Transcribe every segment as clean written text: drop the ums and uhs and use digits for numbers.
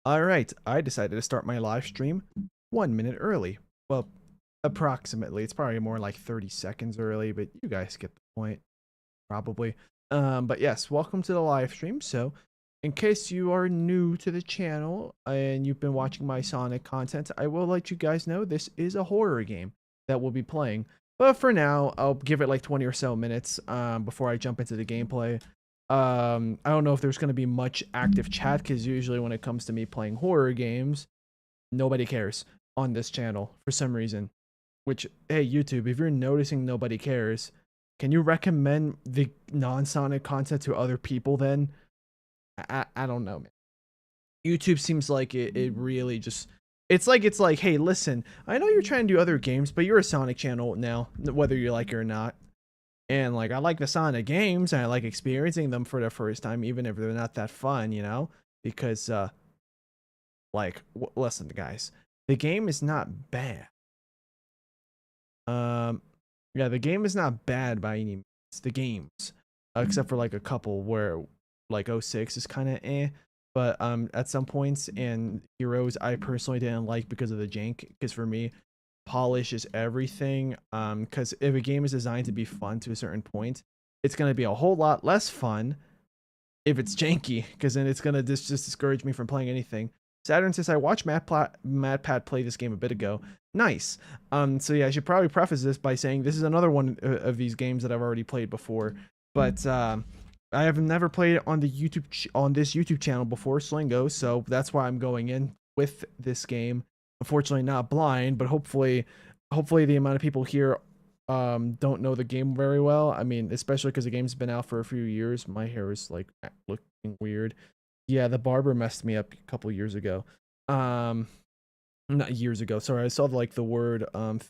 Alright, I decided to start my live stream 1 minute early. Well, approximately. It's probably more like 30 seconds early, but you guys get the point, probably. But yes, welcome to the live stream. So, in case you are new to the channel and you've been watching my Sonic content, I will let you guys know this is a horror game that we'll be playing. But for now, I'll give it like 20 or so minutes before I jump into the gameplay. I don't know if there's going to be much active chat because usually when it comes to me playing horror games, nobody cares on this channel for some reason. Which, hey, YouTube, if you're noticing nobody cares, can you recommend the non-Sonic content to other people then? I don't know, man. YouTube seems like it really just... It's like, hey, listen, I know you're trying to do other games, but you're a Sonic channel now, whether you like it or not. And like I like the Sonic games and I like experiencing them for the first time, even if they're not that fun, you know? Because listen, guys, the game is not bad. Yeah, the game is not bad by any means. The games, except for like a couple where like 06 is kind of eh. But at some points and Heroes, I personally didn't like because of the jank. Because for me, polish is everything. Because if a game is designed to be fun to a certain point, it's gonna be a whole lot less fun if it's janky. Because then it's gonna just discourage me from playing anything. Saturn says I watched MadPat play this game a bit ago. Nice. So yeah, I should probably preface this by saying this is another one of these games that I've already played before, but I have never played it on the this YouTube channel before, Slingo. So that's why I'm going in with this game. Unfortunately, not blind, but hopefully the amount of people here don't know the game very well. I mean, especially because the game's been out for a few years. My hair is like looking weird. Yeah, the barber messed me up a couple years ago. Not years ago. Sorry, I saw like the word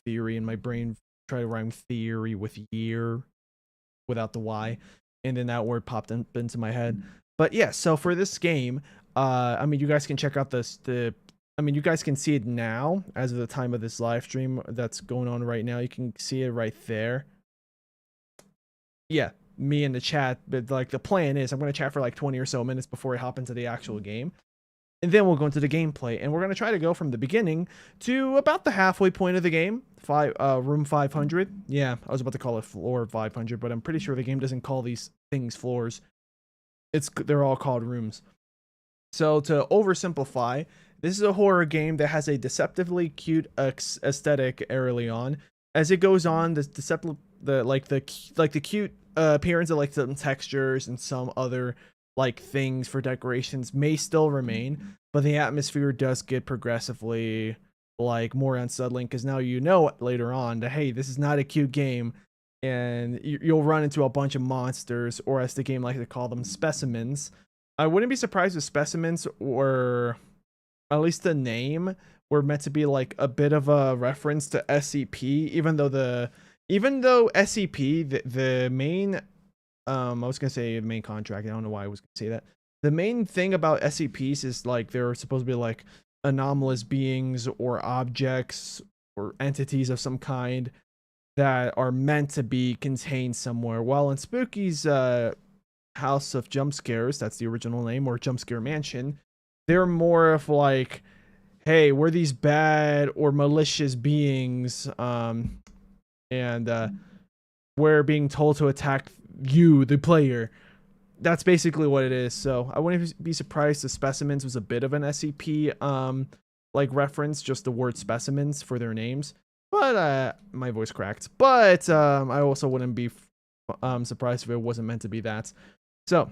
theory in my brain try to rhyme theory with year without the Y, and then that word popped into my head. But yeah, so for this game, I mean, you guys can check out I mean, you guys can see it now as of the time of this live stream that's going on right now. You can see it right there. Yeah, me in the chat, but like the plan is I'm going to chat for like 20 or so minutes before I hop into the actual game. And then we'll go into the gameplay, and we're going to try to go from the beginning to about the halfway point of the game. Room 500. Yeah, I was about to call it floor 500, but I'm pretty sure the game doesn't call these things floors. They're all called rooms. So to oversimplify, this is a horror game that has a deceptively cute aesthetic early on. As it goes on, the cute appearance of like some textures and some other like things for decorations may still remain, but the atmosphere does get progressively like more unsettling because now you know later on that hey, this is not a cute game, and you'll run into a bunch of monsters, or as the game likes to call them, specimens. I wouldn't be surprised if specimens, or at least the name, were meant to be like a bit of a reference to SCP, even though SCP, the main I was gonna say main contract. I don't know why I was gonna say that. The main thing about SCPs is like they're supposed to be like anomalous beings or objects or entities of some kind that are meant to be contained somewhere. While in Spooky's House of Jump Scares, that's the original name, or Jumpscare Mansion, they're more of like, hey, we're these bad or malicious beings, and we're being told to attack you, the player. That's basically what it is. So I wouldn't be surprised if specimens was a bit of an SCP like reference, just the word specimens for their names. But my voice cracked. But I also wouldn't be surprised if it wasn't meant to be that. So,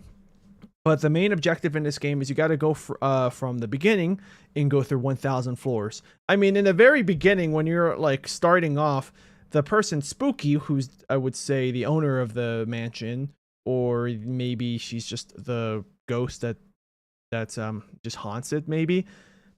but the main objective in this game is you got to go from the beginning and go through 1,000 floors. I mean, in the very beginning, when you're like starting off, the person Spooky, who's I would say the owner of the mansion, or maybe she's just the ghost that just haunts it, maybe.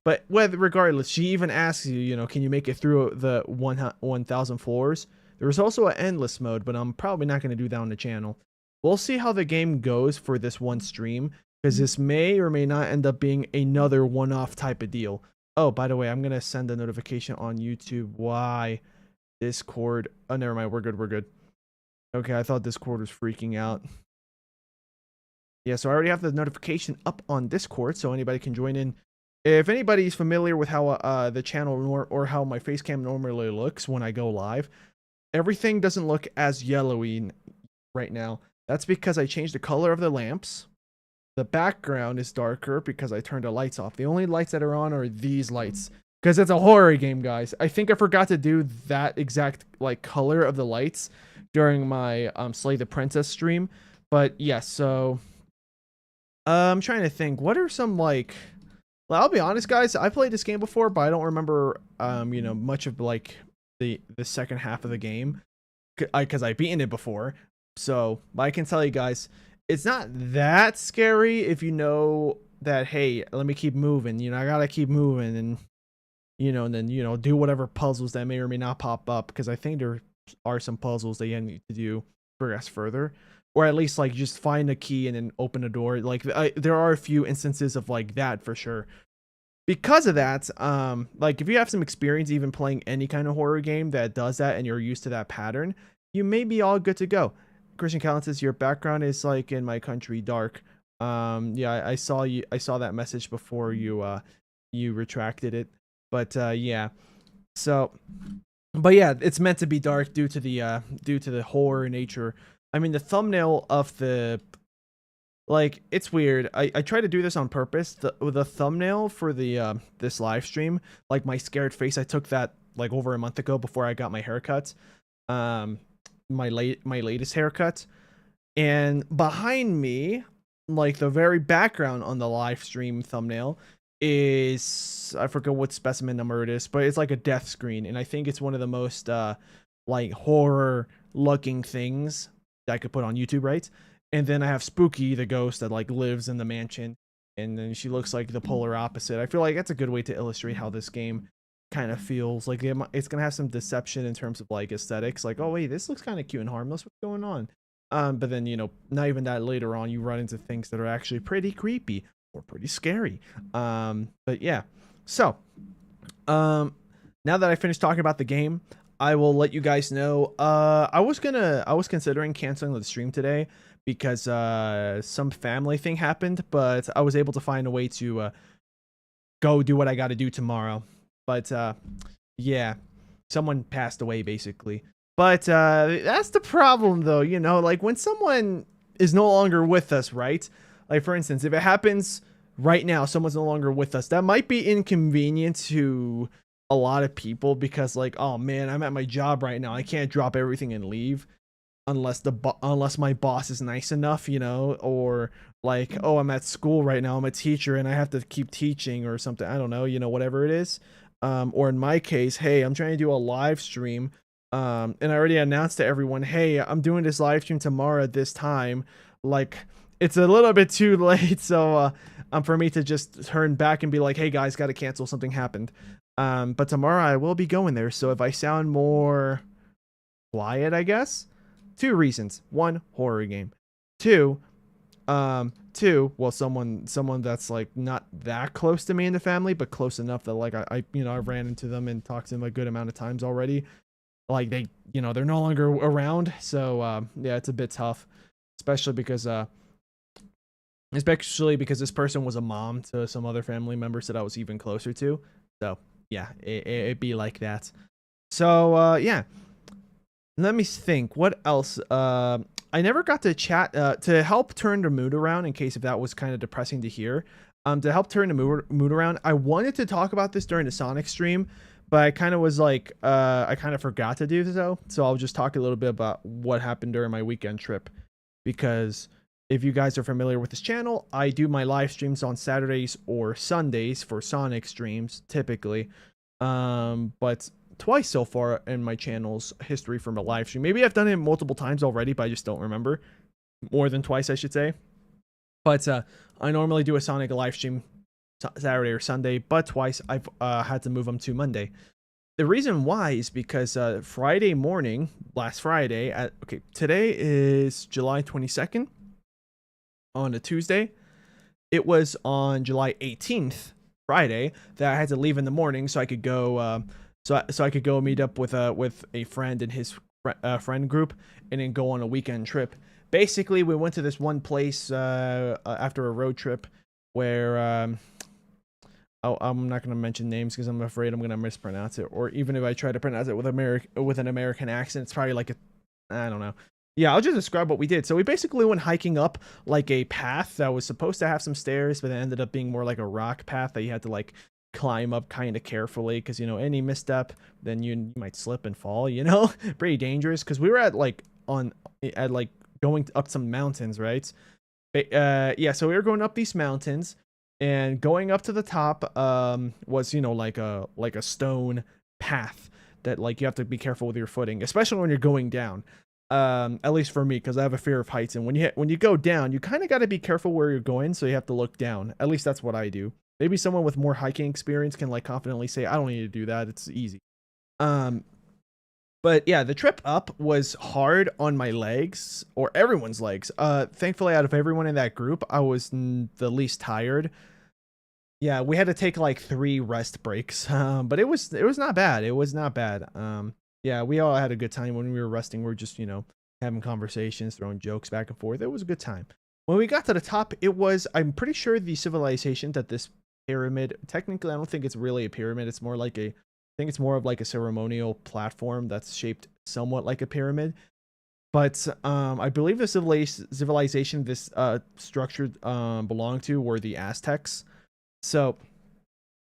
But regardless, she even asks you, you know, can you make it through the 1,000 floors? There's also an endless mode, but I'm probably not going to do that on the channel. We'll see how the game goes for this one stream, because this may or may not end up being another one-off type of deal. Oh, by the way, I'm going to send a notification on YouTube. Why? Discord. Oh, never mind. We're good. Okay, I thought Discord was freaking out. Yeah, so I already have the notification up on Discord, so anybody can join in if anybody's familiar with how the channel or how my face cam normally looks when I go live, everything doesn't look as yellowy right now. That's because I changed the color of the lamps. The background is darker because I turned the lights off. The only lights that are on are these lights because it's a horror game, guys. I think I forgot to do that exact like color of the lights during my Slay the Princess stream. But yeah, so I'm trying to think. What are some like? Well, I'll be honest, guys. I played this game before, but I don't remember much of like the second half of the game because I've beaten it before. So I can tell you guys, it's not that scary if you know that, hey, let me keep moving. I gotta keep moving and then do whatever puzzles that may or may not pop up, because I think there are some puzzles that you need to do progress further, or at least like just find a key and then open a door. Like there are a few instances of like that for sure. Because of that, like if you have some experience even playing any kind of horror game that does that and you're used to that pattern, you may be all good to go. Christian Callan says your background is like in my country dark. Yeah, I saw that message before you retracted it. But yeah. So but yeah, it's meant to be dark due to the horror nature. I mean, the thumbnail of the, like, it's weird. I try to do this on purpose. The thumbnail for the this live stream, like my scared face, I took that like over a month ago before I got my haircut. My latest haircut. And behind me, like the very background on the live stream thumbnail is, I forget what specimen number it is, but it's like a death screen, and I think it's one of the most like horror looking things that I could put on YouTube, right? And then I have Spooky, the ghost that like lives in the mansion, and then she looks like the polar opposite. I feel like that's a good way to illustrate how this game kind of feels. Like it's gonna have some deception in terms of like aesthetics, like, oh wait, this looks kind of cute and harmless, what's going on? But then not even that, later on you run into things that are actually pretty creepy or pretty scary. But yeah, so now that I finished talking about the game, I will let you guys know I was considering canceling the stream today because some family thing happened, but I was able to find a way to go do what I got to do tomorrow. But yeah, someone passed away basically. But that's the problem though, like when someone is no longer with us, right? Like for instance, if it happens right now, someone's no longer with us, that might be inconvenient to a lot of people because like, oh man, I'm at my job right now, I can't drop everything and leave unless my boss is nice enough, or like, oh, I'm at school right now, I'm a teacher and I have to keep teaching or something, I don't know, whatever it is. Or in my case, hey, I'm trying to do a live stream, and I already announced to everyone, hey, I'm doing this live stream tomorrow at this time. Like, it's a little bit too late, so for me to just turn back and be like, hey guys, gotta cancel, something happened. But tomorrow I will be going there, so if I sound more quiet, I guess, 2 reasons. 1, horror game. 2, well, someone that's like not that close to me in the family, but close enough that like I ran into them and talked to them a good amount of times already. Like they, they're no longer around, so yeah, it's a bit tough, especially because this person was a mom to some other family members that I was even closer to. So yeah, it'd be like that. So yeah, let me think. What else? I never got to chat to help turn the mood around, in case if that was kind of depressing to hear. To help turn the mood around, I wanted to talk about this during the Sonic stream, but I kind of was like, I kind of forgot to do so. So I'll just talk a little bit about what happened during my weekend trip, because if you guys are familiar with this channel, I do my live streams on Saturdays or Sundays for Sonic streams typically, but twice so far in my channel's history from a live stream. Maybe I've done it multiple times already, but I just don't remember. More than twice, I should say. But I normally do a Sonic live stream Saturday or Sunday, but twice I've had to move them to Monday. The reason why is because Friday morning, last Friday, today is July 22nd, on a Tuesday. It was on July 18th, Friday, that I had to leave in the morning so I could go so I could go meet up with a friend and his friend group, and then go on a weekend trip. Basically, we went to this one place after a road trip where I'm not gonna mention names because I'm afraid I'm gonna mispronounce it, or even if I try to pronounce it with an American accent, it's probably like a, I don't know. Yeah, I'll just describe what we did. So we basically went hiking up like a path that was supposed to have some stairs, but it ended up being more like a rock path that you had to like climb up kind of carefully because, you know, any misstep, then you might slip and fall, you know? Pretty dangerous because we were at like going up some mountains, right? Yeah, so we were going up these mountains, and going up to the top was, you know, like a stone path that like you have to be careful with your footing, especially when you're going down. At least for me, because I have a fear of heights, and when you go down, you kind of got to be careful where you're going, so you have to look down. At least that's what I do. Maybe someone with more hiking experience can like confidently say, I don't need to do that, it's easy. But yeah, the trip up was hard on my legs, or everyone's legs. Thankfully, out of everyone in that group, I was the least tired. Yeah, we had to take like 3 rest breaks, but it was not bad. It was not bad. Yeah, we all had a good time when we were resting. We were just, you know, having conversations, throwing jokes back and forth. It was a good time. When we got to the top, it was, I'm pretty sure, the civilization that this pyramid, technically I don't think it's really a pyramid. It's more like I think it's more of like a ceremonial platform that's shaped somewhat like a pyramid. But I believe the civilization this structure belonged to were the Aztecs. So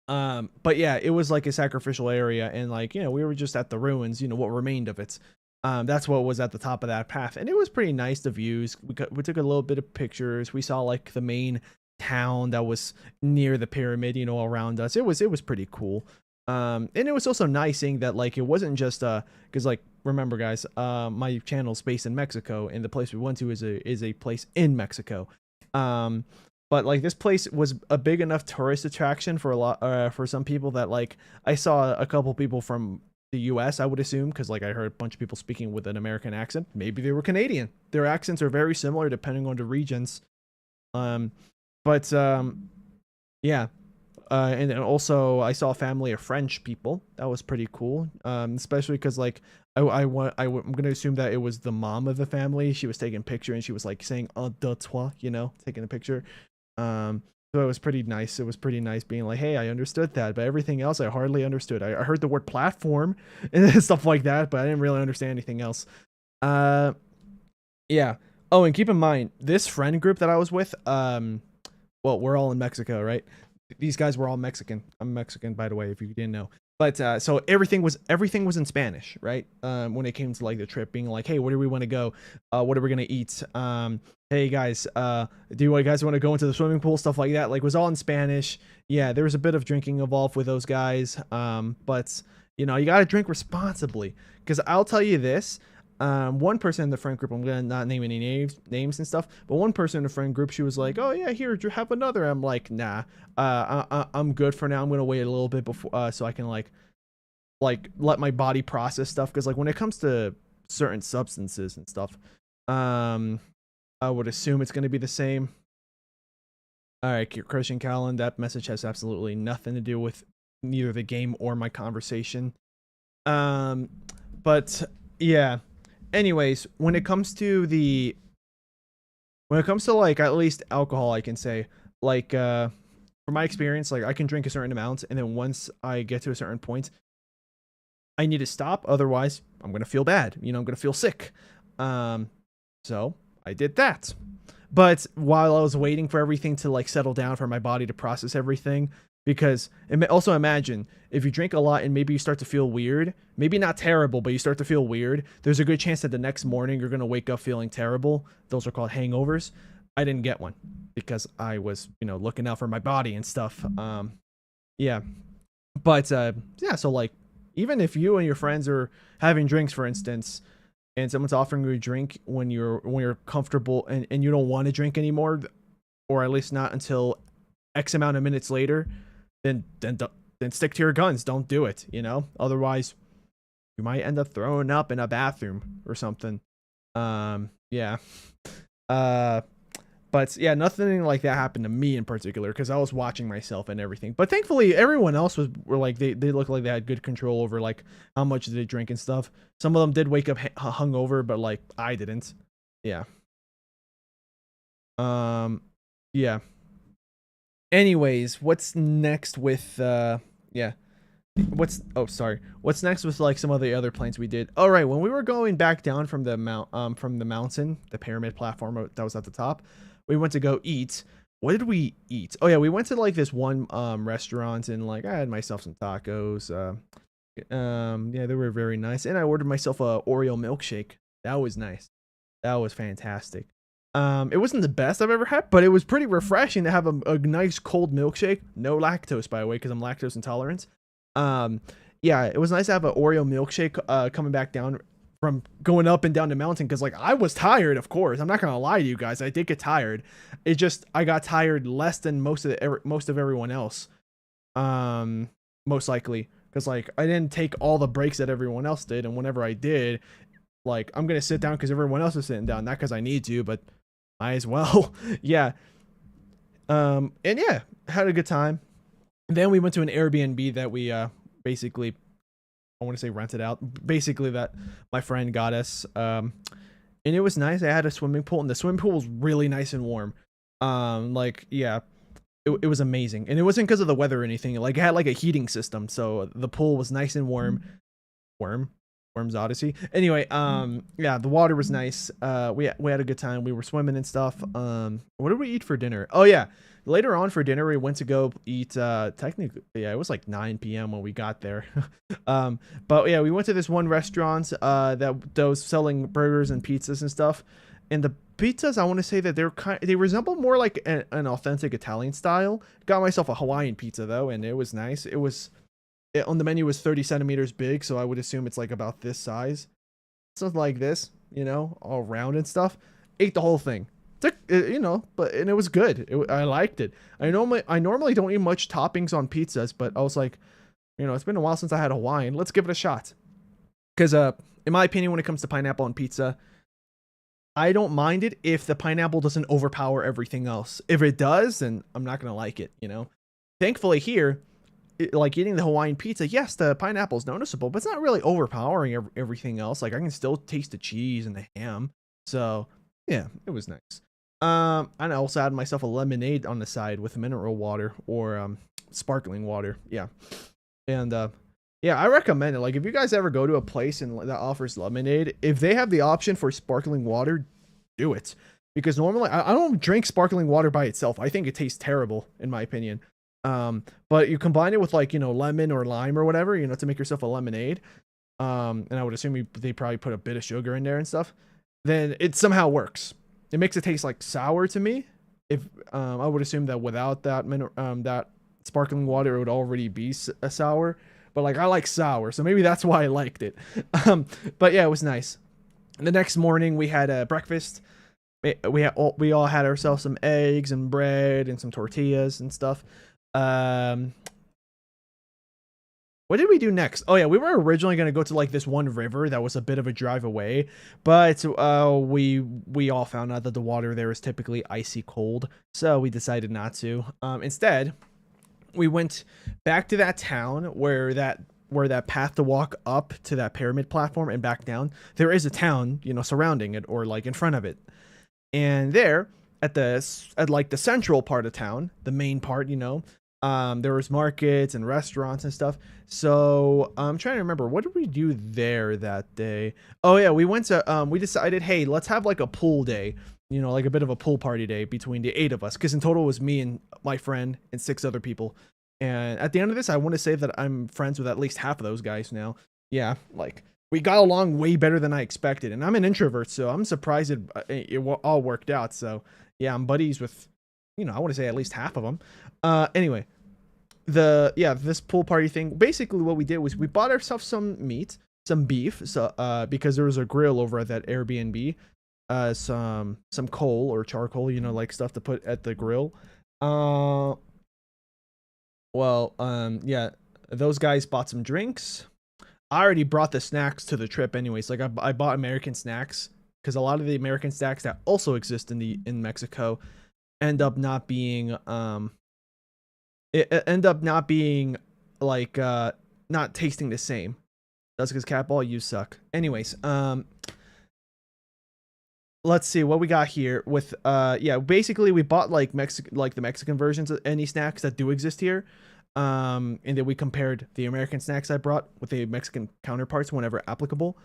but yeah, it was like a sacrificial area, and like, you know, we were just at the ruins, you know, what remained of it. That's what was at the top of that path, and it was pretty nice, the views. We took a little bit of pictures. We saw like the main town that was near the pyramid, you know, around us. It was pretty cool. And it was also nice seeing that like it wasn't just because like, remember guys, my channel's based in Mexico, and the place we went to is a place in Mexico. But like this place was a big enough tourist attraction for a lot for some people that like I saw a couple people from the US, I would assume, because like I heard a bunch of people speaking with an American accent. Maybe they were Canadian. Their accents are very similar depending on the regions. But yeah. And then also I saw a family of French people. That was pretty cool. Especially because like I'm gonna assume that it was the mom of the family. She was taking a picture and she was like saying de toi, you know, taking a picture. So it was pretty nice. It was pretty nice being like, hey, I understood that, but everything else I hardly understood. I heard the word platform and stuff like that, but I didn't really understand anything else. Yeah. Oh, and keep in mind, this friend group that I was with, well, we're all in Mexico, right? These guys were all Mexican. I'm Mexican, by the way, if you didn't know. But so everything was in Spanish, right? When it came to like the trip, being like, hey, where do we want to go? What are we gonna eat? Hey guys, do you guys want to go into the swimming pool? Stuff like that. Like, was all in Spanish. Yeah, there was a bit of drinking involved with those guys. But you know, you gotta drink responsibly. Because I'll tell you this. One person in the friend group, I'm gonna not name any names and stuff, but one person in the friend group, she was like, oh yeah, here, have another. I'm like, nah, I'm good for now. I'm gonna wait a little bit before so I can like let my body process stuff, because like when it comes to certain substances and stuff, I would assume it's gonna be the same. All right, Christian Callan, that message has absolutely nothing to do with neither the game or my conversation. But yeah. Anyways, when it comes to like at least alcohol, I can say like from my experience, like I can drink a certain amount, and then once I get to a certain point, I need to stop. Otherwise, I'm gonna feel bad. You know, I'm gonna feel sick. So I did that. But while I was waiting for everything to like settle down, for my body to process everything, because also imagine if you drink a lot and maybe you start to feel weird, maybe not terrible, but you start to feel weird, there's a good chance that the next morning you're going to wake up feeling terrible. Those are called hangovers. I didn't get one because I was, you know, looking out for my body and stuff. Yeah. But yeah, so like even if you and your friends are having drinks, for instance, and someone's offering you a drink when you're comfortable and you don't want to drink anymore, or at least not until X amount of minutes later, then stick to your guns. Don't do it, you know? Otherwise, you might end up throwing up in a bathroom or something. Yeah. But yeah, nothing like that happened to me in particular, because I was watching myself and everything. But thankfully, everyone else were like, they looked like they had good control over like how much they drink and stuff. Some of them did wake up hungover, but like I didn't. Yeah. Yeah. Anyways, what's next with yeah. What's next with like some of the other planes we did? All right, when we were going back down from the mountain, the pyramid platform that was at the top, we went to go eat. What did we eat? Oh yeah, we went to like this one restaurant, and like I had myself some tacos. Yeah, they were very nice, and I ordered myself a Oreo milkshake. That was nice. That was fantastic. It wasn't the best I've ever had, but it was pretty refreshing to have a nice cold milkshake. No lactose, by the way, because I'm lactose intolerant. Yeah, it was nice to have an Oreo milkshake coming back down from going up and down the mountain, because like I was tired, of course. I'm not gonna lie to you guys, I did get tired. It just I got tired less than most of everyone else. Most likely, because like I didn't take all the breaks that everyone else did, and whenever I did, like I'm gonna sit down because everyone else is sitting down, not because I need to, but might as well. Yeah. And yeah, had a good time. And then we went to an Airbnb that we basically, I want to say rented out, basically, that my friend got us. And it was nice. I had a swimming pool, and the swimming pool was really nice and warm. Like, yeah, it was amazing. And it wasn't because of the weather or anything. Like, it had like a heating system, so the pool was nice and warm. Worm's Odyssey. Anyway, yeah, the water was nice. We had a good time. We were swimming and stuff. What did we eat for dinner? Oh yeah, later on for dinner we went to go eat. Technically, yeah, it was like 9 p.m. when we got there. But yeah, we went to this one restaurant that was selling burgers and pizzas and stuff. And the pizzas, I want to say that they resemble more like an authentic Italian style. Got myself a Hawaiian pizza though, and it was nice. On the menu was 30 centimeters big, so I would assume it's like about this size. Something like this, you know, all round and stuff. Ate the whole thing. You know, and it was good. I liked it. I normally don't eat much toppings on pizzas, but I was like, you know, it's been a while since I had Hawaiian. Let's give it a shot. Because in my opinion, when it comes to pineapple on pizza, I don't mind it if the pineapple doesn't overpower everything else. If it does, then I'm not gonna like it. You know. Thankfully here, like eating the Hawaiian pizza, yes, the pineapple is noticeable, but it's not really overpowering everything else. Like I can still taste the cheese and the ham. So yeah, it was nice. And I also had myself a lemonade on the side with mineral water or sparkling water. Yeah. And yeah, I recommend it. Like if you guys ever go to a place and that offers lemonade, if they have the option for sparkling water, do it. Because normally I don't drink sparkling water by itself. I think it tastes terrible, in my opinion. But you combine it with like, you know, lemon or lime or whatever, you know, to make yourself a lemonade. And I would assume they probably put a bit of sugar in there and stuff. Then it somehow works. It makes it taste like sour to me. If I would assume that without that that sparkling water, it would already be a sour. But like I like sour, so maybe that's why I liked it. But yeah, it was nice. And the next morning we had a breakfast. We all had ourselves some eggs and bread and some tortillas and stuff. What did we do next? Oh yeah, we were originally going to go to like this one river that was a bit of a drive away, but we all found out that the water there is typically icy cold, so we decided not to. Instead, we went back to that town where that path to walk up to that pyramid platform and back down. There is a town, you know, surrounding it or like in front of it. And there at like the central part of town, the main part, you know, there was markets and restaurants and stuff. So I'm trying to remember, what did we do there that day? Oh yeah, we went to we decided, hey, let's have like a pool day, you know, like a bit of a pool party day between the 8 of us, because in total it was me and my friend and 6 other people. And at the end of this, I want to say that I'm friends with at least half of those guys now. Yeah, like we got along way better than I expected, and I'm an introvert, so I'm surprised it all worked out. So yeah, I'm buddies with, you know, I want to say at least half of them. Anyway, this pool party thing, basically what we did was we bought ourselves some meat, some beef, so because there was a grill over at that Airbnb, some coal or charcoal, you know, like stuff to put at the grill. Yeah, those guys bought some drinks. I already brought the snacks to the trip anyways. Like I bought American snacks because a lot of the American snacks that also exist in Mexico end up not being like not tasting the same. That's because Catball, you suck. Anyways, let's see what we got here with yeah, basically we bought like the Mexican versions of any snacks that do exist here. And then we compared the American snacks I brought with the Mexican counterparts whenever applicable.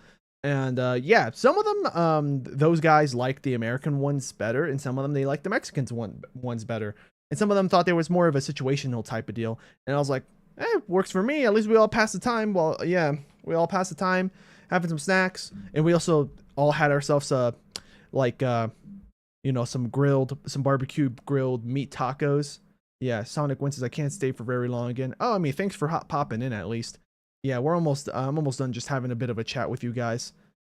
And yeah, some of them those guys like the American ones better, and some of them they like the ones better. And some of them thought there was more of a situational type of deal. And I was like, works for me. At least we all passed the time. Well, yeah, we all passed the time having some snacks, and we also all had ourselves like you know, some barbecue grilled meat tacos. Yeah, Sonic Win says I can't stay for very long again. Oh, I mean, thanks for popping in at least. Yeah, we're almost I'm almost done just having a bit of a chat with you guys.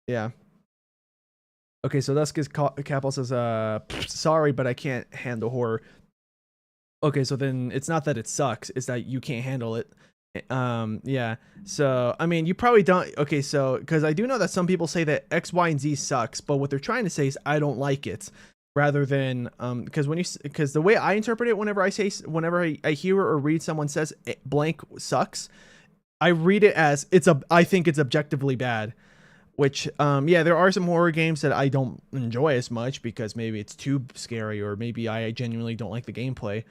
Yeah. Okay, so that's because Capel says sorry, but I can't handle horror. Okay, so then it's not that it sucks, it's that you can't handle it. Yeah, so I mean, you probably don't. Okay, so because I do know that some people say that X, Y, and Z sucks, but what they're trying to say is I don't like it, rather than because the way I interpret it, whenever I hear or read someone says blank sucks, I read it as I think it's objectively bad. Which yeah, there are some horror games that I don't enjoy as much because maybe it's too scary, or maybe I genuinely don't like the gameplay.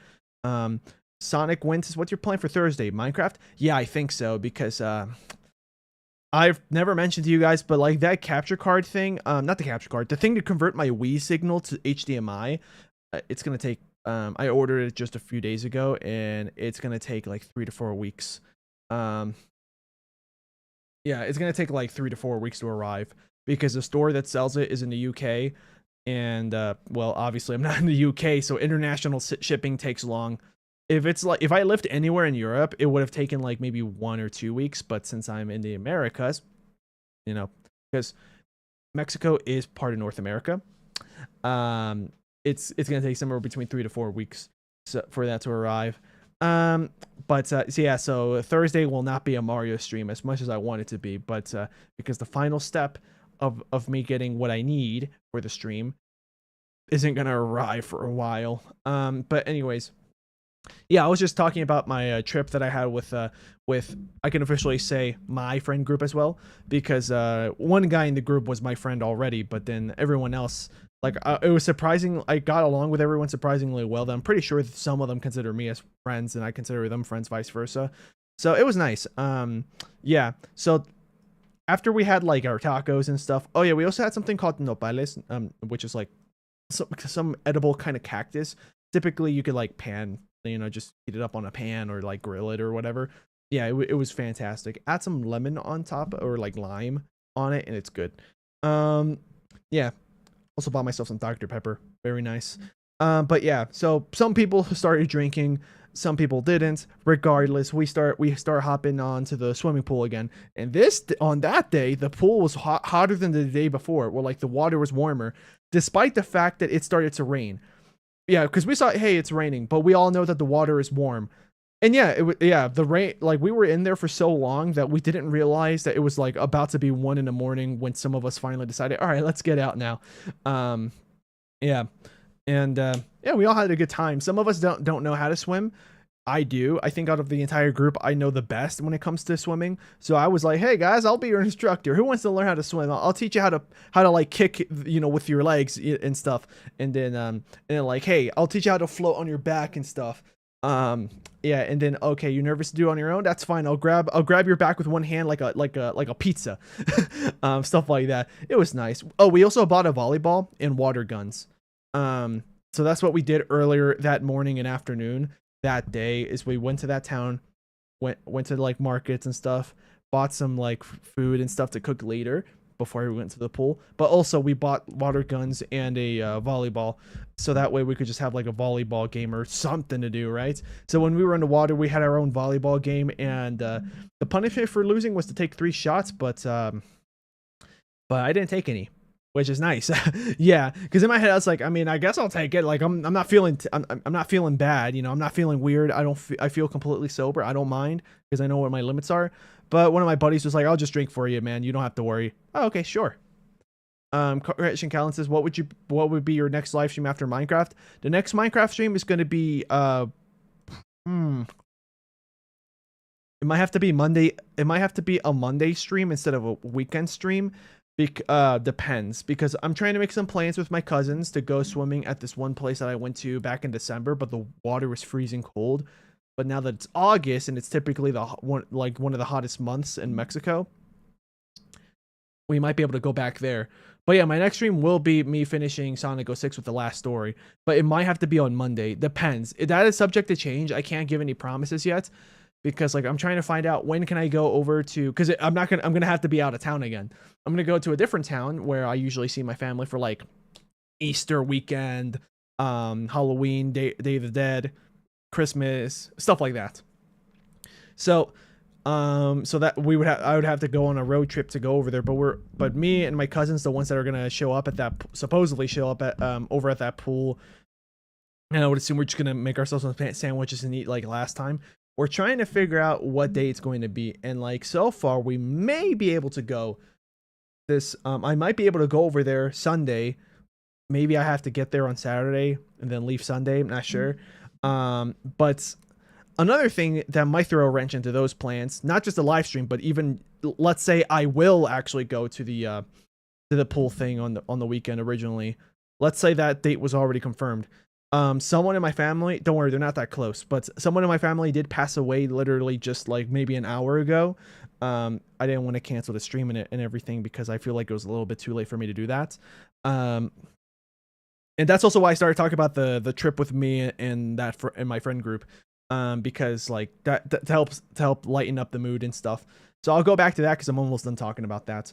Sonic Win says, what's your plan for Thursday? Minecraft? Yeah, I think so, because I've never mentioned to you guys, but like that capture card thing, not the capture card, the thing to convert my Wii signal to HDMI, it's gonna take I ordered it just a few days ago, and it's gonna take like 3 to 4 weeks. Yeah, it's gonna take like 3 to 4 weeks to arrive, because the store that sells it is in the UK, and well, obviously I'm not in the UK, so international shipping takes long. If I lived anywhere in Europe, it would have taken like maybe 1 or 2 weeks, but since I'm in the Americas, you know, because Mexico is part of North America, it's gonna take somewhere between 3 to 4 weeks for that to arrive. But so yeah, so Thursday will not be a Mario stream as much as I want it to be, but because the final step of me getting what I need for the stream isn't gonna arrive for a while. But anyways, yeah, I was just talking about my trip that I had with I can officially say my friend group as well, because one guy in the group was my friend already, but then everyone else, like it was surprising. I got along with everyone surprisingly well. That I'm pretty sure some of them consider me as friends, and I consider them friends, vice versa. So it was nice. Yeah. So after we had like our tacos and stuff, oh yeah, we also had something called nopales, which is like some edible kind of cactus. Typically, you could like pan, you know, just heat it up on a pan or like grill it or whatever. Yeah, it was fantastic. Add some lemon on top, or like lime on it, and it's good. Yeah. Also bought myself some Dr. Pepper. Very nice. But yeah, so some people started drinking, some people didn't. Regardless, we start hopping on to the swimming pool again. And on that day, the pool was hotter than the day before. Well, like the water was warmer, despite the fact that it started to rain. Yeah, because we saw, hey, it's raining, but we all know that the water is warm. And yeah, the rain, like we were in there for so long that we didn't realize that it was like about to be 1 a.m. when some of us finally decided, all right, let's get out now. Yeah. And yeah, we all had a good time. Some of us don't know how to swim. I do. I think out of the entire group, I know the best when it comes to swimming. So I was like, hey guys, I'll be your instructor. Who wants to learn how to swim? I'll teach you how to like kick, you know, with your legs and stuff. And then like, hey, I'll teach you how to float on your back and stuff. Yeah, and then okay, you're nervous to do it on your own? That's fine. I'll grab your back with one hand like a pizza. Stuff like that. It was nice. Oh, we also bought a volleyball and water guns. So that's what we did earlier that morning and afternoon. That day is we went to that town, went to like markets and stuff, bought some like food and stuff to cook later before we went to the pool. But also we bought water guns and a volleyball, so that way we could just have like a volleyball game or something to do, right? So when we were in the water, we had our own volleyball game, and the punishment for losing was to take 3 shots, but I didn't take any, which is nice. Yeah, because in my head I was like, I mean, I guess I'll take it. Like I'm not feeling I'm not feeling bad, you know. I'm not feeling weird. I feel completely sober. I don't mind, because I know what my limits are. But one of my buddies was like, I'll just drink for you, man. You don't have to worry. Oh, okay, sure. Correction Callan says, what would be your next live stream after Minecraft? The next Minecraft stream is going to be it might have to be Monday. It might have to be a Monday stream instead of a weekend stream, Depends, because I'm trying to make some plans with my cousins to go swimming at this one place that I went to back in December, but the water was freezing cold. But now that it's August and it's typically one of the hottest months in Mexico, we might be able to go back there. But yeah, my next stream will be me finishing Sonic 06 with the last story, but it might have to be on Monday. Depends. That is subject to change. I can't give any promises yet, because like I'm trying to find out when can I go over to, because I'm gonna have to be out of town again. I'm gonna go to a different town where I usually see my family for like Easter weekend, Halloween, Day of the Dead, Christmas, stuff like that. So so that I would have to go on a road trip to go over there, but me and my cousins, the ones that are gonna show up at that, supposedly show up at over at that pool, and I would assume we're just gonna make ourselves some sandwiches and eat like last time. We're trying to figure out what day it's going to be, and like so far we may be able to go this. I might be able to go over there Sunday. Maybe I have to get there on Saturday and then leave Sunday. I'm not sure. But another thing that might throw a wrench into those plans, not just a live stream, but even let's say I will actually go to the pool thing on the weekend originally. Let's say that date was already confirmed. Someone in my family, don't worry, they're not that close, but someone in my family did pass away literally just like maybe an hour ago. I didn't want to cancel the stream and everything because I feel like it was a little bit too late for me to do that. And that's also why I started talking about the trip with me and my friend group, because like that to help lighten up the mood and stuff. So I'll go back to that because I'm almost done talking about that.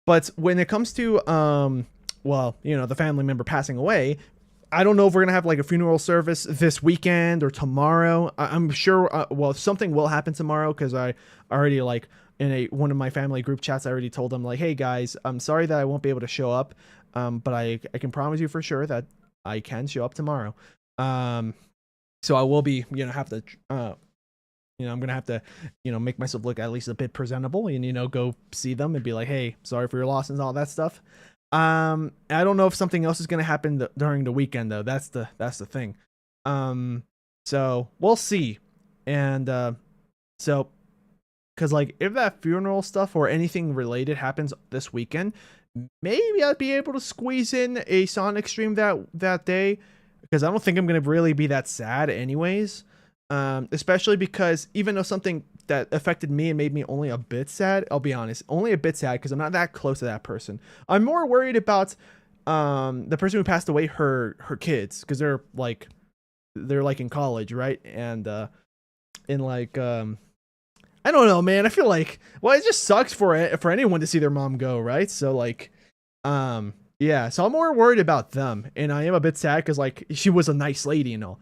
But when it comes to well, you know, the family member passing away, I don't know if we're gonna have like a funeral service this weekend or tomorrow. I'm sure. Well, something will happen tomorrow because I already like in one of my family group chats. I already told them like, hey guys, I'm sorry that I won't be able to show up, but I can promise you for sure that I can show up tomorrow. So I will be, have to, I'm gonna have to, make myself look at least a bit presentable and go see them and be like, hey, sorry for your loss and all that stuff. I don't know if something else is gonna happen during the weekend though. That's the thing. So we'll see. And so because like if that funeral stuff or anything related happens this weekend, maybe I'd be able to squeeze in a Sonic stream that day, because I don't think I'm gonna really be that sad anyways. Especially because even though something that affected me and made me only a bit sad, I'll be honest, only a bit sad because I'm not that close to that person. I'm more worried about the person who passed away, her kids, because they're like in college, right? And I don't know, man. I feel like, well, it just sucks for anyone to see their mom go, right? So like yeah, so I'm more worried about them, and I am a bit sad because like she was a nice lady and all.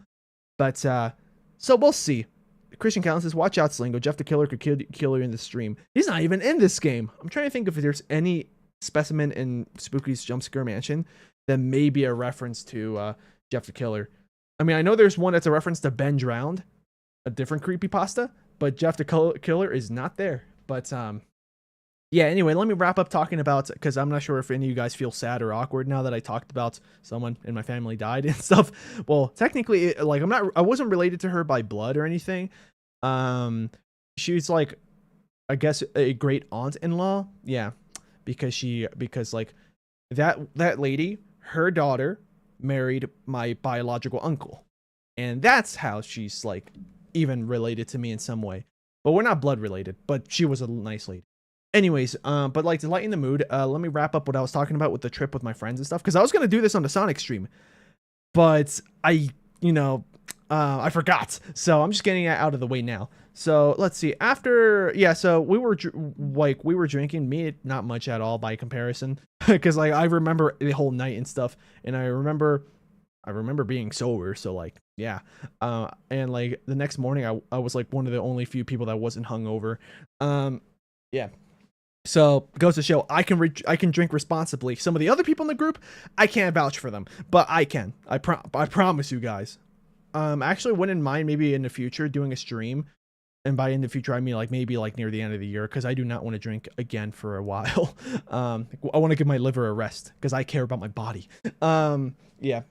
But so we'll see. Christian Callan says, watch out, Slingo. Jeff the Killer could kill you in the stream. He's not even in this game. I'm trying to think if there's any specimen in Spooky's Jumpscare Mansion that may be a reference to Jeff the Killer. I mean, I know there's one that's a reference to Ben Drowned, a different creepypasta, but Jeff the Killer is not there. But yeah, anyway, let me wrap up talking about, because I'm not sure if any of you guys feel sad or awkward now that I talked about someone in my family died and stuff. Well, technically, like I wasn't related to her by blood or anything. She's like, I guess, a great aunt-in-law. Yeah, because like that lady, her daughter married my biological uncle, and that's how she's like even related to me in some way. But we're not blood related, but she was a nice lady. Anyways, but like to lighten the mood, let me wrap up what I was talking about with the trip with my friends and stuff, because I was gonna do this on the Sonic stream, but I forgot, so I'm just getting it out of the way now. So let's see. After, yeah, so we were drinking, me not much at all by comparison, because like I remember the whole night and stuff, and I remember being sober, so like yeah, and like the next morning I was like one of the only few people that wasn't hungover. Yeah. So goes to show I can drink responsibly. Some of the other people in the group, I can't vouch for them, but I can. I promise you guys. I actually wouldn't mind maybe in the future doing a stream, and by in the future I mean like maybe like near the end of the year, because I do not want to drink again for a while. I want to give my liver a rest because I care about my body. Yeah,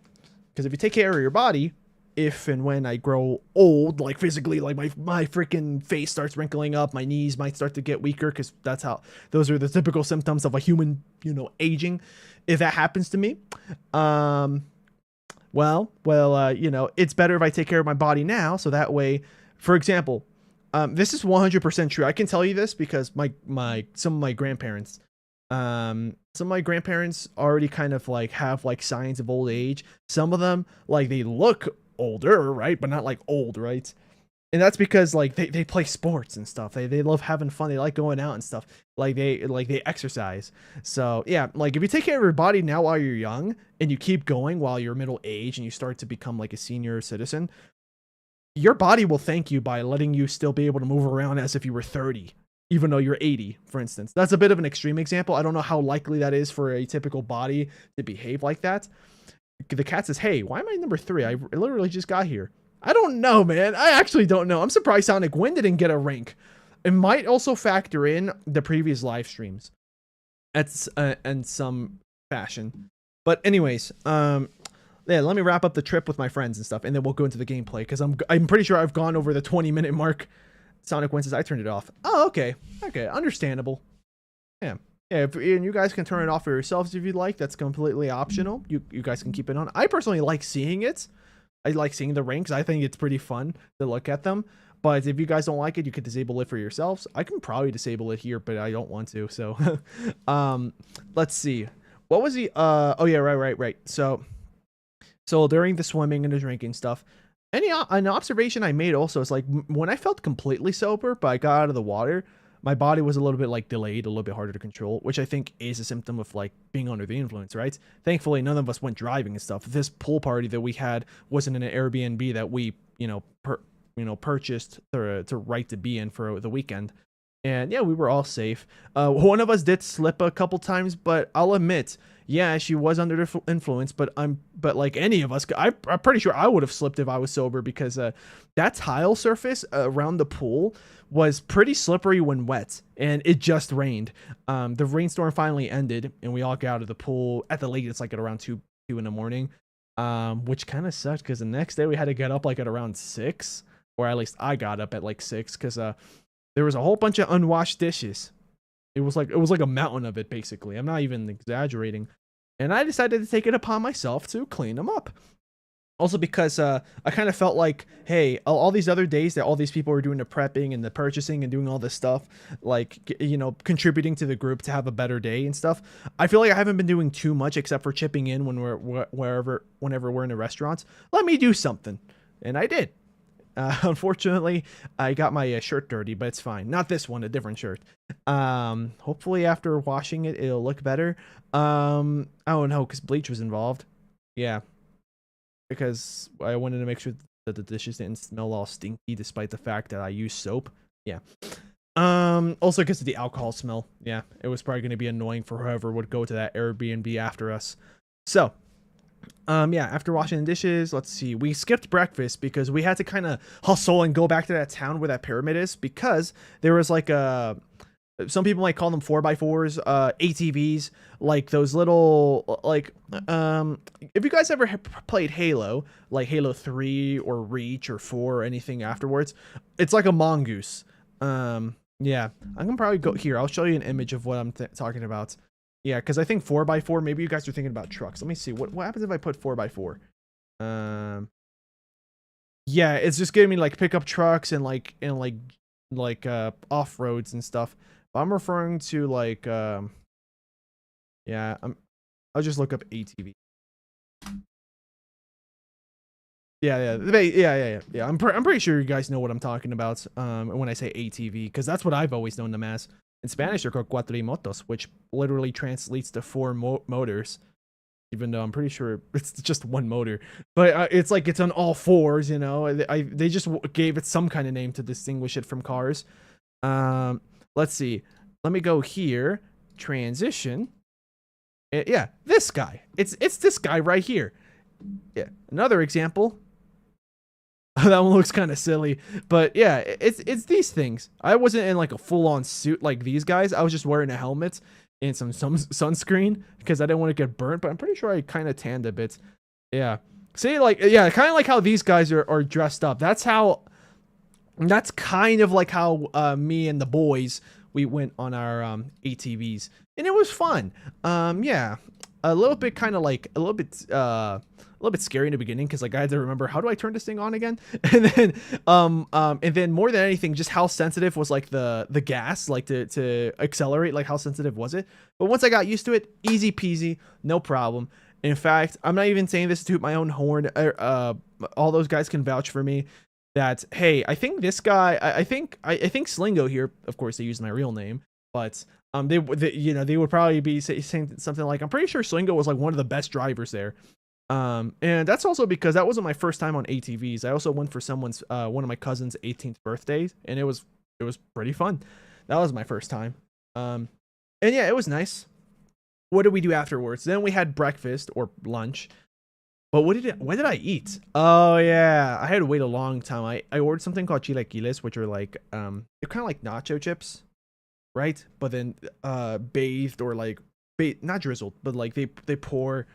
because if you take care of your body, if and when I grow old, like physically, like my freaking face starts wrinkling up, my knees might start to get weaker, because those are the typical symptoms of a human, aging. If that happens to me, it's better if I take care of my body now, so that way, for example, this is 100% true. I can tell you this because some of my grandparents, already kind of like have like signs of old age. Some of them, like, they look older, right, but not like old, right? And that's because like they play sports and stuff. They love having fun. They like going out and stuff. They exercise. So yeah, like if you take care of your body now while you're young and you keep going while you're middle age and you start to become like a senior citizen, your body will thank you by letting you still be able to move around as if you were 30, even though you're 80, for instance. That's a bit of an extreme example. I don't know how likely that is for a typical body to behave like that. The cat says, hey, why am I number 3? I literally just got here. I don't know, man. I actually don't know. I'm surprised Sonic Wind didn't get a rank. It might also factor in the previous live streams in some fashion. But anyways, yeah, let me wrap up the trip with my friends and stuff, and then we'll go into the gameplay, because I'm pretty sure I've gone over the 20-minute mark. Sonic Wind says, I turned it off. Oh, okay. Okay, understandable. Yeah. Yeah, and you guys can turn it off for yourselves if you'd like. That's completely optional. You guys can keep it on. I personally like seeing it. I like seeing the ranks. I think it's pretty fun to look at them. But if you guys don't like it, you could disable it for yourselves. I can probably disable it here, but I don't want to. So, let's see. What was the? Oh yeah, right. So during the swimming and the drinking stuff, an observation I made also is like when I felt completely sober, but I got out of the water, my body was a little bit like delayed, a little bit harder to control, which I think is a symptom of like being under the influence, right? Thankfully, none of us went driving and stuff. This pool party that we had wasn't in an Airbnb that we, purchased to right to be in for the weekend. And yeah, we were all safe. One of us did slip a couple times, but I'll admit, yeah, she was under the influence, but like any of us, I'm pretty sure I would have slipped if I was sober, because that tile surface around the pool was pretty slippery when wet, and it just rained. The rainstorm finally ended, and we all got out of the pool at the latest, like at around 2 in the morning, which kind of sucked, because the next day we had to get up like at around 6, or at least I got up at like 6, because there was a whole bunch of unwashed dishes. It was like a mountain of it, basically. I'm not even exaggerating. And I decided to take it upon myself to clean them up. Also because I kind of felt like, hey, all these other days that all these people were doing the prepping and the purchasing and doing all this stuff, like, contributing to the group to have a better day and stuff, I feel like I haven't been doing too much except for chipping in when whenever we're in a restaurant. Let me do something. And I did. Unfortunately, I got my shirt dirty, but it's fine. Not this one, a different shirt. Hopefully after washing it, it'll look better. I don't know, because bleach was involved. Yeah. Because I wanted to make sure that the dishes didn't smell all stinky, despite the fact that I used soap. Yeah. Also because of the alcohol smell. Yeah. It was probably going to be annoying for whoever would go to that Airbnb after us. So, yeah, after washing the dishes, let's see, we skipped breakfast because we had to kind of hustle and go back to that town where that pyramid is, because there was like some people might call them 4x4s, ATVs, like those little, like, if you guys ever played Halo, like Halo 3 or Reach or 4 or anything afterwards, it's like a mongoose. Yeah, I can probably go here. I'll show you an image of what I'm talking about. Yeah, because I think 4x4, maybe you guys are thinking about trucks. Let me see. What happens if I put 4x4? Yeah, it's just giving me like pickup trucks and like off roads and stuff. I'm referring to like yeah, I'll just look up ATV. Yeah. I'm pretty sure you guys know what I'm talking about when I say ATV, because that's what I've always known them as. In Spanish, they're called cuatrimotos, which literally translates to 4 motors, even though I'm pretty sure it's just one motor. But it's like it's on all 4s, They just gave it some kind of name to distinguish it from cars. Let's see. Let me go here. Transition. Yeah, this guy. It's this guy right here. Yeah, another example. That one looks kind of silly, but yeah, it's these things. I wasn't in like a full-on suit like these guys. I was just wearing a helmet and some sunscreen because I didn't want to get burnt, but I'm pretty sure I kind of tanned a bit. Yeah, See, like, yeah, kind of like how these guys are dressed up. That's kind of like how me and the boys, we went on our ATVs, and it was fun. Yeah, a little bit kind of like a little bit scary in the beginning because like I had to remember, how do I turn this thing on again? And then more than anything, just how sensitive was like the gas, like to accelerate, like how sensitive was it? But once I got used to it, easy peasy, no problem. In fact, I'm not even saying this to toot my own horn. All those guys can vouch for me that, hey, I think this guy, I think Slingo here, of course they use my real name, but they you know, they would probably be saying something like, I'm pretty sure Slingo was like one of the best drivers there. And that's also because that wasn't my first time on ATVs. I also went for someone's one of my cousin's 18th birthday, and it was pretty fun. That was my first time. And yeah, it was nice. What did we do afterwards? Then we had breakfast or lunch. But when did I eat? Oh yeah, I had to wait a long time. I ordered something called chilaquiles, which are like they're kind of like nacho chips, right? But then bathed or like not drizzled, but like they pour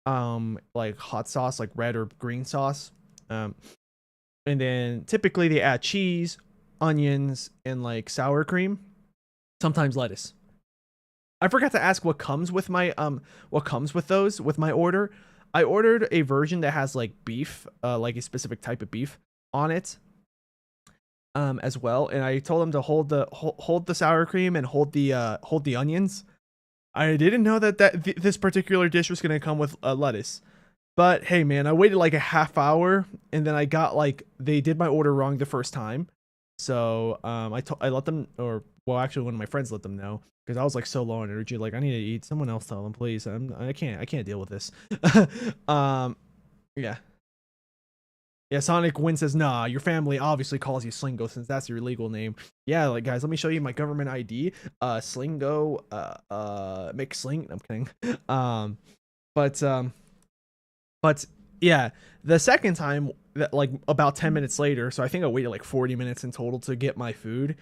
like hot sauce, like red or green sauce, and then typically they add cheese, onions, and like sour cream, sometimes lettuce. I forgot to ask what comes with my those with my order. I ordered a version that has like beef, like a specific type of beef on it, as well. And I told them to hold the sour cream and hold the onions. I didn't know that this particular dish was gonna come with lettuce, but hey, man, I waited like a half hour, and then I got like they did my order wrong the first time, so I let them, or well, actually, one of my friends let them know because I was like so low on energy, like I need to eat. Someone else tell them, please. I can't deal with this. Yeah. Yeah, Sonic Win says, nah, your family obviously calls you Slingo since that's your legal name. Yeah, like, guys, let me show you my government ID. Slingo, McSling. I'm kidding. But yeah, the second time, that like about 10 minutes later, so I think I waited like 40 minutes in total to get my food.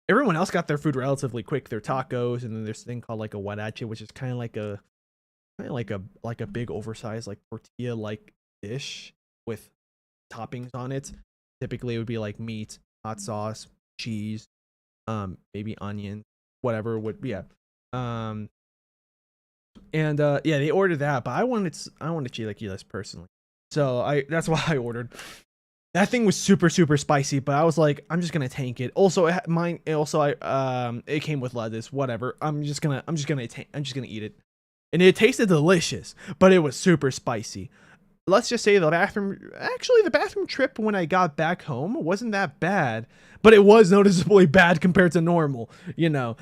Everyone else got their food relatively quick. Their tacos, and then there's a thing called like a huarache, which is kind of like a big oversized like tortilla like dish with toppings on it. Typically it would be like meat, hot sauce, cheese, maybe onion, whatever would, yeah. And yeah, they ordered that, but I wanted chilaquiles personally, so that's why I ordered. That thing was super spicy, but I was like, I'm just gonna tank it. Also, it came with lettuce, whatever. I'm just gonna eat it, and it tasted delicious, but it was super spicy. Let's just say the bathroom trip when I got back home wasn't that bad, but it was noticeably bad compared to normal. You know,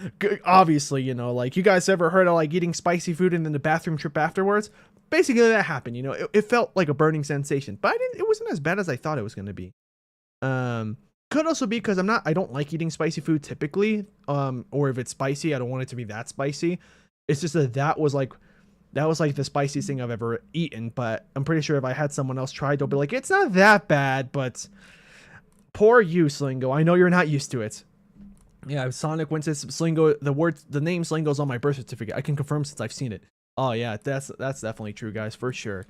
obviously, you know, like, you guys ever heard of like eating spicy food and then the bathroom trip afterwards? Basically, that happened. You know, it felt like a burning sensation, but it wasn't as bad as I thought it was going to be. Could also be because I don't like eating spicy food typically. Or if it's spicy, I don't want it to be that spicy. It's just that was like the spiciest thing I've ever eaten, but I'm pretty sure if I had someone else try it, they'll be like, it's not that bad, but poor you, Slingo. I know you're not used to it. Yeah, Sonic went to Slingo, the name Slingo's on my birth certificate. I can confirm since I've seen it. Oh yeah, that's definitely true, guys, for sure.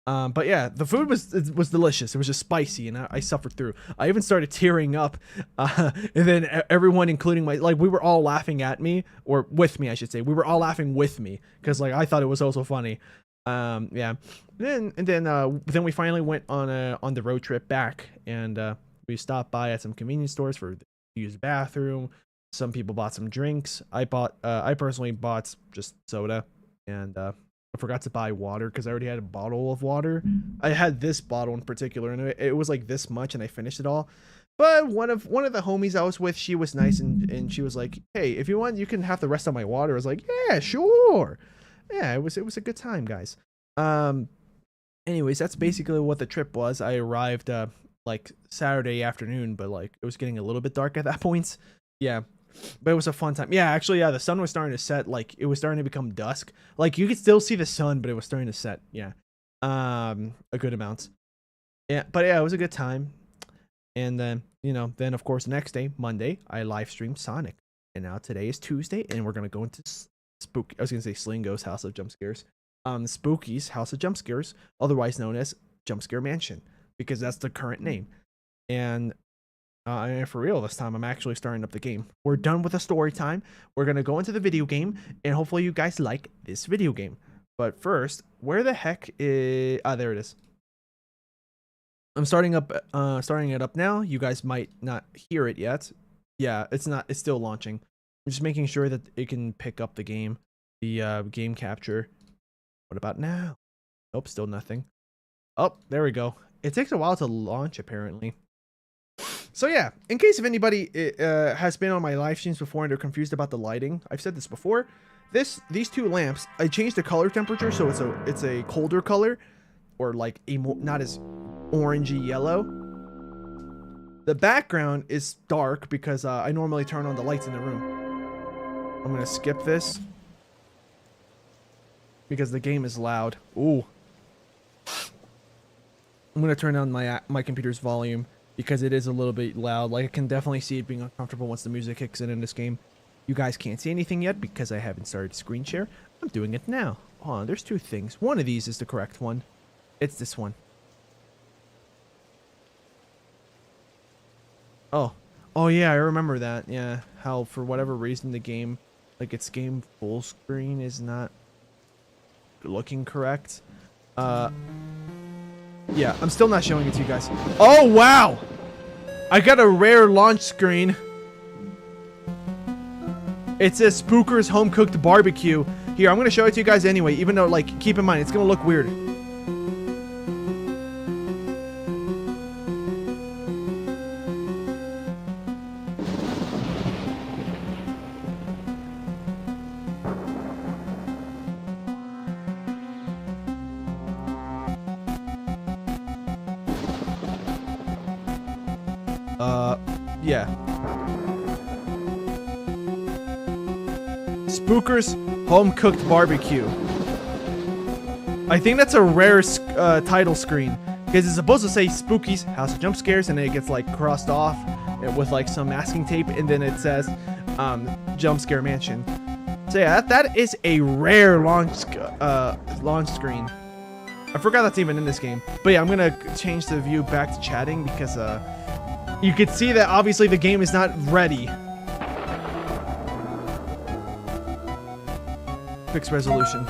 But yeah, the food was delicious. It was just spicy, and I suffered through. I even started tearing up, and then everyone, including we were all laughing at me, or with me, I should say. We were all laughing with me because like I thought it was also funny. Yeah. Then we finally went on the road trip back, and we stopped by at some convenience stores to use the bathroom. Some people bought some drinks. I personally bought just soda, and I forgot to buy water because I already had a bottle of water. I had this bottle in particular, and it was like this much, and I finished it all. But one of the homies I was with, she was nice, and she was like, "Hey, if you want, you can have the rest of my water." I was like, "Yeah, sure." Yeah, it was a good time, guys. Anyways, that's basically what the trip was. I arrived like Saturday afternoon, but like it was getting a little bit dark at that point. Yeah. But it was a fun time. Yeah, actually, yeah, the sun was starting to set. Like, it was starting to become dusk. Like, you could still see the sun, but it was starting to set. Yeah. A good amount. Yeah, but yeah, it was a good time. And then, then of course, next day, Monday, I live streamed Sonic. And now today is Tuesday, and we're going to go into I was going to say Slingo's House of Jump Scares. Spooky's House of Jump Scares, otherwise known as Jumpscare Mansion, because that's the current name. And for real this time, I'm actually starting up the game. We're done with the story time. We're going to go into the video game, and hopefully you guys like this video game. But first, where the heck is... Ah, there it is. I'm starting it up now. You guys might not hear it yet. Yeah, it's still launching. I'm just making sure that it can pick up the game, game capture. What about now? Nope, still nothing. Oh, there we go. It takes a while to launch, apparently. So yeah, in case if anybody has been on my live streams before and they're confused about the lighting, I've said this before. These two lamps, I changed the color temperature so it's a colder color, or like a more, not as orangey yellow. The background is dark because I normally turn on the lights in the room. I'm gonna skip this because the game is loud. Ooh. I'm gonna turn down my computer's volume because it is a little bit loud. Like, I can definitely see it being uncomfortable once the music kicks in this game. You guys can't see anything yet because I haven't started screen share. I'm doing it now. Hold on, there's two things. One of these is the correct one. It's this one. Oh yeah, I remember that. Yeah, how for whatever reason the game, like its game full screen is not looking correct. Yeah, I'm still not showing it to you guys. Oh wow! I got a rare launch screen. It says Spooker's Home Cooked Barbecue. Here, I'm gonna show it to you guys anyway, even though, like, keep in mind, it's gonna look weird. Yeah. Spooker's Home Cooked Barbecue. I think that's a rare title screen because it's supposed to say Spooky's House of Jump Scares, and then it gets like crossed off with like some masking tape, and then it says Jumpscare Mansion. So yeah, that is a rare launch screen. I forgot that's even in this game. But yeah, I'm gonna change the view back to chatting because you could see that obviously the game is not ready. Fixed resolution.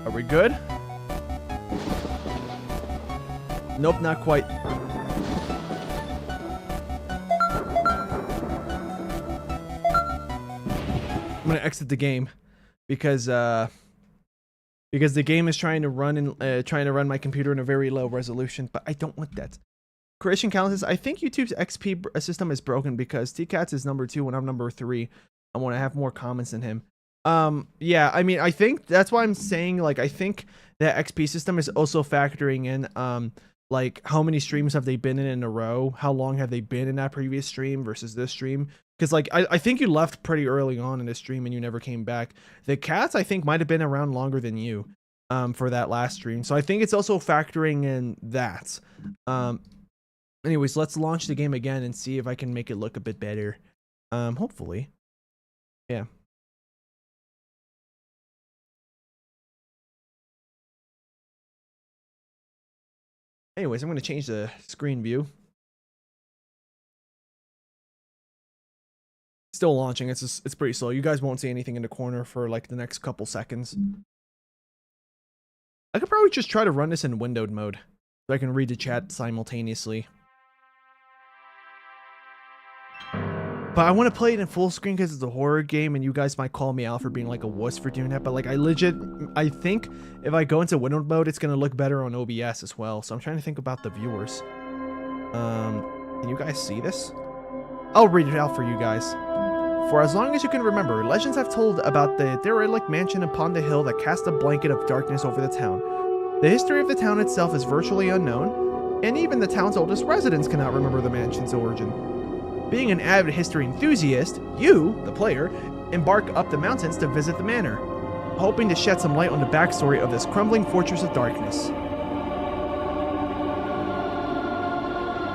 Are we good? Nope, not quite. I'm gonna exit the game because the game is trying to run my computer in a very low resolution, but I don't want that. Creation Count says, I think YouTube's XP system is broken because T-Cats is number 2 when I'm number 3. I want to have more comments than him. Yeah, I mean, I think that's why I'm saying, like, I think that XP system is also factoring in, like, how many streams have they been in a row? How long have they been in that previous stream versus this stream? Because, like, I think you left pretty early on in this stream and you never came back. The cats, I think, might have been around longer than you, for that last stream. So I think it's also factoring in that. Anyways, let's launch the game again and see if I can make it look a bit better. Hopefully. Yeah. Anyways, I'm going to change the screen view. Still launching. It's pretty slow. You guys won't see anything in the corner for like the next couple seconds. I could probably just try to run this in windowed mode so I can read the chat simultaneously. But I want to play it in full screen because it's a horror game, and you guys might call me out for being like a wuss for doing that. But like, I think if I go into windowed mode, it's gonna look better on OBS as well. So I'm trying to think about the viewers. Can you guys see this? I'll read it out for you guys. For as long as you can remember, legends have told about the derelict mansion upon the hill that cast a blanket of darkness over the town. The history of the town itself is virtually unknown, and even the town's oldest residents cannot remember the mansion's origin. Being an avid history enthusiast, you, the player, embark up the mountains to visit the manor, hoping to shed some light on the backstory of this crumbling fortress of darkness.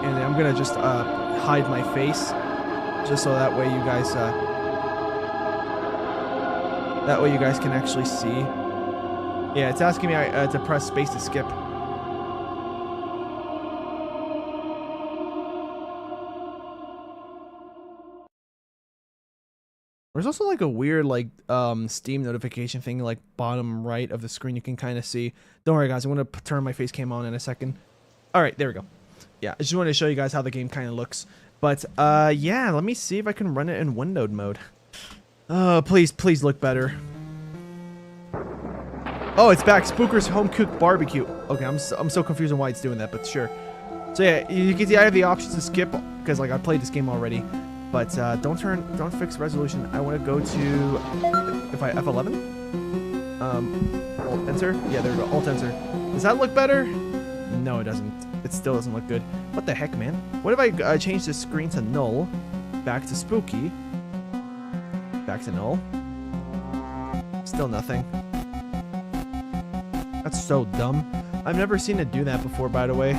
And I'm gonna just hide my face, just so that way you guys That way you guys can actually see. Yeah, it's asking me to press space to skip. There's also like a weird like Steam notification thing like bottom right of the screen you can kind of see. Don't worry guys, I'm going to turn my face cam on in a second. All right, there we go. Yeah, I just wanted to show you guys how the game kind of looks. But yeah, let me see if I can run it in windowed mode. Please look better. Oh, it's back. Spooker's Home Cooked Barbecue. Okay, I'm so confused on why it's doing that, but sure. So yeah, you can see I have the options to skip because like I played this game already. But don't fix resolution. I want to go to if I F11. Alt enter. Yeah, there we go. Alt enter. Does that look better? No, it doesn't. It still doesn't look good. What the heck, man? What if I change the screen to null, back to spooky, back to null? Still nothing. That's so dumb. I've never seen it do that before, by the way.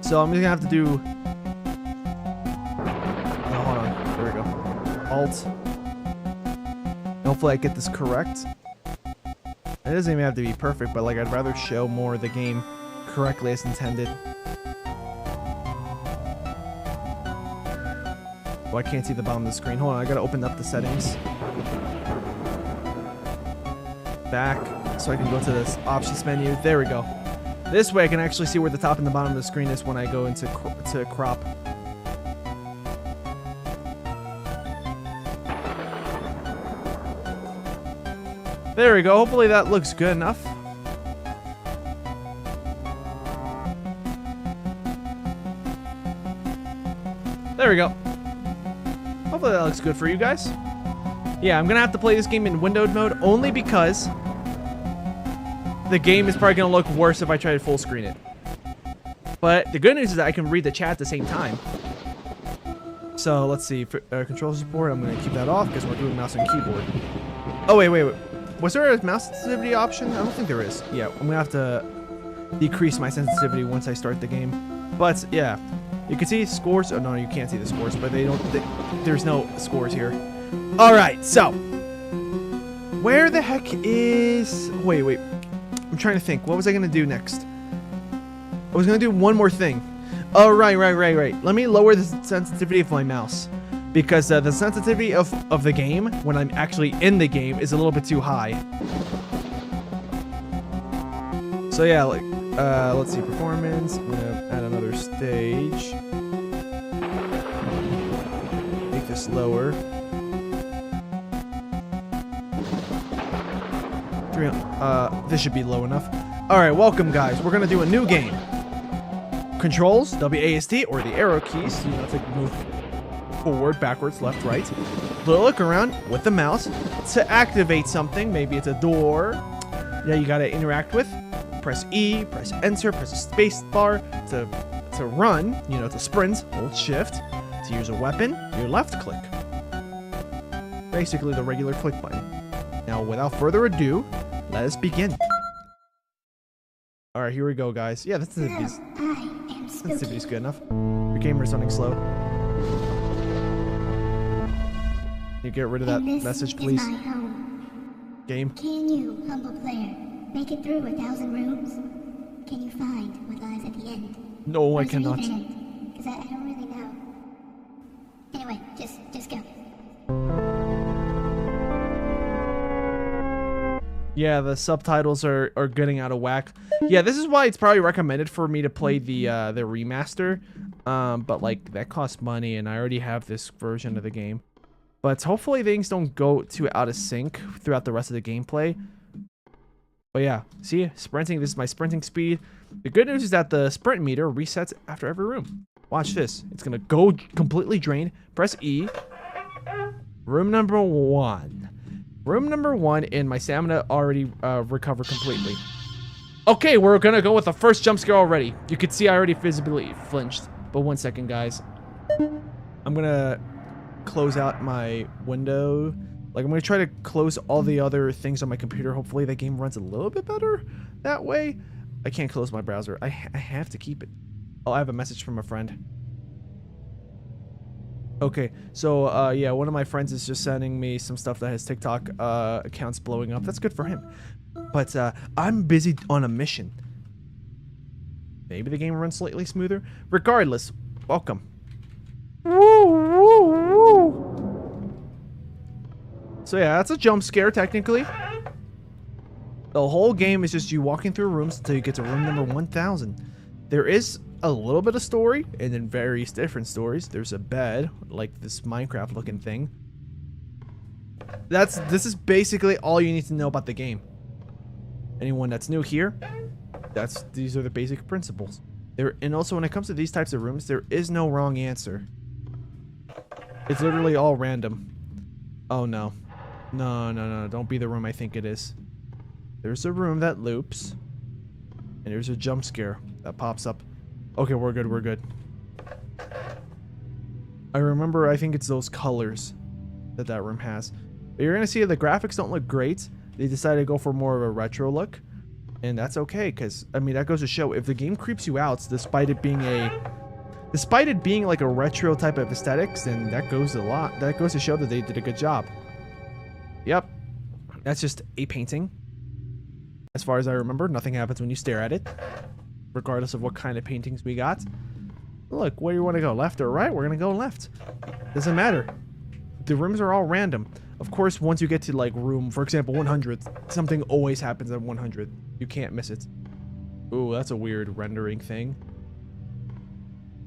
So I'm gonna have to do. Oh, hold on. There we go. Alt. Hopefully I get this correct. It doesn't even have to be perfect, but like I'd rather show more of the game correctly as intended. Oh, I can't see the bottom of the screen. Hold on, I gotta open up the settings. Back, so I can go to this options menu. There we go. This way I can actually see where the top and the bottom of the screen is when I go into crop. There we go. Hopefully that looks good enough. There we go. Hopefully that looks good for you guys. Yeah, I'm gonna have to play this game in windowed mode only because the game is probably gonna look worse if I try to full screen it. But the good news is that I can read the chat at the same time. So let's see. For, control support, I'm gonna keep that off because we're doing mouse and keyboard. Oh wait. Was there a mouse sensitivity option? I don't think there is. Yeah, I'm gonna have to decrease my sensitivity once I start the game. But yeah, you can see scores. Oh no, you can't see the scores, but there's no scores here. All right, so where the heck is? Wait. I'm trying to think. What was I gonna do next? I was gonna do one more thing. Oh right. Let me lower the sensitivity of my mouse. Because the sensitivity of the game, when I'm actually in the game, is a little bit too high. So yeah, like, let's see, performance. I'm gonna add another stage. Make this lower. This should be low enough. All right, welcome guys. We're gonna do a new game. Controls, WASD, or the arrow keys, you know, to move forward, backwards, left, right. Look around with the mouse to activate something. Maybe it's a door that you gotta interact with. Press E, press enter, press the space bar to run, you know, to sprint, hold shift. To use a weapon, your left click. Basically the regular click button. Now without further ado, let us begin. Alright, here we go guys. Yeah, this sensitivity's good enough. Your gamer's running slow. You get rid of that message, please. Game. Can you, humble player, make it through 1,000 rooms? Can you find what lies at the end? No, I cannot. Because I don't really know. Anyway, just go. Yeah, the subtitles are getting out of whack. Yeah, this is why it's probably recommended for me to play the remaster. But like that costs money, and I already have this version of the game. But hopefully things don't go too out of sync throughout the rest of the gameplay. But yeah, see, sprinting, this is my sprinting speed. The good news is that the sprint meter resets after every room. Watch this. It's gonna go completely drain. Press E. Room number 1. Room number 1, and my stamina already recovered completely. Okay, we're gonna go with the first jump scare already. You can see I already visibly flinched. But 1 second, guys. I'm gonna close out my window. Like, I'm gonna try to close all the other things on my computer. Hopefully the game runs a little bit better that way. I can't close my browser. I have to keep it. Oh, I have a message from a friend. Okay, so yeah, one of my friends is just sending me some stuff that his TikTok account's blowing up. That's good for him. But I'm busy on a mission. Maybe the game runs slightly smoother. Regardless, welcome. Woo, woo, woo. So yeah, that's a jump scare technically. The whole game is just you walking through rooms until you get to room number 1000. There is a little bit of story, and then various different stories. There's a bed, like this Minecraft looking thing. This is basically all you need to know about the game. Anyone that's new here, these are the basic principles. And also when it comes to these types of rooms, there is no wrong answer. It's literally all random. Oh no. No, don't be the room I think it is. There's a room that loops, and there's a jump scare that pops up. Okay, we're good. I remember, I think it's those colors that room has. But you're gonna see the graphics don't look great. They decided to go for more of a retro look, and that's okay, because I mean that goes to show if the game creeps you out, despite it being like a retro type of aesthetics, then that goes to show that they did a good job. Yep, that's just a painting. As far as I remember, nothing happens when you stare at it, regardless of what kind of paintings we got. Look, where do you want to go, left or right? We're gonna go left. Doesn't matter. The rooms are all random. Of course, once you get to like room, for example, 100, something always happens at 100. You can't miss it. Ooh, that's a weird rendering thing.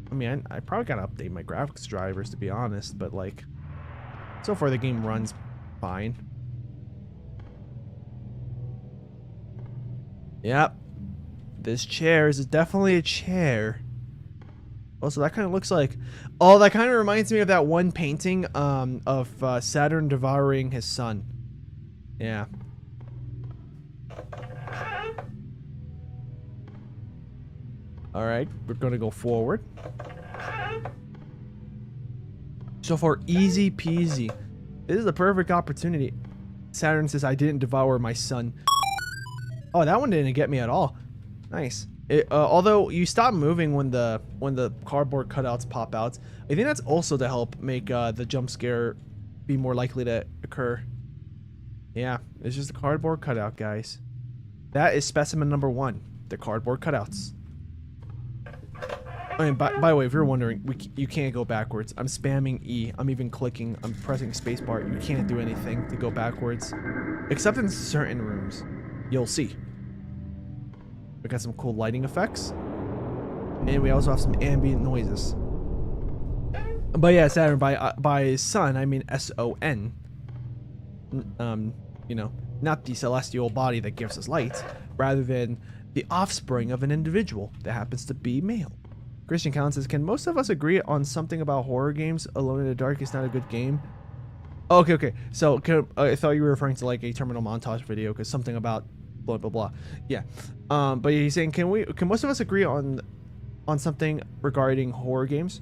I mean, I probably gotta update my graphics drivers to be honest, but like, so far the game runs fine. Yep. This chair is definitely a chair. Oh, so that kind of looks like... Oh, that kind of reminds me of that one painting of Saturn devouring his son. Yeah. Alright, we're gonna go forward. So far, easy peasy. This is the perfect opportunity. Saturn says, I didn't devour my son. Oh, that one didn't get me at all. Nice. Although you stop moving when the cardboard cutouts pop out. I think that's also to help make the jump scare be more likely to occur. Yeah, it's just a cardboard cutout, guys. That is specimen number 1, the cardboard cutouts. I mean, by the way, if you're wondering, you can't go backwards. I'm spamming E. I'm even clicking. I'm pressing spacebar. You can't do anything to go backwards, except in certain rooms. You'll see. We got some cool lighting effects, and we also have some ambient noises. But yeah, Saturn, by son, I mean S-O-N. You know, not the celestial body that gives us light, rather than the offspring of an individual that happens to be male. Christian Collins says, can most of us agree on something about horror games? Alone in the Dark is not a good game. Okay. So I thought you were referring to like a terminal montage video, because something about blah blah blah. Yeah. But he's saying, can most of us agree on something regarding horror games?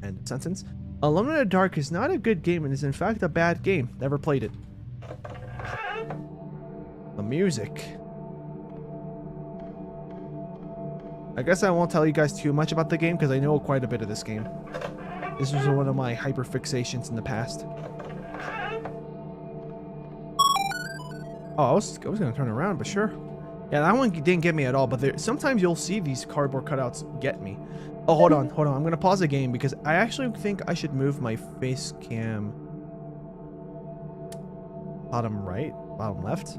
End of sentence. Alone in the Dark is not a good game and is in fact a bad game. Never played it. The music. I guess I won't tell you guys too much about the game because I know quite a bit of this game. This was one of my hyperfixations in the past. Oh, I was gonna turn around, but sure. Yeah, that one didn't get me at all, but sometimes you'll see these cardboard cutouts get me. Oh, hold on. I'm gonna pause the game because I actually think I should move my face cam bottom right, bottom left,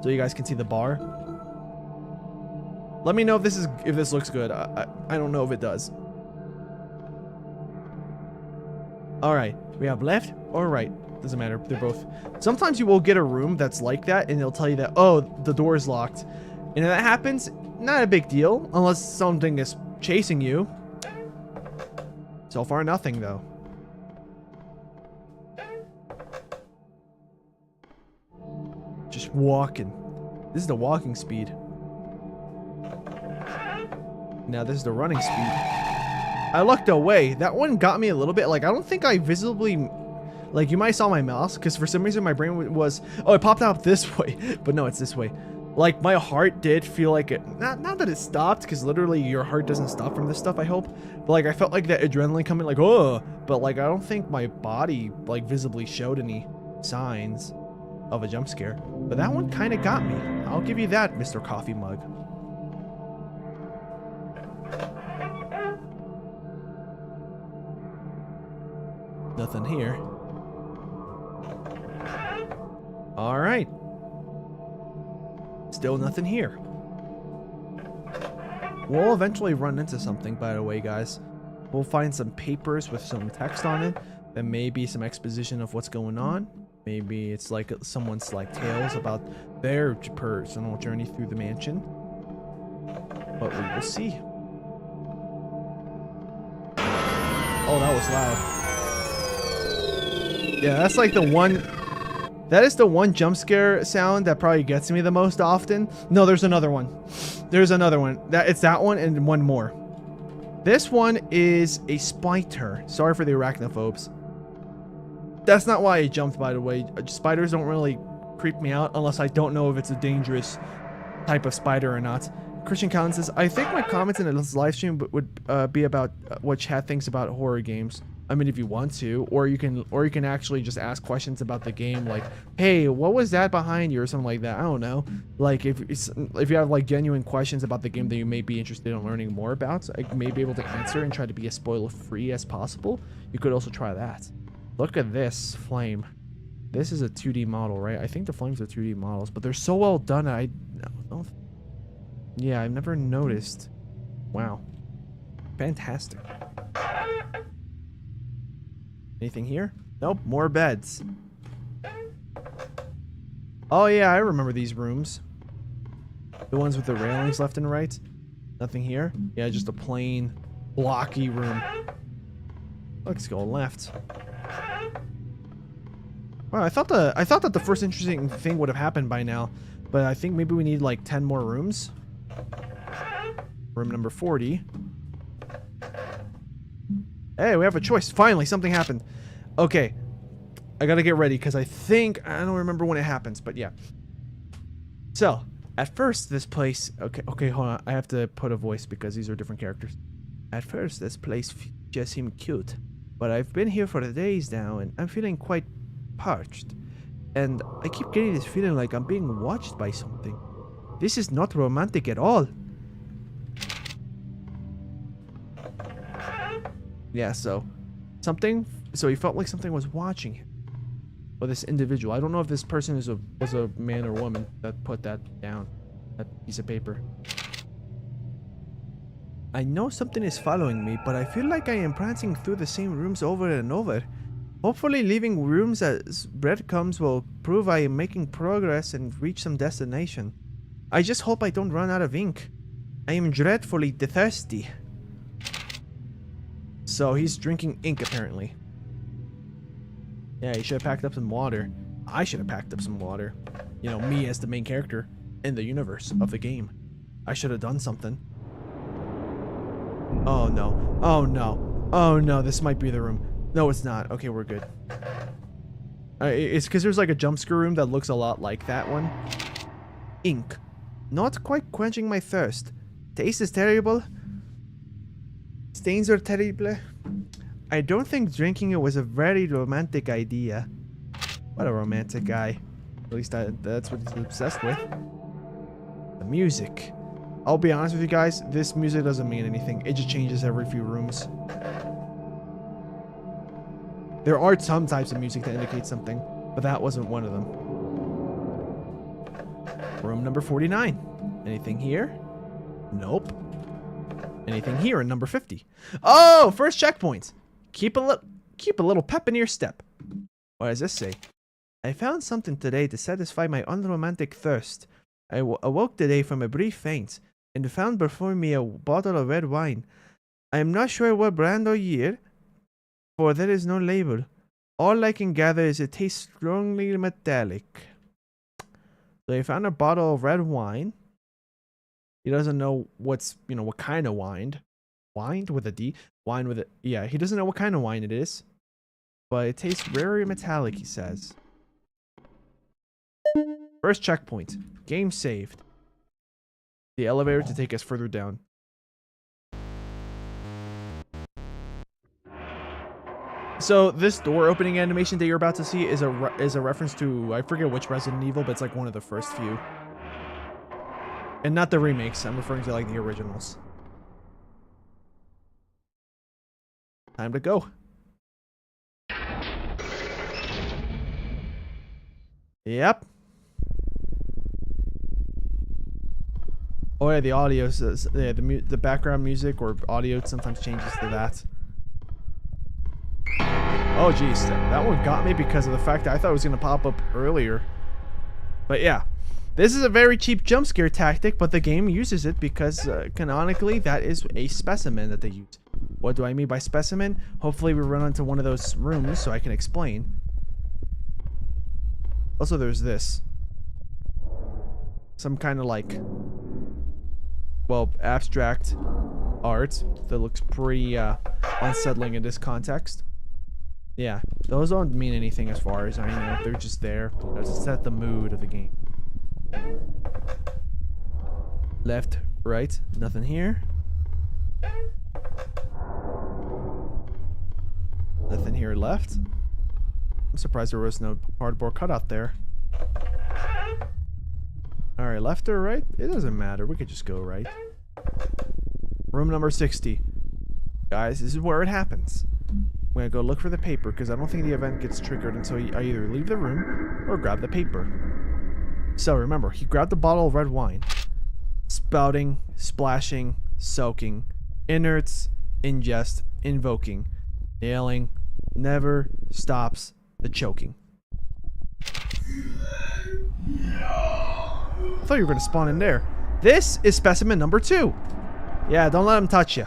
so you guys can see the bar. Let me know if this looks good. I don't know if it does. All right, we have left or right. Doesn't matter. They're both. Sometimes you will get a room that's like that, and they'll tell you that, oh, the door is locked. And if that happens, not a big deal, unless something is chasing you. So far, nothing, though. Just walking. This is the walking speed. Now this is the running speed. I looked away. That one got me a little bit. Like, I don't think I visibly... Like, you might saw my mouse, because for some reason my brain was... Oh, it popped out this way. But no, it's this way. Like, my heart did feel like it, not that it stopped, because literally your heart doesn't stop from this stuff, I hope. But like, I felt like that adrenaline coming, like, oh, but like, I don't think my body like visibly showed any signs of a jump scare. But that one kind of got me. I'll give you that, Mr. Coffee Mug. Nothing here. All right. Still nothing here. We'll eventually run into something, by the way, guys. We'll find some papers with some text on it, and maybe some exposition of what's going on. Maybe it's like someone's like tales about their personal journey through the mansion. But we will see. Oh, that was loud. Yeah, that's like the one... That is the one jump scare sound that probably gets me the most often. No, there's another one. There's another one. It's that one and one more. This one is a spider. Sorry for the arachnophobes. That's not why I jumped, by the way. Spiders don't really creep me out unless I don't know if it's a dangerous type of spider or not. Christian Collins says, I think my comments in this live stream would be about what chat thinks about horror games. I mean, if you want to, or you can actually just ask questions about the game, like, hey, what was that behind you, or something like that. I don't know. Like, if you have like genuine questions about the game that you may be interested in learning more about, I may be able to answer and try to be as spoiler free as possible. You could also try that. Look at this flame. This is a 2D model, right? I think the flames are 2D models, but they're so well done. Yeah, I've never noticed. Wow, fantastic. Anything here? Nope, more beds. Oh yeah, I remember these rooms. The ones with the railings left and right. Nothing here? Yeah, just a plain, blocky room. Let's go left. Wow, I thought that the first interesting thing would have happened by now, but I think maybe we need like 10 more rooms. Room number 40. Hey, we have a choice. Finally, something happened. Okay. I gotta get ready because I don't remember when it happens, but yeah. So, at first, this place... Okay, hold on. I have to put a voice because these are different characters. At first, this place just seemed cute, but I've been here for days now, and I'm feeling quite parched. And I keep getting this feeling like I'm being watched by something. This is not romantic at all. Yeah, so he felt like something was watching him. Or this individual. I don't know if this person was a man or woman that put that down. That piece of paper. I know something is following me, but I feel like I am prancing through the same rooms over and over. Hopefully leaving rooms as breadcrumbs will prove I am making progress and reach some destination. I just hope I don't run out of ink. I am dreadfully thirsty. So he's drinking ink, apparently. Yeah, he should have packed up some water. I should have packed up some water. You know, me as the main character in the universe of the game. I should have done something. Oh no. Oh no. Oh no, this might be the room. No, it's not. Okay, we're good. It's because there's like a jump scare room that looks a lot like that one. Ink. Not quite quenching my thirst. Taste is terrible. Stains are terrible. I don't think drinking it was a very romantic idea. What a romantic guy. At least that's what he's obsessed with. The music. I'll be honest with you guys, this music doesn't mean anything. It just changes every few rooms. There are some types of music that indicate something, but that wasn't one of them. Room number 49. Anything here? Nope. Anything here in number 50? Oh, first checkpoint. Keep a little pep in your step. What does this say? I found something today to satisfy my unromantic thirst. I awoke today from a brief faint and found before me a bottle of red wine. I am not sure what brand or year, for there is no label. All I can gather is it tastes strongly metallic. So he found a bottle of red wine. He doesn't know what kind of wine. Wine with a D? Wine with a... Yeah, he doesn't know what kind of wine it is. But it tastes very metallic, he says. First checkpoint. Game saved. The elevator to take us further down. So this door opening animation that you're about to see is a reference to, I forget which Resident Evil, but it's like one of the first few. And not the remakes. I'm referring to like the originals. Time to go. Yep. Oh yeah, the audio says, yeah, the background music or audio sometimes changes to that. Oh geez, that one got me because of the fact that I thought it was gonna pop up earlier. But yeah, this is a very cheap jump scare tactic, but the game uses it because canonically that is a specimen that they use. What do I mean by specimen? Hopefully we run into one of those rooms so I can explain. Also, there's this. Some kind of like, well, abstract art that looks pretty unsettling in this context. Yeah, those don't mean anything as far as I know. They're just there to set the mood of the game. Left, right, nothing here. Nothing here left. I'm surprised there was no cardboard cutout there. Alright, left or right? It doesn't matter. We could just go right. Room number 60. Guys, this is where it happens. I'm gonna go look for the paper because I don't think the event gets triggered until I either leave the room or grab the paper. So remember, he grabbed a bottle of red wine. Spouting, splashing, soaking, inerts, ingest, invoking, nailing, never stops the choking. I thought you were gonna spawn in there. This is specimen number 2. Yeah, don't let him touch you.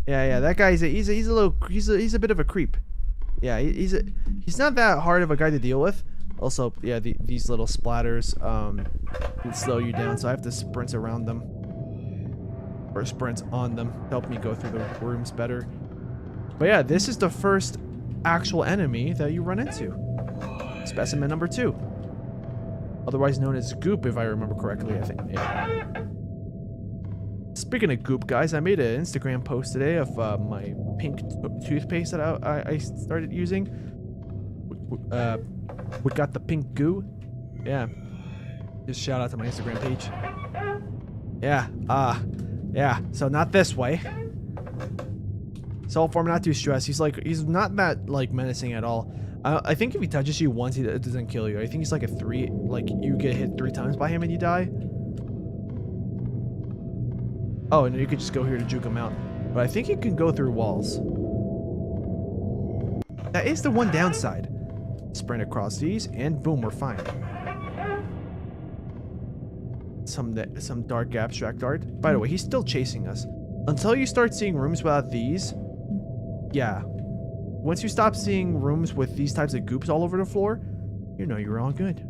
Yeah, that guy he's a bit of a creep. Yeah, he's not that hard of a guy to deal with. Also, yeah, these little splatters can slow you down, so I have to sprint around them or sprint on them to help me go through the rooms better. But yeah, this is the first actual enemy that you run into. Specimen number 2, otherwise known as Goop, if I remember correctly. I think. Yeah. Speaking of Goop, guys, I made an Instagram post today of my pink toothpaste that I started using. We got the pink goo. Yeah. Just shout out to my Instagram page. Yeah. Yeah. So not this way. So far, I'm not too stressed. He's not that like menacing at all. I think if he touches you once, it doesn't kill you. I think he's like a 3. Like you get hit 3 times by him and you die. Oh, and you could just go here to juke him out. But I think you can go through walls. That is the one downside. Sprint across these, and boom, we're fine. Some dark abstract art. By the way, he's still chasing us. Until you start seeing rooms without these, yeah. Once you stop seeing rooms with these types of goops all over the floor, you know you're all good.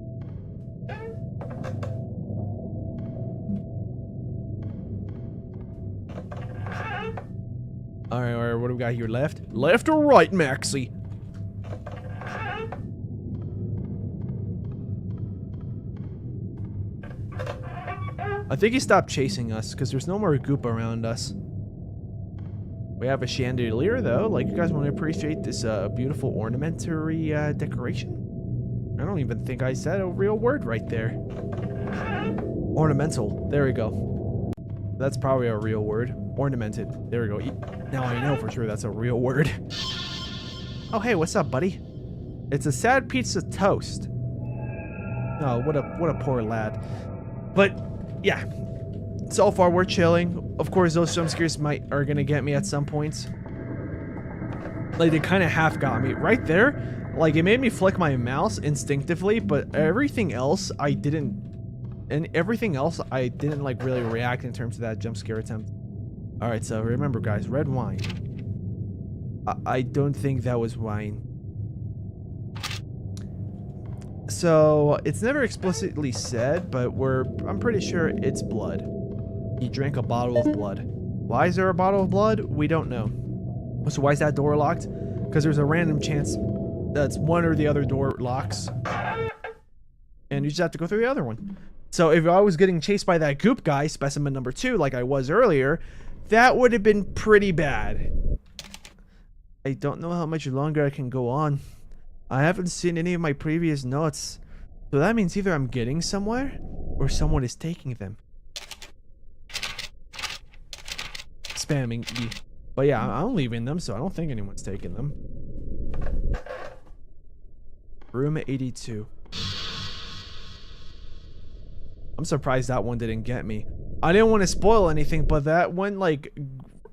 Alright, what do we got here? Left? Left or right, Maxie? I think he stopped chasing us because there's no more goop around us. We have a chandelier though. Like, you guys want to appreciate this beautiful ornamentary decoration? I don't even think I said a real word right there. Ornamental. There we go. That's probably a real word. Ornamented. There we go. Now I know for sure that's a real word. Oh, hey, what's up, buddy? It's a sad pizza toast. Oh, what a poor lad. But yeah, so far we're chilling. Of course, those jump scares are gonna get me at some points. Like, they kind of half got me right there. Like, it made me flick my mouse instinctively, but everything else I didn't. And everything else I didn't like really react in terms of that jump scare attempt. All right, so remember, guys, red wine. I don't think that was wine. So it's never explicitly said, but I'm pretty sure it's blood. He drank a bottle of blood. Why is there a bottle of blood? We don't know. So why is that door locked? Because there's a random chance that's one or the other door locks. then you just have to go through the other one. So if I was getting chased by that goop guy, specimen number 2, like I was earlier, that would have been pretty bad. I don't know how much longer I can go on. I haven't seen any of my previous notes. So that means either I'm getting somewhere or someone is taking them. Spamming E. But yeah, I'm leaving them, so I don't think anyone's taking them. Room 82. I'm surprised that one didn't get me. I didn't want to spoil anything, but that one, like,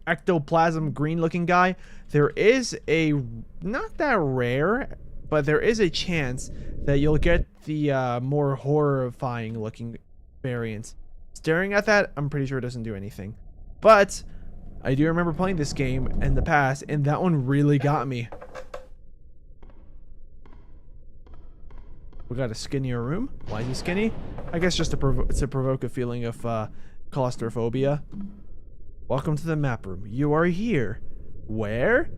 ectoplasm green looking guy, there is a, not that rare, but there is a chance that you'll get the more horrifying looking variant. Staring at that, I'm pretty sure it doesn't do anything. But I do remember playing this game in the past, and that one really got me. We got a skinnier room. Why is he skinny? I guess just to provoke a feeling of claustrophobia. Welcome to the map room. You are here. Where?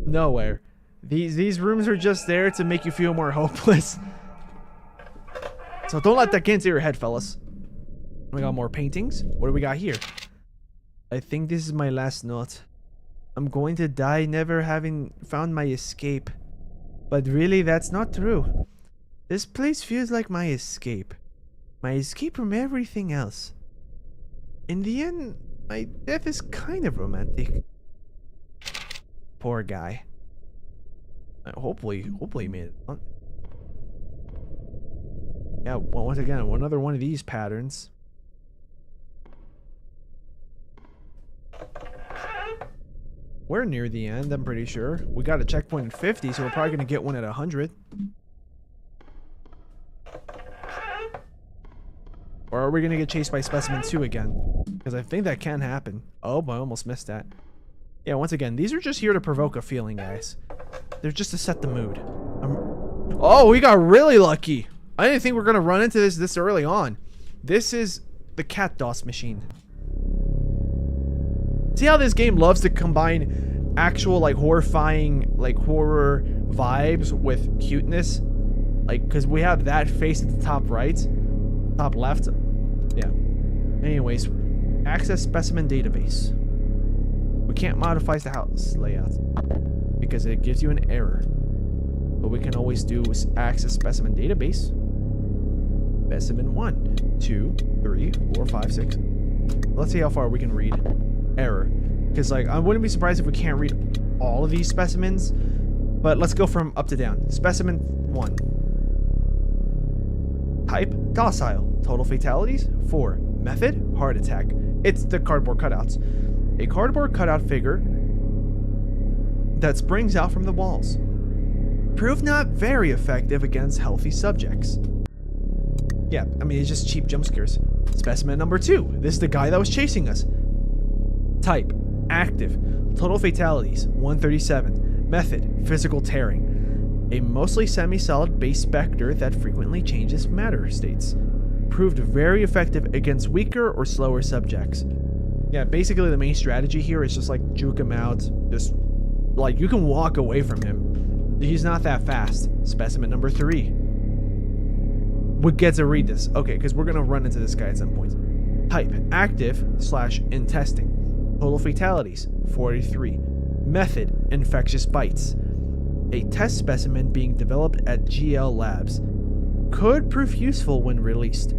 Nowhere. These rooms are just there to make you feel more hopeless. So don't let that get into your head, fellas. We got more paintings. What do we got here? I think this is my last note. I'm going to die never having found my escape. But really, that's not true. This place feels like my escape. My escape from everything else. In the end, my death is kind of romantic. Poor guy. Hopefully he made it. Yeah, well, once again, another one of these patterns. We're near the end, I'm pretty sure. We got a checkpoint at 50, so we're probably going to get one at 100. Or are we going to get chased by Specimen 2 again? Because I think that can happen. Oh, I almost missed that. Yeah, once again, these are just here to provoke a feeling, guys. They're just to set the mood. Oh, we got really lucky. I didn't think we were going to run into this early on. This is the cat DOS machine. See how this game loves to combine actual, like, horrifying, like, horror vibes with cuteness? Like, because we have that face at the top right, top left. Yeah. Anyways, access specimen database. We can't modify the house layout because it gives you an error. But we can always do access specimen database. Specimen 1, 2, 3, 4, 5, 6. Let's see how far we can read. Error. Because, like, I wouldn't be surprised if we can't read all of these specimens. But let's go from up to down. Specimen 1. Type, docile. Total fatalities, 4. Method, heart attack. It's the cardboard cutouts. A cardboard cutout figure that springs out from the walls. Proved not very effective against healthy subjects. Yeah, I mean, it's just cheap jump scares. Specimen number 2. This is the guy that was chasing us. Type, active. Total fatalities, 137. Method, physical tearing. A mostly semi-solid base specter that frequently changes matter states. Proved very effective against weaker or slower subjects. Yeah, basically the main strategy here is just like juke him out. Just, like, you can walk away from him. He's not that fast. Specimen number 3. We get to read this. Okay, because we're going to run into this guy at some point. Type, active / in testing. Total fatalities, 43. Method, infectious bites. A test specimen being developed at GL Labs. Could prove useful when released.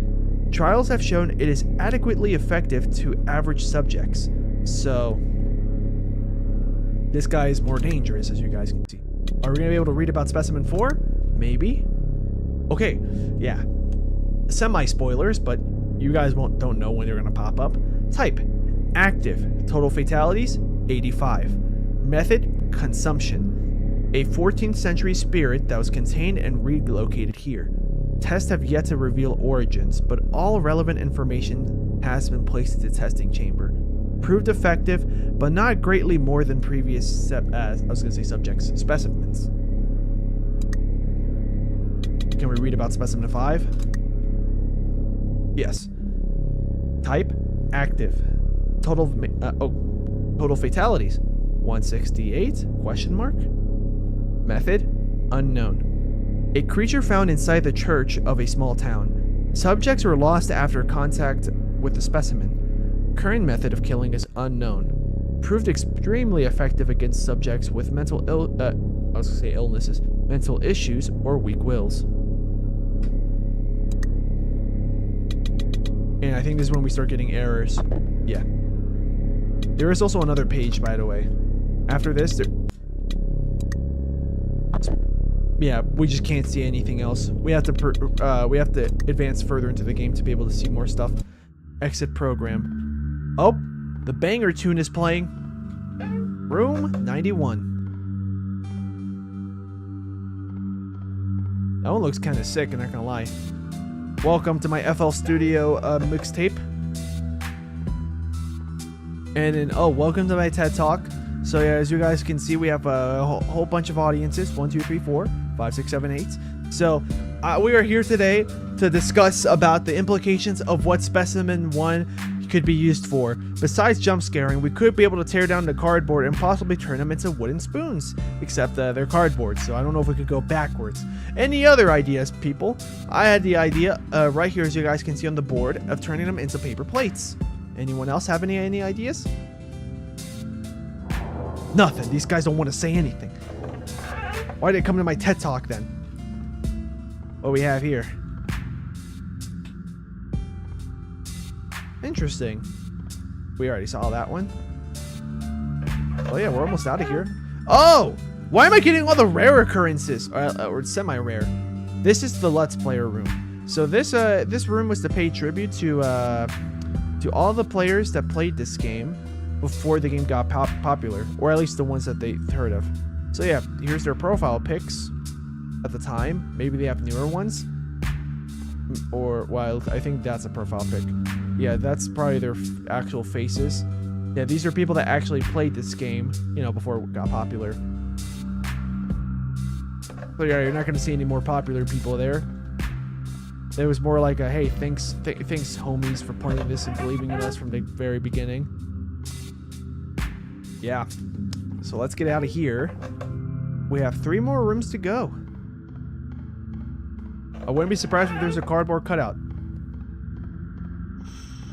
Trials have shown it is adequately effective to average subjects. So, this guy is more dangerous, as you guys can see. Are we going to be able to read about Specimen 4? Maybe. Okay, yeah. Semi-spoilers, but you guys don't know when they're going to pop up. Type, active. Total fatalities, 85. Method, consumption. A 14th century spirit that was contained and relocated here. Tests have yet to reveal origins, but all relevant information has been placed in the testing chamber. Proved effective, but not greatly more than previous subjects, specimens. Can we read about specimen 5? Yes. Type, active. Total fatalities, 168, question mark. Method, unknown. A creature found inside the church of a small town. Subjects were lost after contact with the specimen. Current method of killing is unknown. Proved extremely effective against subjects with illnesses, mental issues, or weak wills. And I think this is when we start getting errors. Yeah. There is also another page, by the way. After this, yeah, we just can't see anything else. We have to advance further into the game to be able to see more stuff. Exit program. Oh, the banger tune is playing. Room 91. That one looks kind of sick, I'm not gonna lie. Welcome to my FL Studio mixtape. And then, oh, welcome to my TED Talk. So yeah, as you guys can see, we have a whole bunch of audiences. 1, 2, 3, 4, 5, 6, 7, 8. So we are here today to discuss about the implications of what Specimen 1 could be used for. Besides jump scaring, we could be able to tear down the cardboard and possibly turn them into wooden spoons. Except they're cardboard, so I don't know if we could go backwards. Any other ideas, people? I had the idea right here, as you guys can see on the board, of turning them into paper plates. Anyone else have any ideas? Nothing. These guys don't want to say anything. Why did they come to my TED Talk then? What we have here? Interesting. We already saw that one. Oh yeah, we're almost out of here. Oh! Why am I getting all the rare occurrences? Or semi-rare. This is the Let's Player room. So this room was to pay tribute to all the players that played this game before the game got popular, or at least the ones that they heard of. So yeah, here's their profile pics at the time. Maybe they have newer ones, or well, I think that's a profile pic. Yeah, that's probably their actual faces. Yeah, these are people that actually played this game, you know, before it got popular. So yeah, you're not gonna see any more popular people there. It was more like a, hey, thanks homies for playing this and believing in us from the very beginning. Yeah. So let's get out of here. We have 3 more rooms to go. I wouldn't be surprised if there's a cardboard cutout.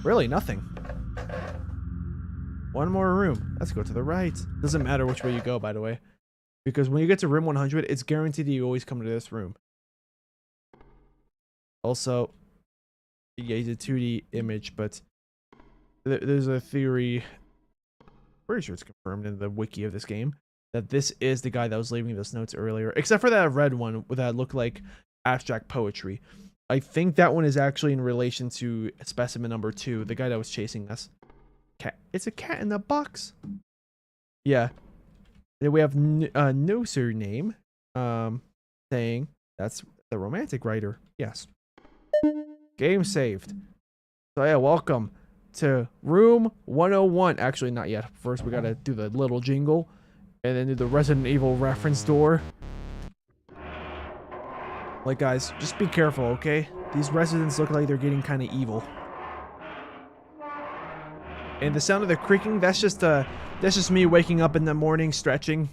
Really, nothing. 1 more room. Let's go to the right. Doesn't matter which way you go, by the way. Because when you get to room 100, it's guaranteed that you always come to this room. Also, yeah, it's a 2D image, but there's a theory, pretty sure it's confirmed in the wiki of this game, that this is the guy that was leaving those notes earlier, except for that red one that looked like abstract poetry. I think that one is actually in relation to specimen number 2, the guy that was chasing us. Cat. It's a cat in a box. Yeah. Then we have no surname, saying that's the romantic writer. Yes. Game saved. So yeah, welcome to room 101. Actually, not yet. First, we gotta do the little jingle, and then do the Resident Evil reference door. Like, guys, just be careful, okay? These residents look like they're getting kind of evil. And the sound of the creaking, that's just me waking up in the morning, stretching.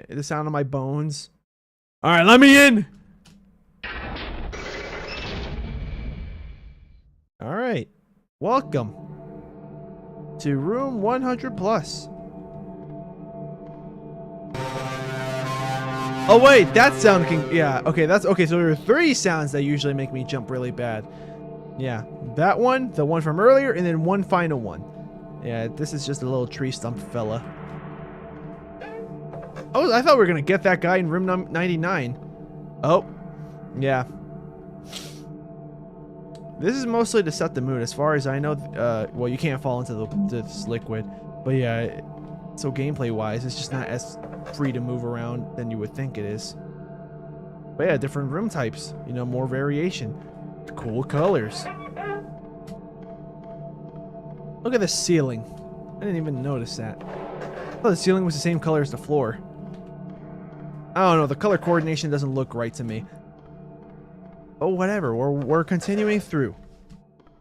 The sound of my bones. All right, let me in. All right, welcome to room 100 plus. Oh wait, that sound can, yeah, okay, that's okay. So there are 3 sounds that usually make me jump really bad. Yeah, that one, the one from earlier, and then one final one. Yeah, this is just a little tree stump fella. Oh, I thought we were gonna get that guy in room 99. Oh, yeah. This is mostly to set the mood, as far as I know. Well, you can't fall into this liquid, but yeah. So gameplay-wise, it's just not as free to move around than you would think it is. But yeah, different room types. You know, more variation. Cool colors. Look at the ceiling. I didn't even notice that. I thought the ceiling was the same color as the floor. I don't know, the color coordination doesn't look right to me. Oh, whatever. We're continuing through.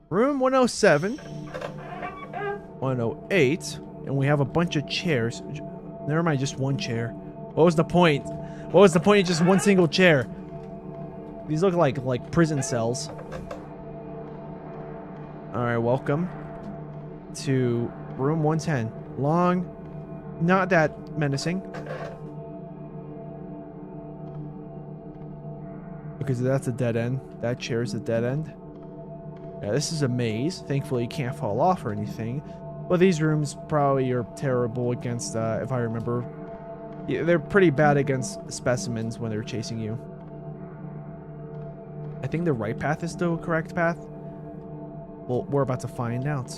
Room 107. 108. And we have a bunch of chairs. Never mind, just one chair. What was the point? What was the point of just one single chair? These look like prison cells. All right, welcome to room 110. Long, not that menacing. Because that's a dead end. That chair is a dead end. Yeah, this is a maze. Thankfully, you can't fall off or anything. But these rooms probably are terrible against, if I remember. Yeah, they're pretty bad against specimens when they're chasing you. I think the right path is the correct path. Well, we're about to find out.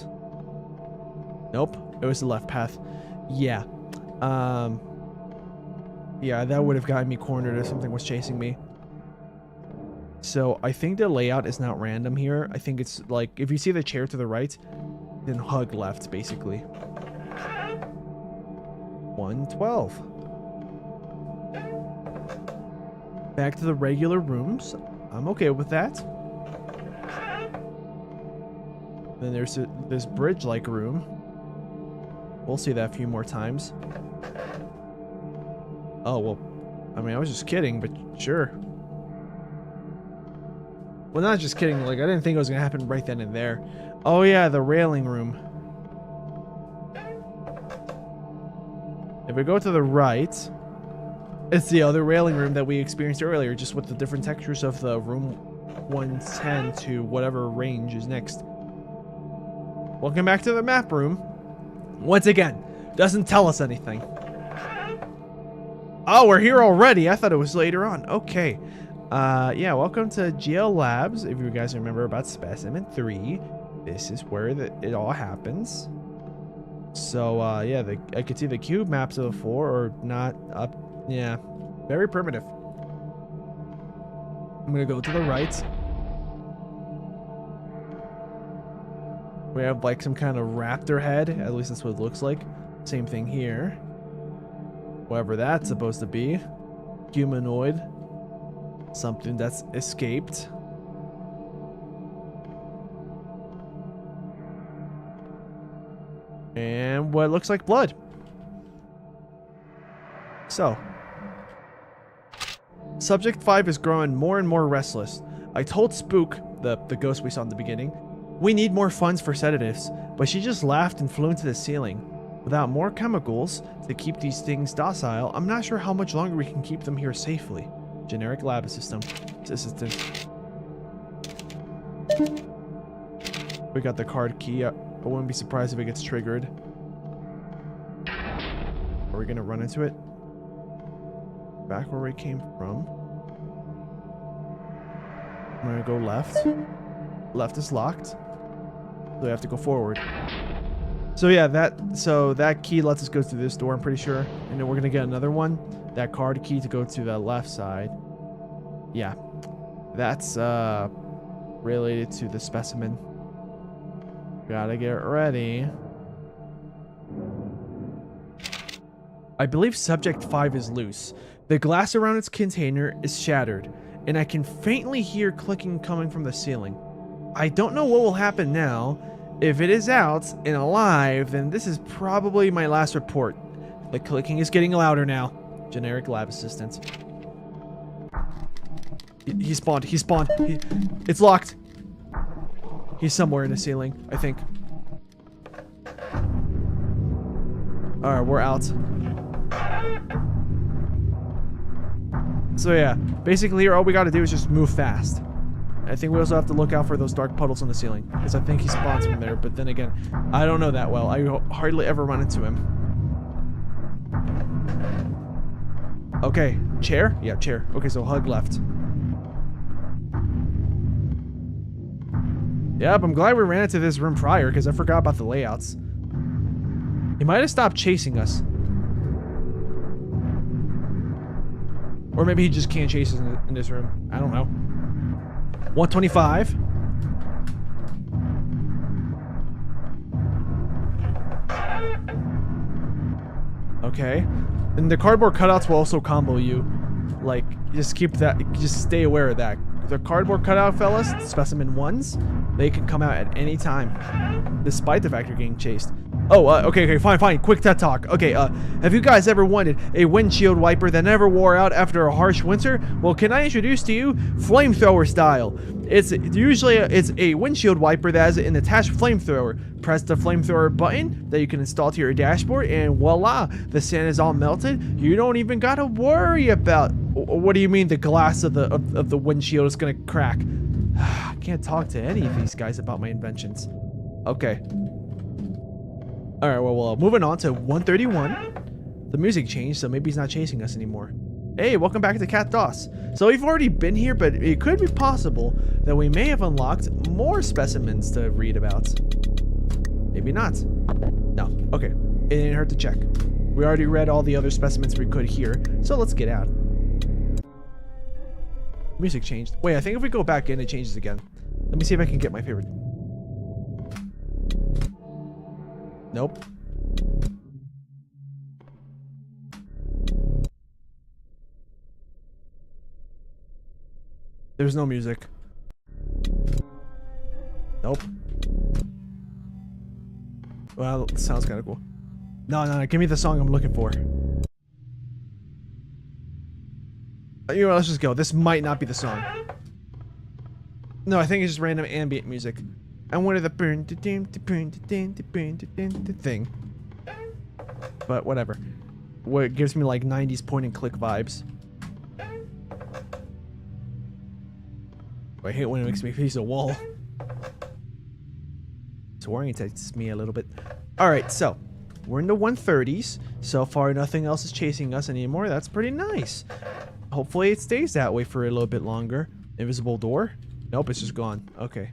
Nope, it was the left path. Yeah. Yeah, that would have gotten me cornered if something was chasing me. So I think the layout is not random here. I think it's like, if you see the chair to the right, then hug left, basically. 112. Back to the regular rooms. I'm okay with that. Then there's this bridge-like room. We'll see that a few more times. Oh, well, I mean, I was just kidding, but sure. Well, not just kidding, like, I didn't think it was gonna happen right then and there. Oh yeah, the railing room. If we go to the right, it's the other railing room that we experienced earlier, just with the different textures of the room 110 to whatever range is next. Welcome back to the map room. Once again, doesn't tell us anything. Oh, we're here already. I thought it was later on. Okay. Yeah, welcome to GL Labs. If you guys remember about Specimen 3, this is where it all happens. So, yeah, I could see the cube maps of the floor or not up. Yeah, very primitive. I'm gonna go to the right. We have like some kind of raptor head. At least that's what it looks like. Same thing here. Whatever that's supposed to be. Humanoid. Something that's escaped. And what looks like blood. So. Subject 5 is growing more and more restless. I told Spook, the ghost we saw in the beginning, we need more funds for sedatives, but she just laughed and flew into the ceiling. Without more chemicals to keep these things docile, I'm not sure how much longer we can keep them here safely. Generic lab assistant. We got the card key. I wouldn't be surprised if it gets triggered. Are we gonna run into it? Back where we came from. I'm gonna go left. Left is locked. So we have to go forward. So yeah, that key lets us go through this door, I'm pretty sure. And then we're gonna get another one. That card key to go to the left side. Yeah. That's related to the specimen. Gotta get ready. I believe subject 5 is loose. The glass around its container is shattered, and I can faintly hear clicking coming from the ceiling. I don't know what will happen now. If it is out and alive, then this is probably my last report. The clicking is getting louder now. Generic lab assistant. He spawned. He spawned. It's locked. He's somewhere in the ceiling, I think. Alright, we're out. So yeah, basically here all we gotta do is just move fast. I think we also have to look out for those dark puddles on the ceiling, because I think he spawns from there, but then again, I don't know that well. I hardly ever run into him. Okay, chair? Yeah, chair. Okay, so hug left. Yep, I'm glad we ran into this room prior, because I forgot about the layouts. He might have stopped chasing us. Or maybe he just can't chase us in this room. I don't know. 125. Okay. And the cardboard cutouts will also combo you. Like, just keep that, just stay aware of that. the cardboard cutout fellas, specimen ones, they can come out at any time, despite the fact you're getting chased. Oh, okay, fine. Quick TED talk. Okay, have you guys ever wanted a windshield wiper that never wore out after a harsh winter? Well, can I introduce to you flamethrower style? It's a windshield wiper that has an attached flamethrower. Press the flamethrower button that you can install to your dashboard, and voila, the sand is all melted. You don't even gotta worry about. What do you mean the glass of the windshield is gonna crack? I can't talk to any of these guys about my inventions. Okay. All right, well, moving on to 131. The music changed, so maybe he's not chasing us anymore. Hey, welcome back to Cat Doss. So we've already been here, but it could be possible that we may have unlocked more specimens to read about. Maybe not. No, okay. It didn't hurt to check. We already read all the other specimens we could here, so let's get out. Music changed. Wait, I think if we go back in, it changes again. Let me see if I can get my favorite. Nope. There's no music. Nope. Well, it sounds kind of cool. No, give me the song I'm looking for. You know, let's just go. This might not be the song. No, I think it's just random ambient music. I wanted the thing. But whatever. What gives me like 90s point and click vibes. I hate when it makes me face a wall. It's orientates me a little bit. Alright, so we're in the 130s. So far nothing else is chasing us anymore. That's pretty nice. Hopefully it stays that way for a little bit longer. Invisible door? Nope, it's just gone. Okay.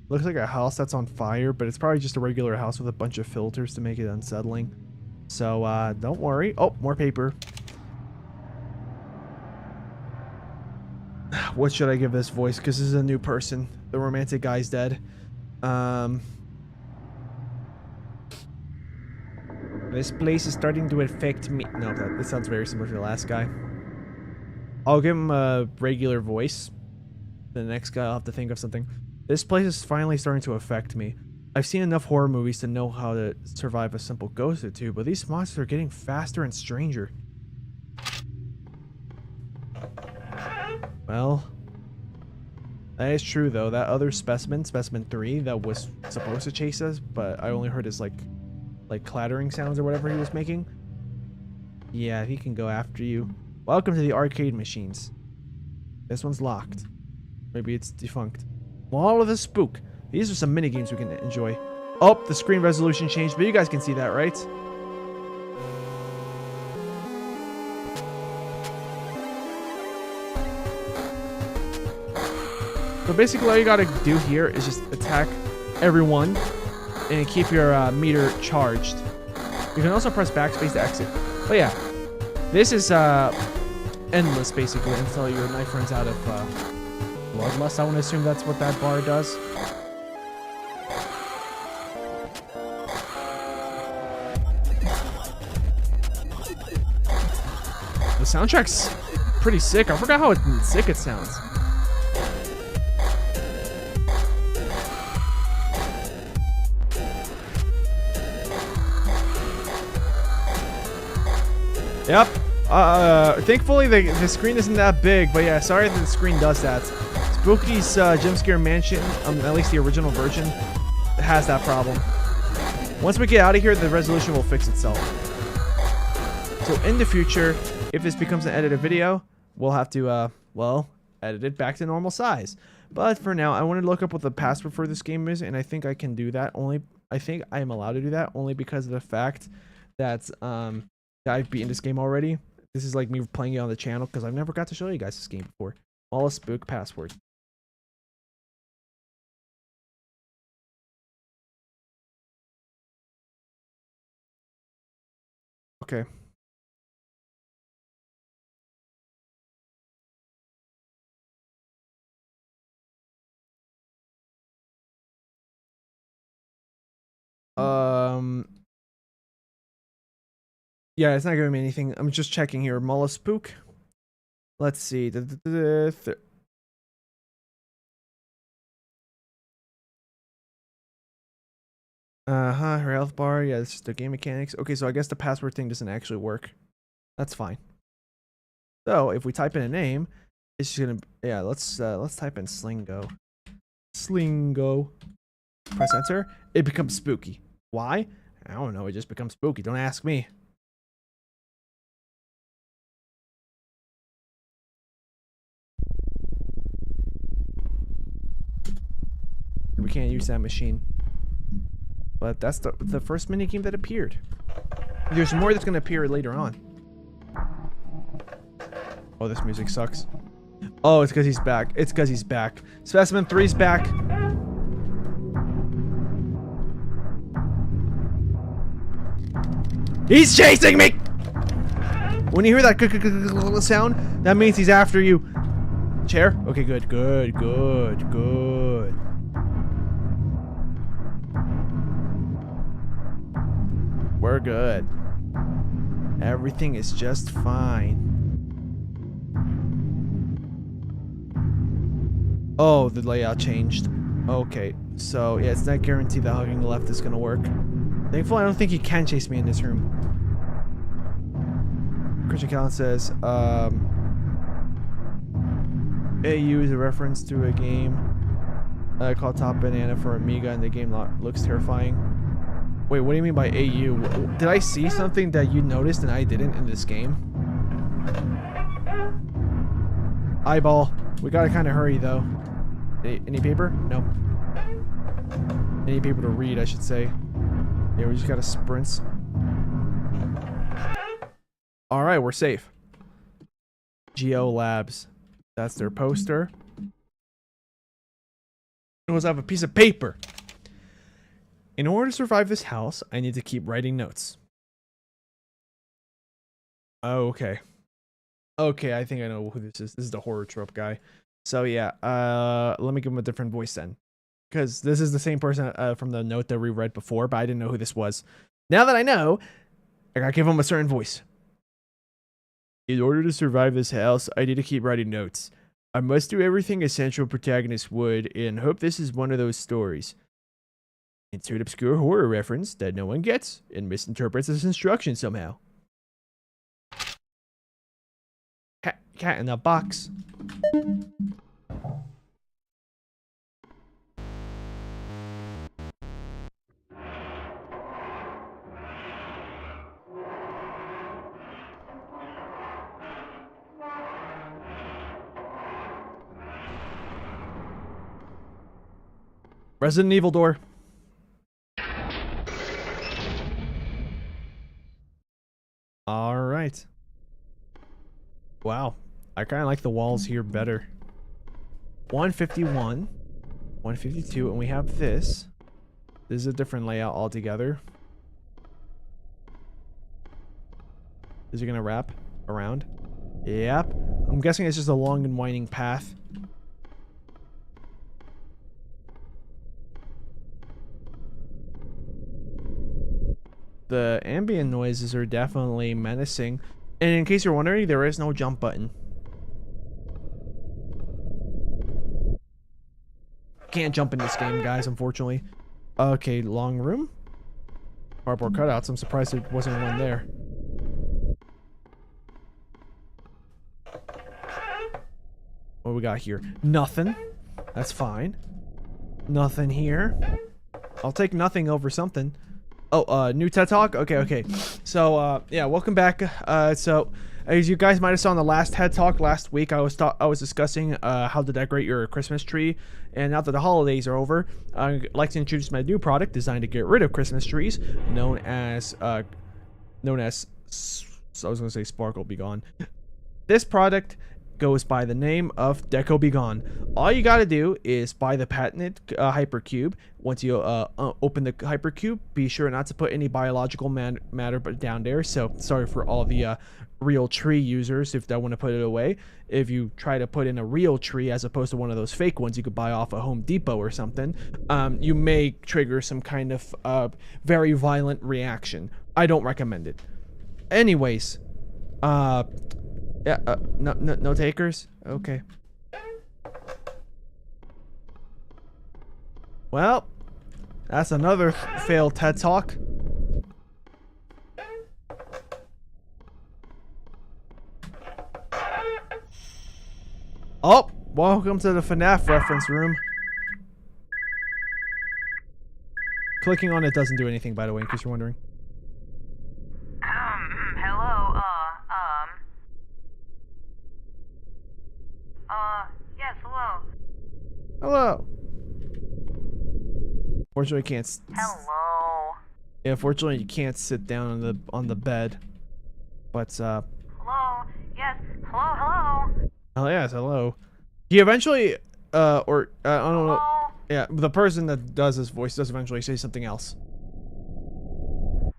Looks like a house that's on fire, but it's probably just a regular house with a bunch of filters to make it unsettling. So, don't worry. Oh, more paper. What should I give this voice? Because this is a new person. The romantic guy's dead. This place is starting to affect me. No, that sounds very similar to the last guy. I'll give him a regular voice. The next guy, I'll have to think of something. This place is finally starting to affect me. I've seen enough horror movies to know how to survive a simple ghost or two, but these monsters are getting faster and stranger. Well, that is true though. That other specimen, specimen 3, that was supposed to chase us, but I only heard his like clattering sounds or whatever he was making. Yeah, he can go after you. Welcome to the arcade machines. This one's locked. Maybe it's defunct. Wall of the Spook. These are some mini games we can enjoy. Oh, the screen resolution changed, but you guys can see that, right? So basically all you gotta do here is just attack everyone and keep your meter charged. You can also press backspace to exit. But yeah, this is endless basically until your knife runs out of bloodlust. I want to assume that's what that bar does. The soundtrack's pretty sick. I forgot how sick it sounds. Yep. Thankfully the screen isn't that big, but yeah, sorry that the screen does that. Spooky's Jumpscare Mansion, at least the original version, has that problem. Once we get out of here, the resolution will fix itself. So in the future, if this becomes an edited video, we'll have to, well, edit it back to normal size. But for now, I wanted to look up what the password for this game is, and I think I can do that. I think I am allowed to do that only because of the fact that I've beaten this game already. This is like me playing it on the channel because I've never got to show you guys this game before. Wallace Spook password. Okay. Yeah, it's not giving me anything. I'm just checking here. Mullah Spook. Let's see. Her health bar. Yeah, it's just the game mechanics. Okay, so I guess the password thing doesn't actually work. That's fine. So if we type in a name, it's just gonna. Yeah, let's type in Slingo. Slingo. Press enter. It becomes spooky. Why? I don't know. It just becomes spooky. Don't ask me. We can't use that machine. But that's the first minigame that appeared. There's more that's gonna appear later on. Oh, this music sucks. Oh, it's because he's back. It's because he's back. Specimen 3's back. He's chasing me! When you hear that sound, that means he's after you. Chair? Okay, good, good, good, good. We're good. Everything is just fine. Oh, the layout changed. Okay, so yeah, it's not guaranteed that hugging left is gonna work. Thankfully, I don't think he can chase me in this room. Christian Callan says, AU is a reference to a game called Top Banana for Amiga, and the game looks terrifying. Wait, what do you mean by AU? Did I see something that you noticed and I didn't in this game? Eyeball. We gotta kind of hurry, though. Any paper? No. Any paper to read, I should say. Yeah, we just gotta sprint. Alright, we're safe. Geo Labs. That's their poster. We also have a piece of paper. In order to survive this house, I need to keep writing notes. Oh, okay. Okay, I think I know who this is. This is the horror trope guy. So yeah, let me give him a different voice then. Because this is the same person from the note that we read before, but I didn't know who this was. Now that I know, I gotta give him a certain voice. In order to survive this house, I need to keep writing notes. I must do everything a central protagonist would, and hope this is one of those stories. Insert obscure horror reference that no one gets and misinterprets as instruction somehow. Cat in a box. Resident Evil door. All right. Wow. I kind of like the walls here better. 151, 152, and we have this. This is a different layout altogether. Is it gonna wrap around? Yep. I'm guessing it's just a long and winding path. The ambient noises are definitely menacing. And in case you're wondering, there is no jump button. Can't jump in this game, guys, unfortunately. Okay, long room. Cardboard cutouts. I'm surprised there wasn't one there. What we got here? Nothing. That's fine. Nothing here. I'll take nothing over something. Oh, new TED Talk? Okay. So, yeah, welcome back. So, as you guys might have saw in the last TED Talk last week, I was discussing how to decorate your Christmas tree. And now that the holidays are over, I'd like to introduce my new product designed to get rid of Christmas trees, known as so I was gonna say Sparkle Be Gone. This product goes by the name of Deco Be Gone. All you gotta do is buy the patented hypercube. Once you open the hypercube, be sure not to put any biological matter down there. So sorry for all the real tree users if they want to put it away. If you try to put in a real tree as opposed to one of those fake ones you could buy off a Home Depot or something, you may trigger some kind of very violent reaction. I don't recommend it. Anyways, yeah, no takers. Okay. Well, that's another failed TED Talk. Oh, welcome to the FNAF reference room. Clicking on it doesn't do anything, by the way, in case you're wondering. Hello, yes, hello. Hello. Fortunately, you can't. Hello. Yeah, fortunately, you can't sit down on the bed. But Hello, yes, hello. oh yes, hello. He eventually, I don't know. Hello. Yeah, the person that does his voice does eventually say something else.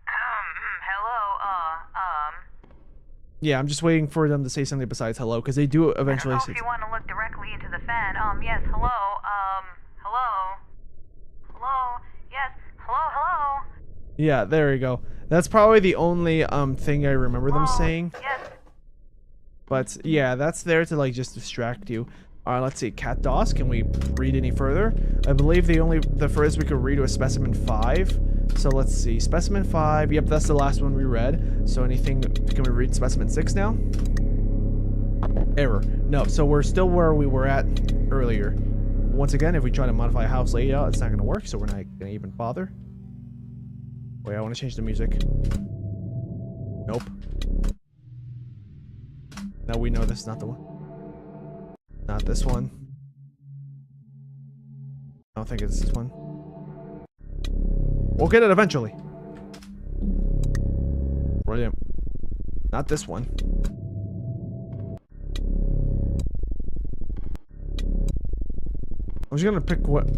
Hello, Yeah, I'm just waiting for them to say something besides hello, because they do I don't eventually know say. if you want to look directly into the fan. Yes, hello, hello, yes, hello. Yeah, there you go. That's probably the only thing I remember them saying. Yes. But yeah, that's there to like just distract you. Alright, let's see. Cat DOS, can we read any further? I believe the furthest we could read was specimen 5. So let's see. Specimen 5, yep, that's the last one we read. So anything, can we read specimen 6 now? Error. No, so we're still where we were at earlier. Once again, if we try to modify a house layout, it's not going to work, so we're not going to even bother. Wait, I want to change the music. Nope. Now we know this is not the one. Not this one. I don't think it's this one. We'll get it eventually. Brilliant. Not this one. I'm just gonna pick what...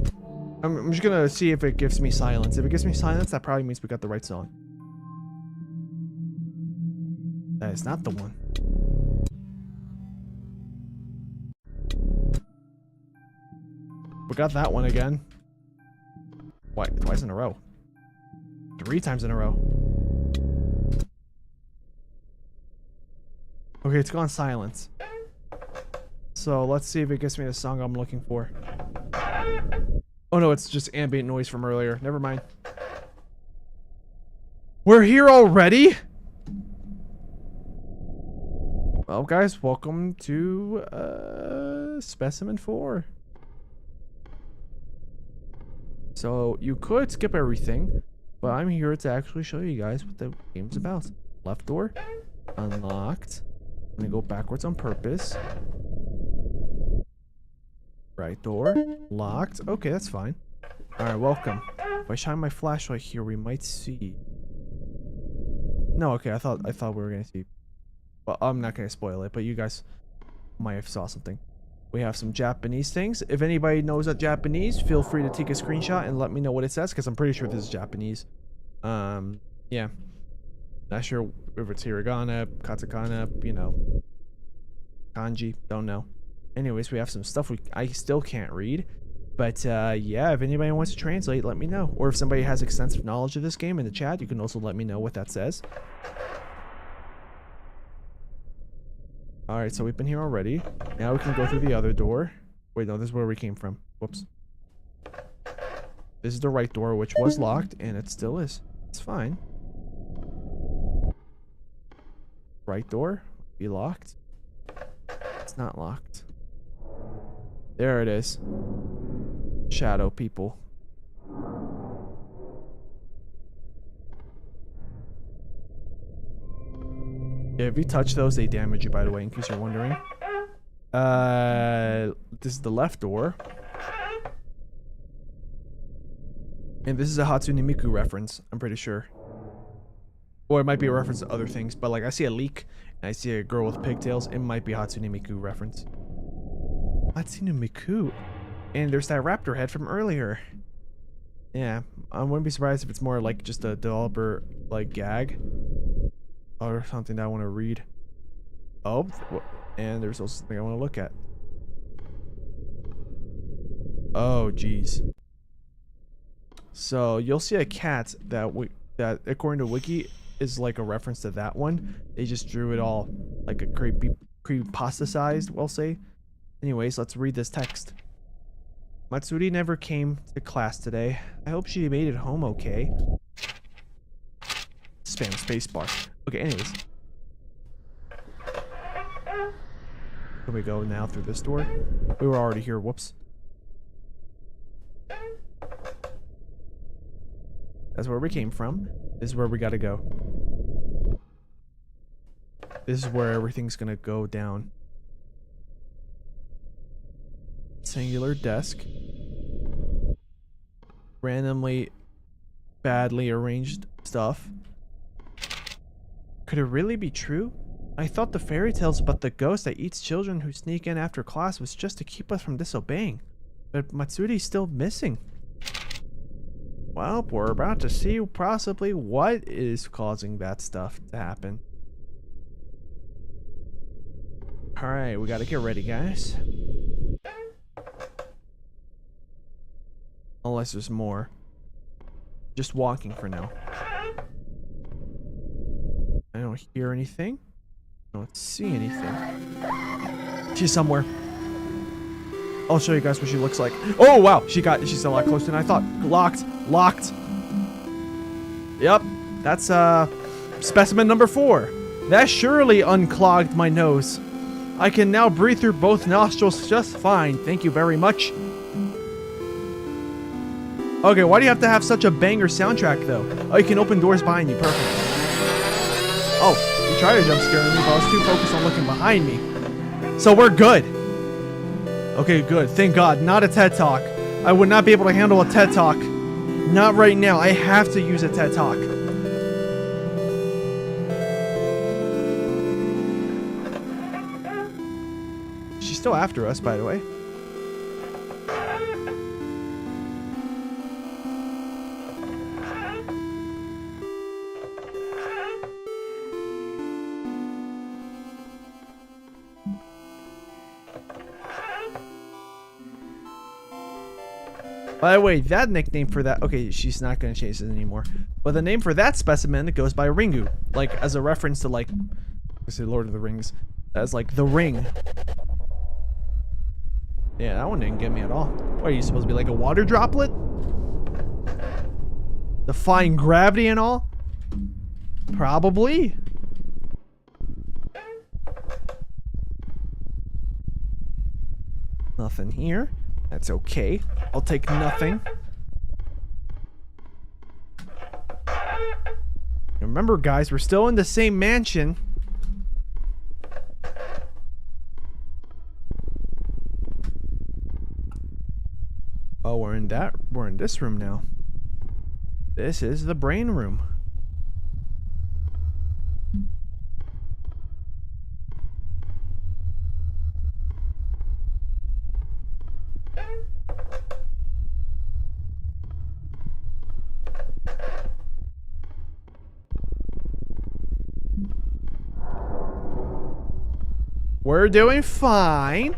I'm just gonna see if it gives me silence. If it gives me silence, that probably means we got the right song. That is not the one. We got that one again. Why? Twice in a row. 3 times in a row. Okay, it's gone silence. So let's see if it gives me the song I'm looking for. Oh no, it's just ambient noise from earlier. Never mind. We're here already? Well, guys, welcome to Specimen 4. So you could skip everything, but I'm here to actually show you guys what the game's about. Left door, unlocked. I'm gonna go backwards on purpose. Right door, locked. Okay, that's fine. Alright, welcome. If I shine my flashlight here, we might see. No, okay, I thought we were gonna see. Well, I'm not gonna spoil it, but you guys might have saw something. We have some Japanese things. If anybody knows that Japanese, feel free to take a screenshot and let me know what it says, because I'm pretty sure this is Japanese. Yeah. Not sure if it's hiragana, katakana, you know, kanji, don't know. Anyways, we have some stuff I still can't read. But yeah, if anybody wants to translate, let me know. Or if somebody has extensive knowledge of this game in the chat, you can also let me know what that says. Alright, so we've been here already. Now we can go through the other door. Wait, no, this is where we came from. Whoops. This is the right door, which was locked, and it still is. It's fine. Right door. Be locked. It's not locked. There it is. Shadow people. Yeah, if you touch those, they damage you, by the way, in case you're wondering. This is the left door. And this is a Hatsune Miku reference, I'm pretty sure. Or it might be a reference to other things, but like I see a leak, and I see a girl with pigtails, it might be a Hatsune Miku reference. Hatsune Miku? And there's that raptor head from earlier. Yeah, I wouldn't be surprised if it's more like just a developer, like, gag. Or something that I want to read. Oh, and there's also something I want to look at. Oh, geez. So you'll see a cat that according to Wiki, is like a reference to that one. They just drew it all like a creepypasta-sized, we'll say. Anyways, let's read this text. Matsuri never came to class today. I hope she made it home okay. Spam spacebar. Okay, anyways. Here we go now through this door. We were already here. Whoops. That's where we came from. This is where we gotta go. This is where everything's gonna go down. Singular desk. Randomly badly arranged stuff. Could it really be true? I thought the fairy tales about the ghost that eats children who sneak in after class was just to keep us from disobeying. But Matsuri's still missing. Well, we're about to see possibly what is causing that stuff to happen. Alright, we gotta get ready, guys. Unless there's more. Just walking for now. I don't hear anything. I don't see anything. She's somewhere. I'll show you guys what she looks like. Oh wow, she's a lot closer than I thought. Locked. Yep, that's specimen number 4. That surely unclogged my nose. I can now breathe through both nostrils just fine. Thank you very much. Okay, why do you have to have such a banger soundtrack though? Oh, you can open doors behind you. Perfect. Oh, you tried to jump scare me, but I was too focused on looking behind me. So we're good. Okay, good. Thank God. Not a TED Talk. I would not be able to handle a TED Talk. Not right now. I have to use a TED Talk. She's still after us, by the way. By the way, that nickname for that... Okay, she's not going to chase it anymore. But the name for that specimen goes by Ringu. Like, as a reference to, like... I say Lord of the Rings. As, like, the ring. Yeah, that one didn't get me at all. What, are you supposed to be like a water droplet? Defying gravity and all? Probably. Nothing here. That's okay. I'll take nothing. Remember, guys, we're still in the same mansion. Oh, we're in this room now. This is the brain room. We're doing fine.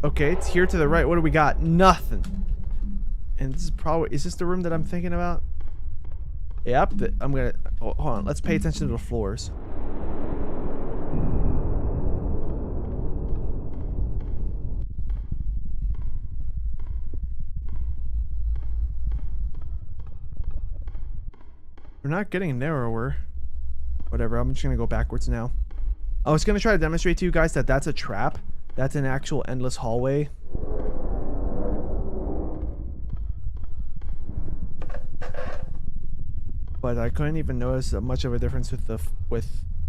Okay, it's here to the right. What do we got? Nothing. And this is probably... Is this the room that I'm thinking about? Yep. I'm gonna... Oh, hold on. Let's pay attention to the floors. We're not getting narrower. Whatever, I'm just gonna go backwards now. I was gonna try to demonstrate to you guys that that's a trap. That's an actual endless hallway. But I couldn't even notice much of a difference with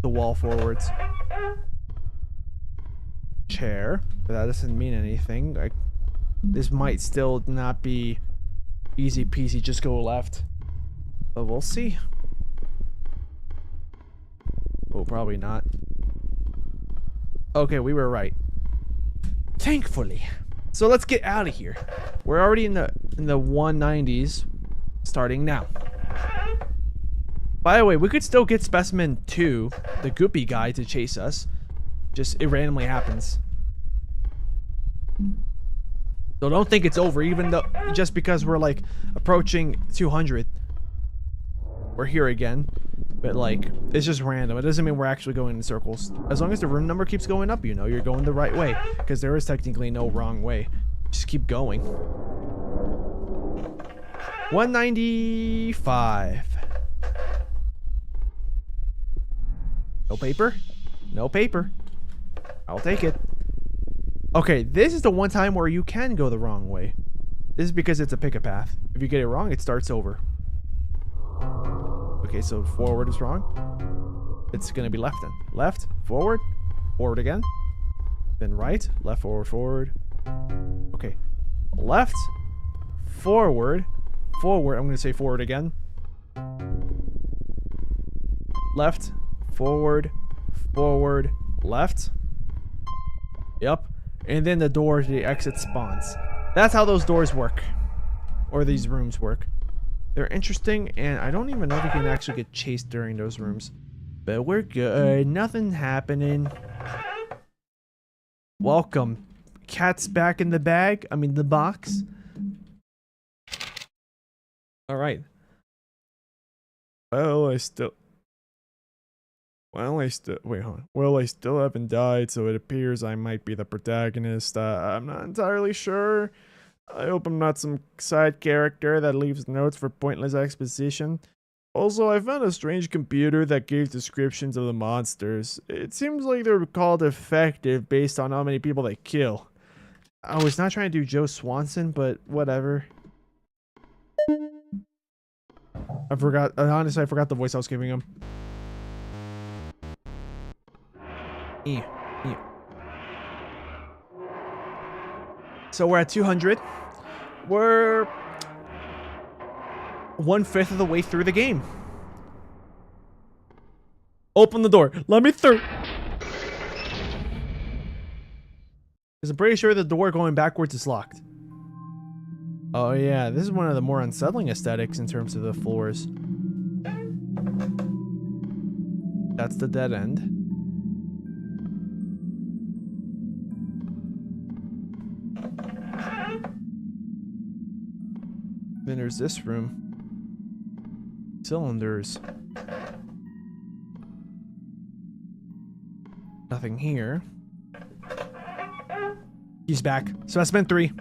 the wall forwards. Chair, but that doesn't mean anything. Like, this might still not be easy peasy, just go left. But we'll see. Oh, probably not. Okay, we were right. Thankfully. So let's get out of here. We're already in the 190s, starting now. By the way, we could still get specimen 2, the goopy guy, to chase us. Just, it randomly happens. So don't think it's over, even though, just because we're like approaching 200. we're here again. But like, it's just random. It doesn't mean we're actually going in circles. As long as the room number keeps going up, you know, you're going the right way. Because there is technically no wrong way. Just keep going. 195. No paper? No paper. I'll take it. Okay, this is the one time where you can go the wrong way. This is because it's a pick a path. If you get it wrong, it starts over. Okay, so forward is wrong. It's gonna be left then. Left, forward, forward again. Then right, left, forward, forward. Okay. Left, forward, forward. I'm gonna say forward again. Left, forward, forward, left. Yep. And then the door to the exit spawns. That's how those doors work. Or these rooms work. They're interesting, and I don't even know if you can actually get chased during those rooms. But we're good. Nothing happening. Welcome. Cat's back in the bag. I mean, the box. Alright. Wait, hold on. Well, I still haven't died, so it appears I might be the protagonist. I'm not entirely sure. I hope I'm not some side character that leaves notes for pointless exposition. Also, I found a strange computer that gave descriptions of the monsters. It seems like they're called effective based on how many people they kill. I was not trying to do Joe Swanson, but whatever. Honestly, I forgot the voice I was giving him. So we're at 200. We're 1/5 of the way through the game. Open the door. Let me through. Because I'm pretty sure the door going backwards is locked. Oh yeah, this is one of the more unsettling aesthetics in terms of the floors. That's the dead end. Then there's this room. Cylinders. Nothing here. He's back. So I spent 3.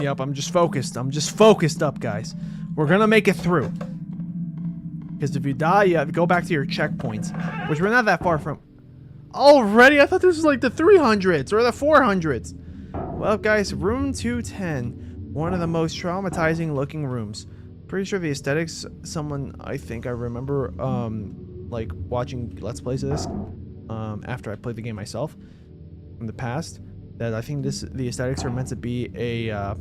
Yep, I'm just focused. I'm just focused up, guys. We're gonna make it through. Because if you die, you have to go back to your checkpoints. Which we're not that far from. Already? I thought this was like the 300s or the 400s. Well, guys, room 210. One of the most traumatizing looking rooms. Pretty sure the aesthetics, I think I remember, like watching Let's Plays of this, after I played the game myself in the past, that I think the aesthetics are meant to be a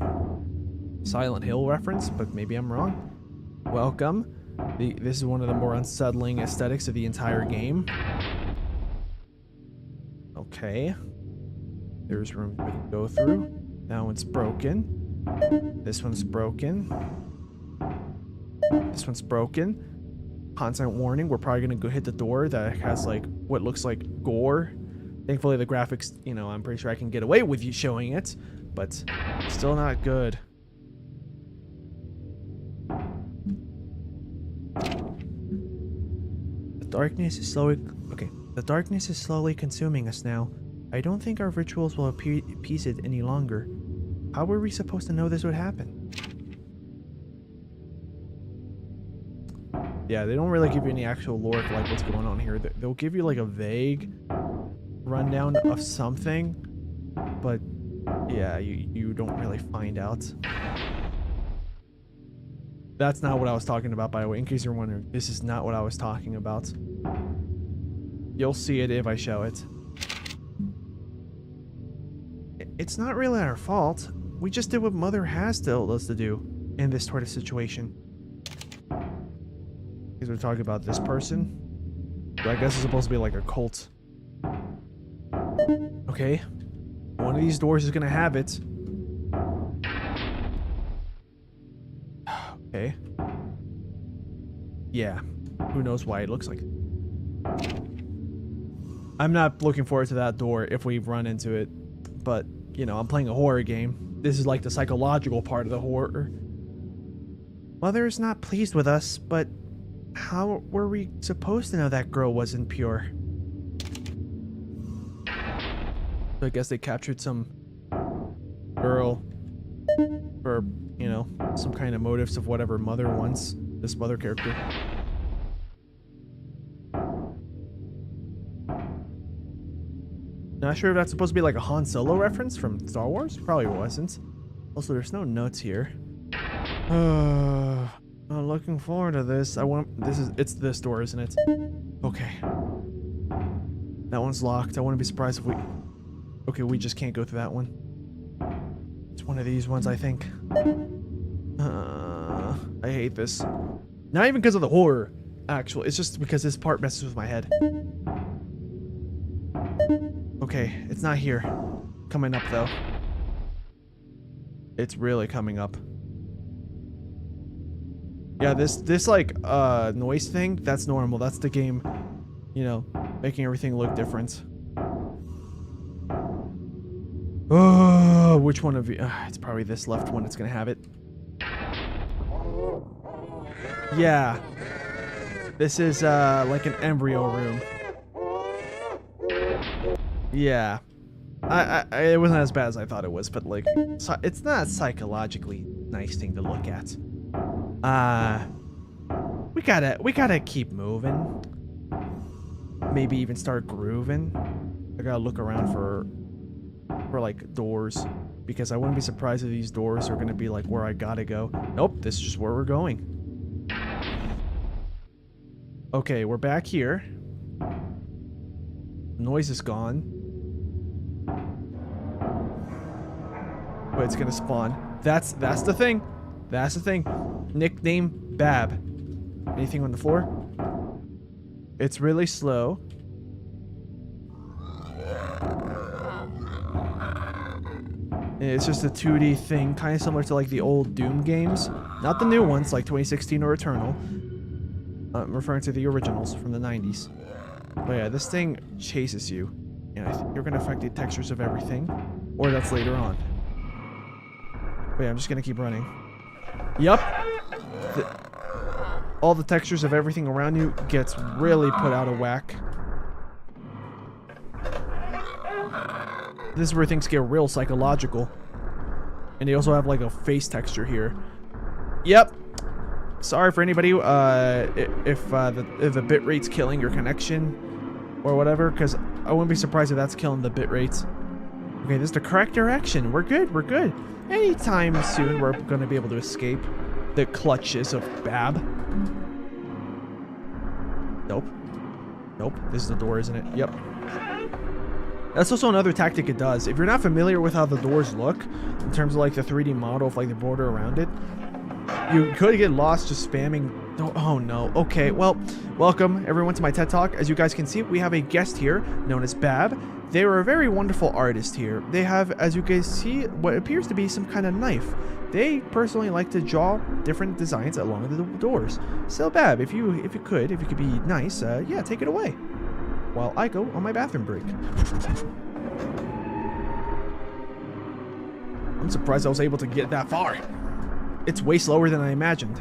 Silent Hill reference, but maybe I'm wrong. Welcome. This is one of the more unsettling aesthetics of the entire game. Okay. There's room we can go through. That one's broken. This one's broken. This one's broken. Content warning, we're probably gonna go hit the door that has like what looks like gore. Thankfully the graphics, you know, I'm pretty sure I can get away with you showing it, but still not good. The darkness is slowly consuming us now. I don't think our rituals will appease it any longer. How were we supposed to know this would happen? Yeah, they don't really give you any actual lore for like what's going on here. They'll give you like a vague rundown of something, but yeah, you don't really find out. That's not what I was talking about, by the way, in case you're wondering. This is not what I was talking about. You'll see it if I show it. It's not really our fault. We just did what Mother has told us to do in this sort of situation. Because we're talking about this person, who I guess is supposed to be like a cult. Okay. One of these doors is gonna have it. Okay. Yeah. Who knows why it looks like it. I'm not looking forward to that door if we run into it. But, you know, I'm playing a horror game. This is like the psychological part of the horror. Mother is not pleased with us, but how were we supposed to know that girl wasn't pure? So I guess they captured some girl for, you know, some kind of motives of whatever Mother wants. This Mother character. Not sure if that's supposed to be like a Han Solo reference from Star Wars. Probably wasn't. Also, there's no notes here. I'm looking forward to this. It's this door, isn't it? Okay. That one's locked. I wouldn't be surprised if we... Okay, we just can't go through that one. It's one of these ones, I think. I hate this. Not even because of the horror, actually. It's just because this part messes with my head. Okay, it's not here. Coming up, though. It's really coming up. Yeah, this like, noise thing, that's normal. That's the game, you know, making everything look different. Oh, which one of you? It's probably this left one that's gonna have it. Yeah. This is, like an embryo room. Yeah. It wasn't as bad as I thought it was, but like, it's not a psychologically nice thing to look at. We gotta keep moving. Maybe even start grooving. I gotta look around for like doors, because I wouldn't be surprised if these doors are gonna be like where I gotta go. Nope, this is just where we're going. Okay, we're back here. Noise is gone. But it's gonna spawn. That's the thing. That's the thing. Nickname Bab. Anything on the floor? It's really slow. It's just a 2D thing, kind of similar to like the old Doom games. Not the new ones, like 2016 or Eternal. I'm referring to the originals from the 90s. But yeah, this thing chases you. And I think you're going to affect the textures of everything. Or that's later on. But yeah, I'm just going to keep running. Yup. All the textures of everything around you gets really put out of whack. This is where things get real psychological. And they also have like a face texture here. Yep. Sorry for anybody if the bitrate's killing your connection or whatever, because I wouldn't be surprised if that's killing the bitrate. Okay, this is the correct direction. We're good. We're good. Anytime soon, we're going to be able to escape the clutches of Bab. Nope. Nope. This is the door, isn't it? Yep. That's also another tactic it does. If you're not familiar with how the doors look, in terms of like the 3D model of like the border around it, you could get lost just spamming. Oh no. Okay, well, welcome everyone to my TED Talk. As you guys can see, we have a guest here known as Bab. They are a very wonderful artist here. They have, as you guys see, what appears to be some kind of knife. They personally like to draw different designs along the doors. So Bab, if you could be nice, yeah, take it away while I go on my bathroom break. I'm surprised I was able to get that far. It's way slower than I imagined.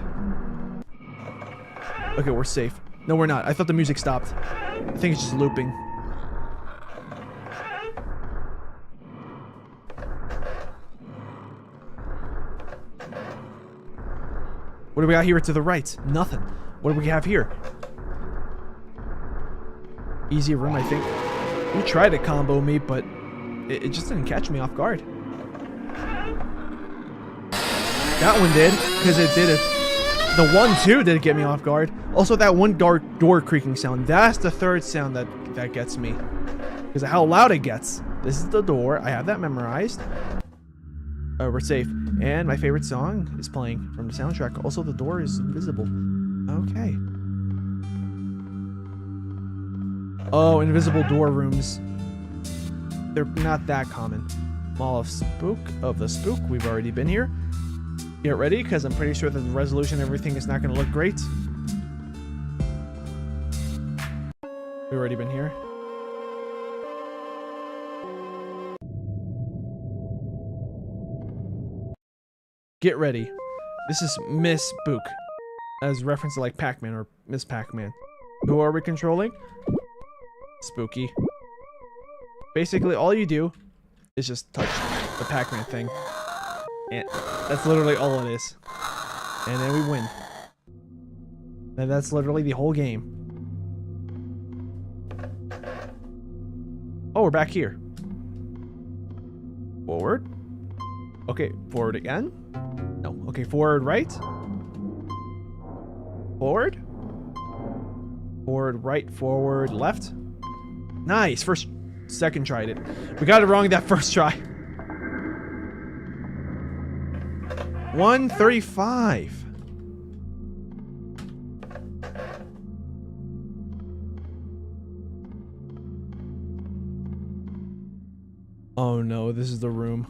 Okay, we're safe. No, we're not. I thought the music stopped. I think it's just looping. What do we got here to the right? Nothing. What do we have here? Easy room, I think. You tried to combo me, but it just didn't catch me off guard. That one did, because it did it. The 1-2 did get me off guard. Also, that one door creaking sound. That's the third sound that gets me. Because of how loud it gets. This is the door. I have that memorized. We're safe. And my favorite song is playing from the soundtrack. Also, the door is invisible. Okay. Oh, invisible door rooms. They're not that common. Mall of the Spook. We've already been here. Get ready, because I'm pretty sure that the resolution and everything is not going to look great. We already been here. Get ready. This is Miss Spook. As reference to like Pac-Man or Miss Pac-Man. Who are we controlling? Spooky. Basically, all you do is just touch the Pac-Man thing. And that's literally all it is. And then we win. And that's literally the whole game. Oh, we're back here. Forward. Okay, forward again. No, okay, forward right. Forward. Forward right, forward left. Nice, second tried it. We got it wrong that first try. 135. Oh no, this is the room.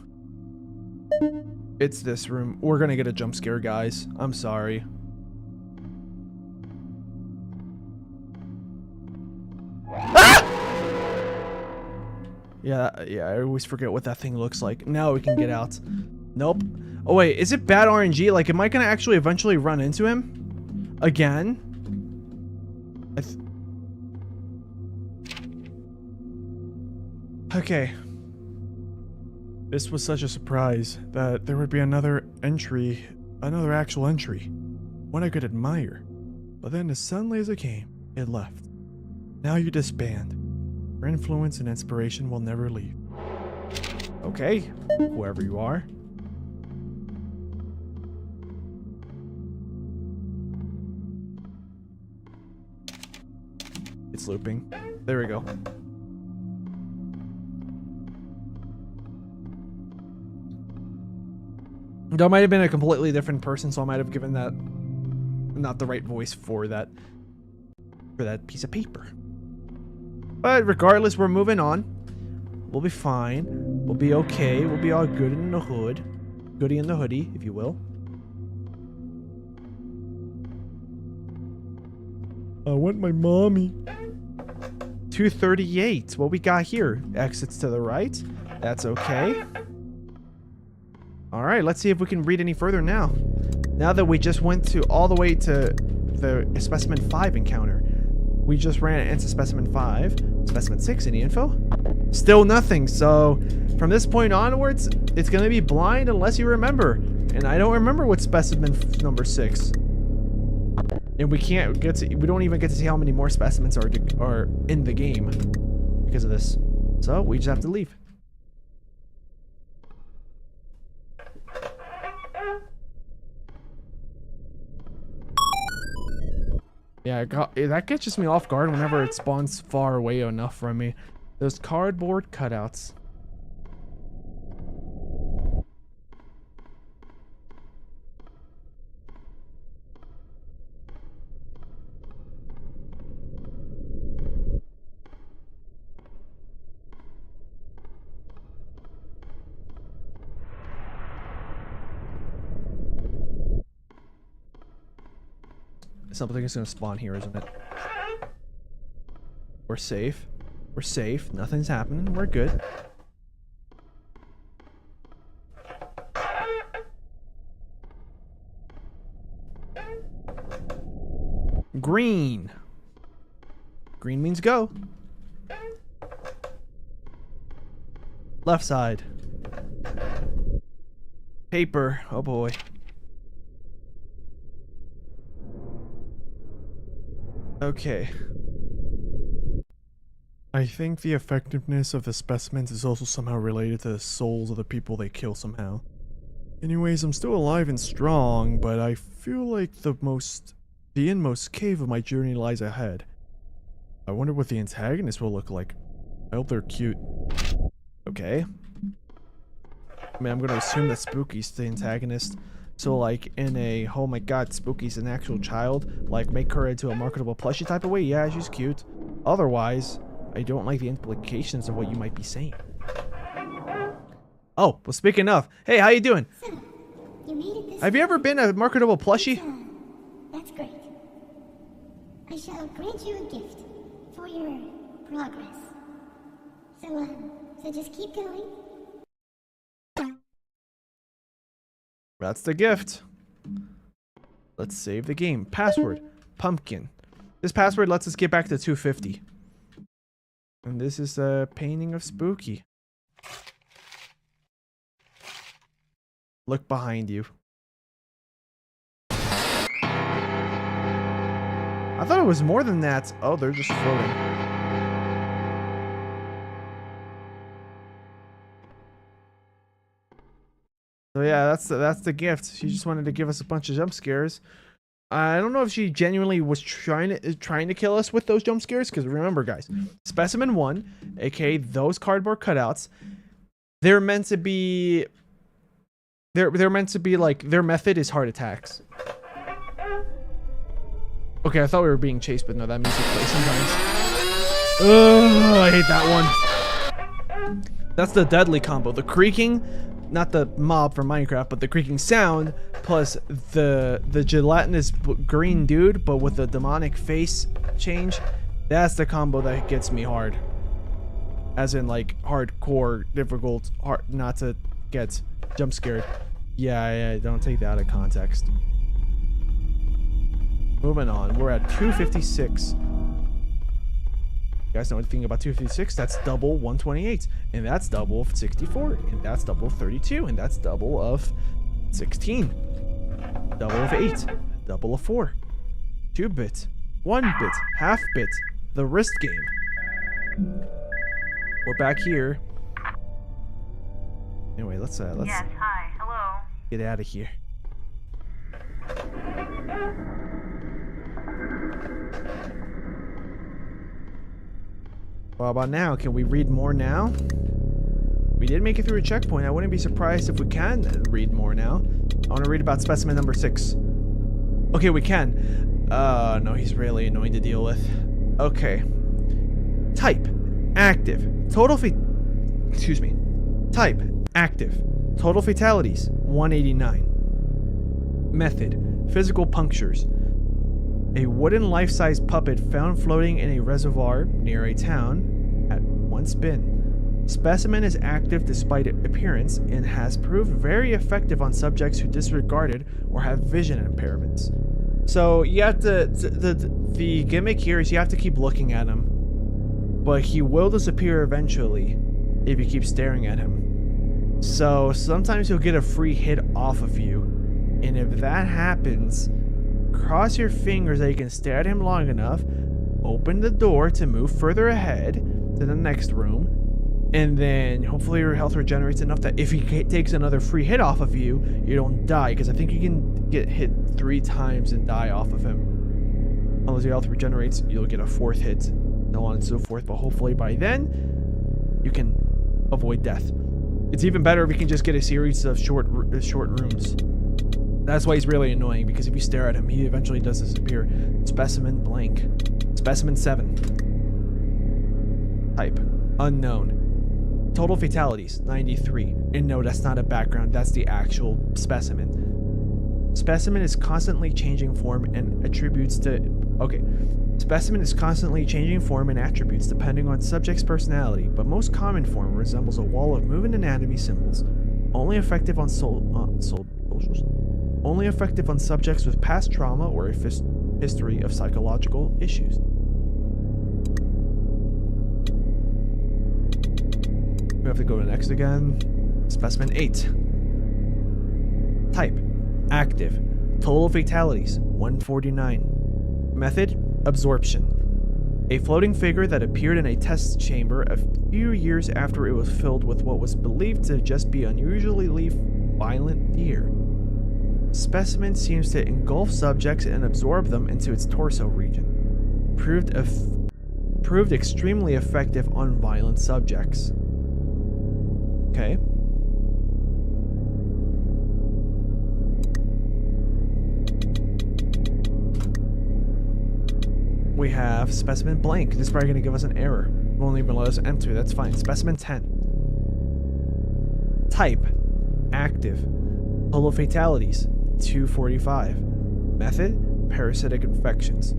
It's this room. We're gonna get a jump scare, guys. I'm sorry. Ah! Yeah, I always forget what that thing looks like. Now we can get out. Nope. Oh wait, is it bad RNG? Like, am I gonna actually eventually run into him? Again? Okay. This was such a surprise that there would be another actual entry. One I could admire. But then as suddenly as it came, it left. Now you disband. Your influence and inspiration will never leave. Okay, whoever you are. It's looping. There we go. That might have been a completely different person, so I might have given that not the right voice for that piece of paper. But regardless, we're moving on. We'll be fine. We'll be okay. We'll be all good in the hood. Goody in the hoodie, if you will. I want my mommy. 238. What we got here? Exits to the right. That's okay. Alright, let's see if we can read any further now. Now that we just went all the way to the Specimen 5 encounter. We just ran into Specimen 5. Specimen 6, any info? Still nothing, so from this point onwards, it's going to be blind unless you remember. And I don't remember what Specimen number 6. And we don't even get to see how many more specimens are in the game because of this. So we just have to leave. Yeah, that catches me off guard whenever it spawns far away enough from me. Those cardboard cutouts. Something is going to spawn here, isn't it? We're safe. We're safe. Nothing's happening. We're good. Green. Green means go. Left side. Paper. Oh boy. Okay. I think the effectiveness of the specimens is also somehow related to the souls of the people they kill somehow. Anyways, I'm still alive and strong, but I feel like the inmost cave of my journey lies ahead. I wonder what the antagonist will look like. I hope they're cute. Okay. I mean, I'm gonna assume that Spooky's the antagonist. So like in a, oh my god, Spooky's an actual child, like make her into a marketable plushie type of way, yeah, she's cute. Otherwise, I don't like the implications of what you might be saying. Oh, well speaking of, hey, how you doing? So, you made it this Have you ever been a marketable plushie? That's great. I shall grant you a gift. for your progress. So just keep going. That's the gift. Let's save the game. Password, pumpkin. This password lets us get back to 250. And this is a painting of Spooky. Look behind you. I thought it was more than that. Oh, they're just floating. So yeah, that's the gift. She just wanted to give us a bunch of jump scares. I don't know if she genuinely was trying to kill us with those jump scares, because remember, guys, Specimen 1, aka those cardboard cutouts, they're meant to be like, their method is heart attacks. Okay, I thought we were being chased, but no, that music plays sometimes. Ugh, I hate that one. That's the deadly combo. The creaking, not the mob from Minecraft, but the creaking sound, plus the gelatinous green dude, but with the demonic face change. That's the combo that gets me hard. As in, like, hardcore, difficult, hard not to get jump scared. Yeah, don't take that out of context. Moving on, we're at 256. You guys know anything about 256? That's double 128, and that's double of 64, and that's double of 32, and that's double of 16, double of 8, double of 4, 2-bit, 1-bit, half-bit, the wrist game. We're back here. Anyway, let's Yes, hi, hello. get out of here. What about now? Can we read more now? We did make it through a checkpoint. I wouldn't be surprised if we can read more now. I want to read about specimen number 6. Okay, we can. No, he's really annoying to deal with. Okay. Type, active, excuse me. Type, active, total fatalities, 189. Method, physical punctures. A wooden life-size puppet found floating in a reservoir near a town had once been. Specimen is active despite appearance and has proved very effective on subjects who disregarded or have vision impairments. So you have to, the gimmick here is you have to keep looking at him, but he will disappear eventually if you keep staring at him. So sometimes he'll get a free hit off of you, and if that happens, cross your fingers that you can stare at him long enough, open the door to move further ahead to the next room, and then hopefully your health regenerates enough that if he takes another free hit off of you, you don't die, because I think you can get hit 3 times and die off of him. Unless your health regenerates, you'll get a 4th hit, so on and so forth, but hopefully by then, you can avoid death. It's even better if we can just get a series of short rooms. That's why he's really annoying, because if you stare at him, he eventually does disappear. Specimen blank. Specimen 7. Type, unknown. Total fatalities, 93. And no, that's not a background, that's the actual specimen. Specimen is constantly changing form and attributes to... Okay. Specimen is constantly changing form and attributes depending on subject's personality, but most common form resembles a wall of moving anatomy symbols. Only effective on only effective on subjects with past trauma or a history of psychological issues. We have to go to next again. Specimen 8. Type, active. Total fatalities, 149. Method, absorption. A floating figure that appeared in a test chamber a few years after it was filled with what was believed to just be unusually violent deer. Specimen seems to engulf subjects and absorb them into its torso region. Proved extremely effective on violent subjects. Okay. We have specimen blank. This is probably going to give us an error. It won't even let us enter. That's fine. Specimen 10. Type, active. Total fatalities, 245. Method, parasitic infections.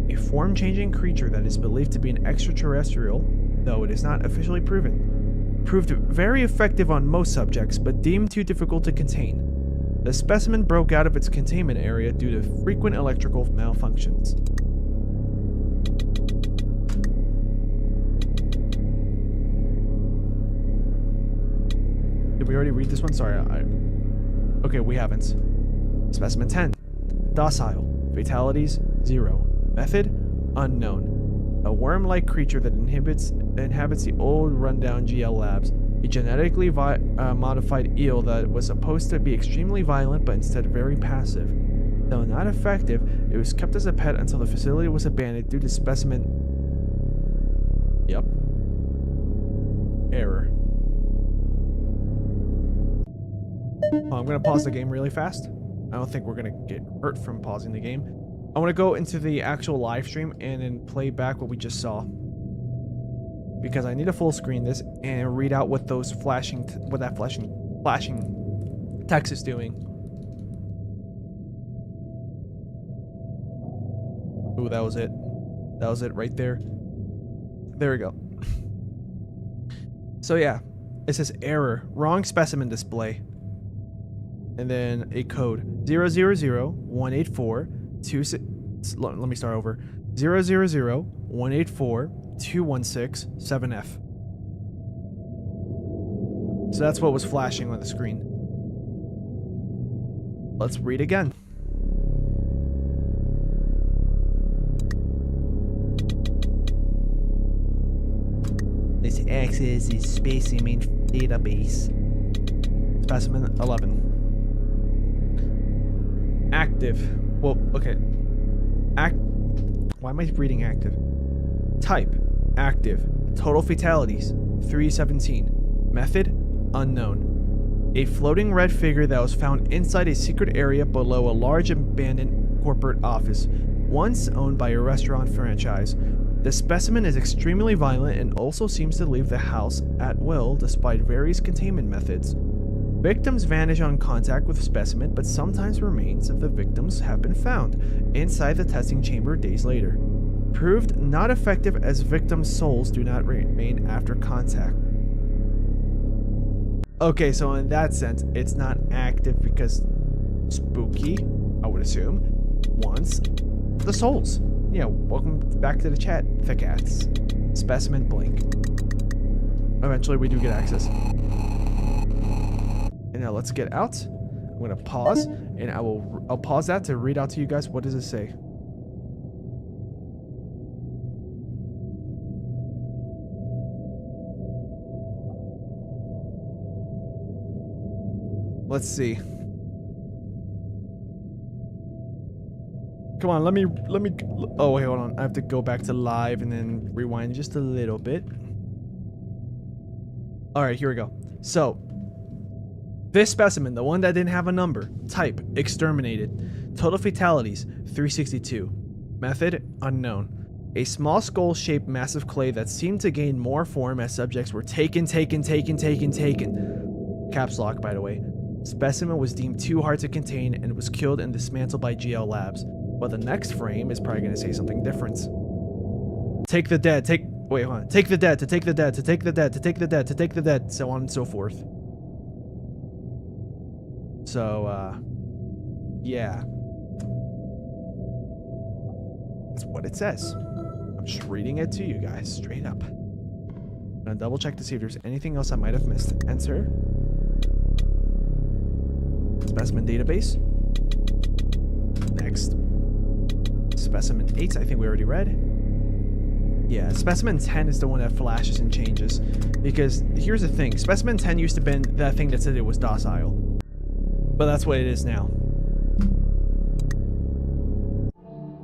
a form-changing creature that is believed to be an extraterrestrial, though it is not officially proven. Proved very effective on most subjects, but deemed too difficult to contain. The specimen broke out of its containment area due to frequent electrical malfunctions. Did we already read this one? Sorry, okay, we haven't. Specimen 10. Docile. Fatalities, 0. Method, unknown. A worm-like creature that inhabits the old rundown GL labs. A genetically modified eel that was supposed to be extremely violent but instead very passive. Though not effective, it was kept as a pet until the facility was abandoned due to specimen... Yep. Error. I'm going to pause the game really fast. I don't think we're going to get hurt from pausing the game. I want to go into the actual live stream and then play back what we just saw. Because I need to full screen this and read out what those flashing text is doing. Ooh, that was it. That was it right there. There we go. So yeah, it says error, wrong specimen display. And then a code 000-184-26. Let me start over. 000-184-216-7F. So that's what was flashing on the screen. Let's read again. This access is specimen database. Specimen 11. Active. Well, okay. Why am I reading active? Type. Active. Total fatalities. 317. Method. Unknown. A floating red figure that was found inside a secret area below a large abandoned corporate office, once owned by a restaurant franchise. The specimen is extremely violent and also seems to leave the house at will despite various containment methods. Victims vanish on contact with the specimen, but sometimes remains of the victims have been found inside the testing chamber days later. Proved not effective as victims' souls do not remain after contact. Okay, so in that sense, it's not active because spooky, I would assume, wants the souls. Yeah, welcome back to the chat, thickats. Specimen blink. Eventually we do get access. And now let's get out. I'm gonna pause, and I'll pause that to read out to you guys. What does it say? Let's see. Come on, let me. Oh wait, hold on. I have to go back to live and then rewind just a little bit. All right, here we go. So, this specimen, the one that didn't have a number, type exterminated, total fatalities 362, method unknown. A small skull-shaped massive clay that seemed to gain more form as subjects were taken. Caps lock, by the way. Specimen was deemed too hard to contain and was killed and dismantled by GL Labs. But the next frame is probably going to say something different. Take the dead, wait, hold on. Take the dead, to take the dead, to take the dead, to take the dead, to take the dead, so on and so forth. So, yeah. That's what it says. I'm just reading it to you guys, straight up. I'm gonna double check to see if there's anything else I might have missed. Enter. Specimen database. Next. Specimen 8, I think we already read. Yeah, specimen 10 is the one that flashes and changes. Because here's the thing, specimen 10 used to be that thing that said it was docile. But that's what it is now.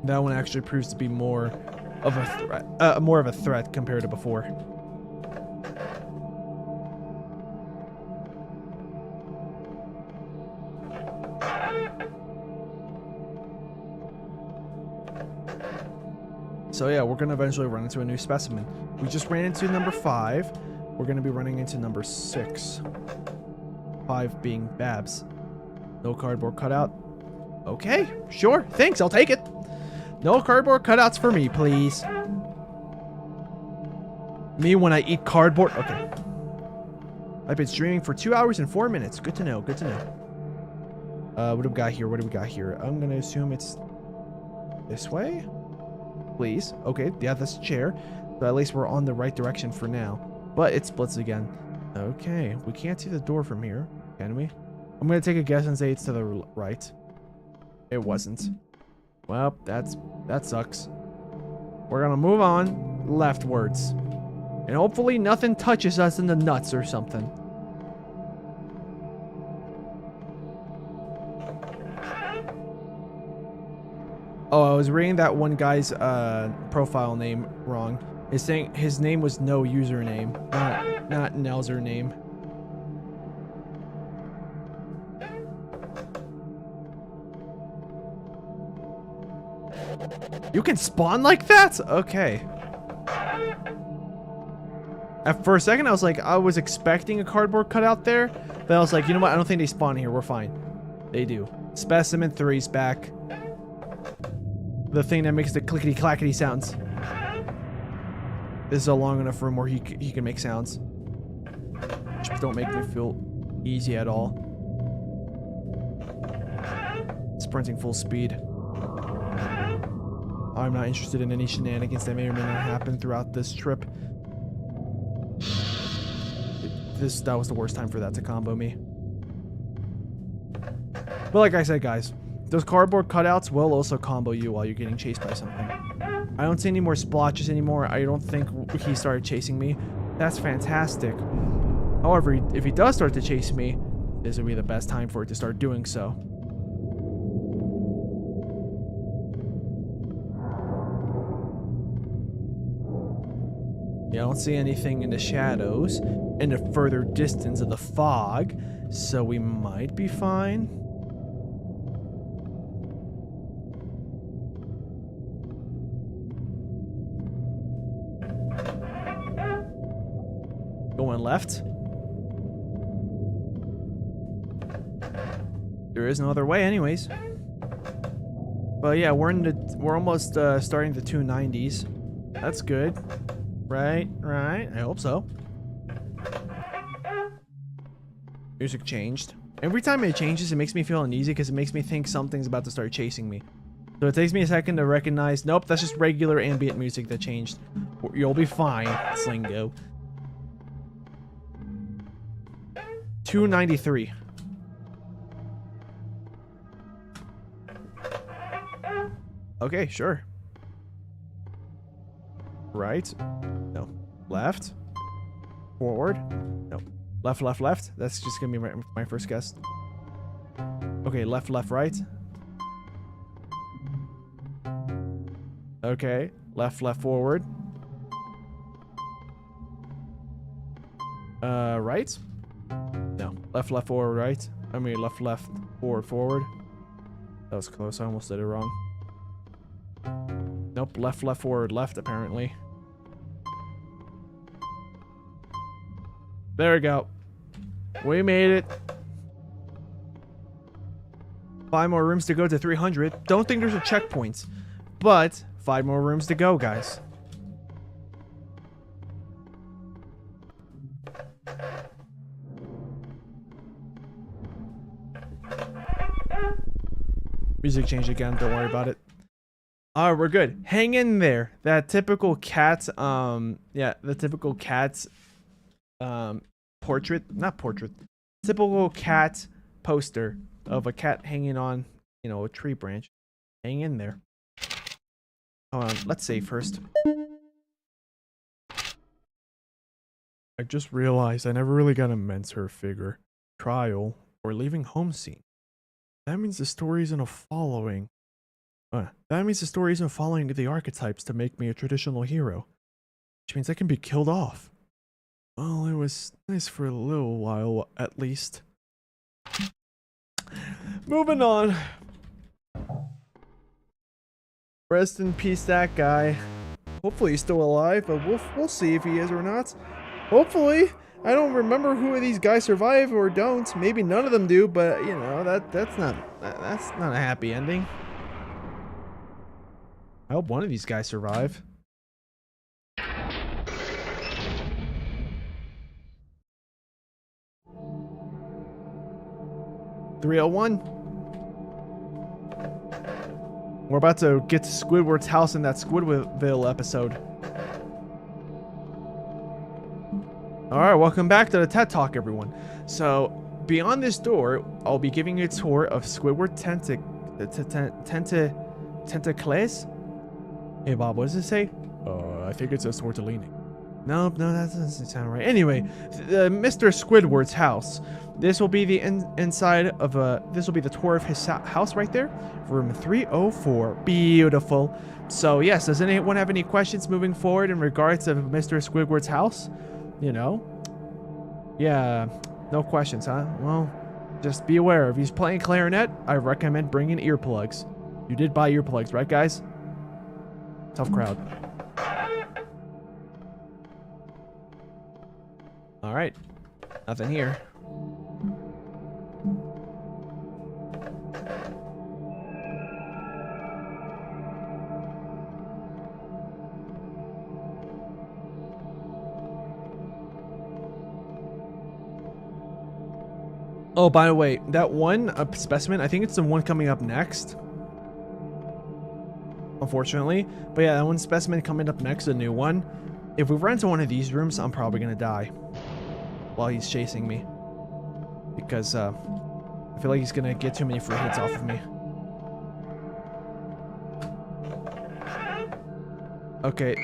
That one actually proves to be more of a threat compared to before. So yeah, we're gonna eventually run into a new specimen. We just ran into number 5. We're gonna be running into number 6. 5 being Babs. No cardboard cutout. Okay, sure, thanks, I'll take it. No cardboard cutouts for me, please. Me when I eat cardboard. Okay. I've been streaming for 2 hours and 4 minutes. Good to know. Good to know. What do we got here? What do we got here? I'm gonna assume it's this way. Please. Okay. Yeah, that's a chair. So at least we're on the right direction for now. But it splits again. Okay. We can't see the door from here, can we? I'm gonna take a guess and say it's to the right. It wasn't. Well, that sucks. We're gonna move on leftwards. And hopefully nothing touches us in the nuts or something. Oh, I was reading that one guy's profile name wrong. It's saying his name was no username, not Nelzer name. You can spawn like that? Okay. For a second, I was expecting a cardboard cutout there, but I was like, you know what? I don't think they spawn here. We're fine. They do. Specimen 3's back. The thing that makes the clickety clackety sounds. This is a long enough room where he can make sounds. Just don't make me feel easy at all. Sprinting full speed. I'm not interested in any shenanigans that may or may not happen throughout this trip. That was the worst time for that to combo me. But like I said, guys, those cardboard cutouts will also combo you while you're getting chased by something. I don't see any more splotches anymore. I don't think he started chasing me. That's fantastic. However, if he does start to chase me, this will be the best time for it to start doing so. Yeah, I don't see anything in the shadows in the further distance of the fog, so we might be fine. Going left. There is no other way anyways. But yeah, we're almost starting the 290s. That's good. Right. I hope so. Music changed. Every time it changes, it makes me feel uneasy because it makes me think something's about to start chasing me. So it takes me a second to recognize, nope, that's just regular ambient music that changed. You'll be fine, Slingo. 293. Okay, sure. Right. No. Left. Forward. No. Left, left, left. That's just gonna be my first guess. Okay, left, left, right. Okay. Left, left, forward. Right? No. Left, left, forward, right. I mean, left, left, forward, forward. That was close. I almost did it wrong. Nope. Left, left, forward, left, apparently. There we go. We made it. 5 more rooms to go to 300. Don't think there's a checkpoint, but 5 more rooms to go, guys. Music changed again. Don't worry about it. All right, we're good. Hang in there. That typical cat. Yeah, the typical cat. Typical cat poster of a cat hanging on, you know, a tree branch. Hang in there. Hold on, let's save first. I just realized I never really got a mentor figure, trial, or leaving home scene. That means the story isn't following the archetypes to make me a traditional hero, which means I can be killed off. Well, it was nice for a little while, at least. Moving on. Rest in peace, that guy. Hopefully he's still alive, but we'll see if he is or not. Hopefully. I don't remember who of these guys survive or don't. Maybe none of them do, but you know that's not a happy ending. I hope one of these guys survive. $301. We're about to get to Squidward's house in that Squidville episode. Alright, welcome back to the TED Talk, everyone. So, beyond this door, I'll be giving you a tour of Squidward Tentacles. Hey Bob, what does it say? I think it says tortellini. No, that doesn't sound right. Anyway, Mr. Squidward's house. This will be the inside of this will be the tour of his house right there. Room 304. Beautiful. So yes, does anyone have any questions moving forward in regards of Mr. Squidward's house? You know? Yeah, no questions, huh? Well, just be aware, if he's playing clarinet, I recommend bringing earplugs. You did buy earplugs, right guys? Tough crowd. Alright. Nothing here. Oh, by the way, that one specimen, I think it's the one coming up next. Unfortunately. But yeah, that one specimen coming up next, a new one. If we run into one of these rooms, I'm probably gonna die while he's chasing me. Because I feel like he's gonna get too many free hits off of me. Okay.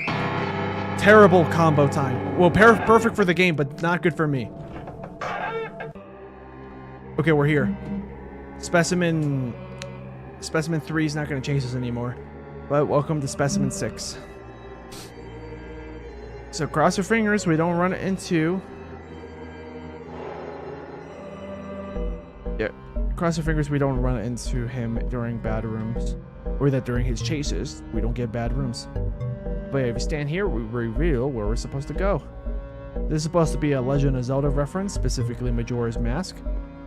Terrible combo time. Well, perfect for the game, but not good for me. Okay, we're here. Specimen 3 is not going to chase us anymore. But welcome to Specimen 6. So cross your fingers we don't run into... Yeah, cross your fingers we don't run into him during bad rooms. Or that during his chases, we don't get bad rooms. But yeah, if we stand here, we reveal where we're supposed to go. This is supposed to be a Legend of Zelda reference, specifically Majora's Mask.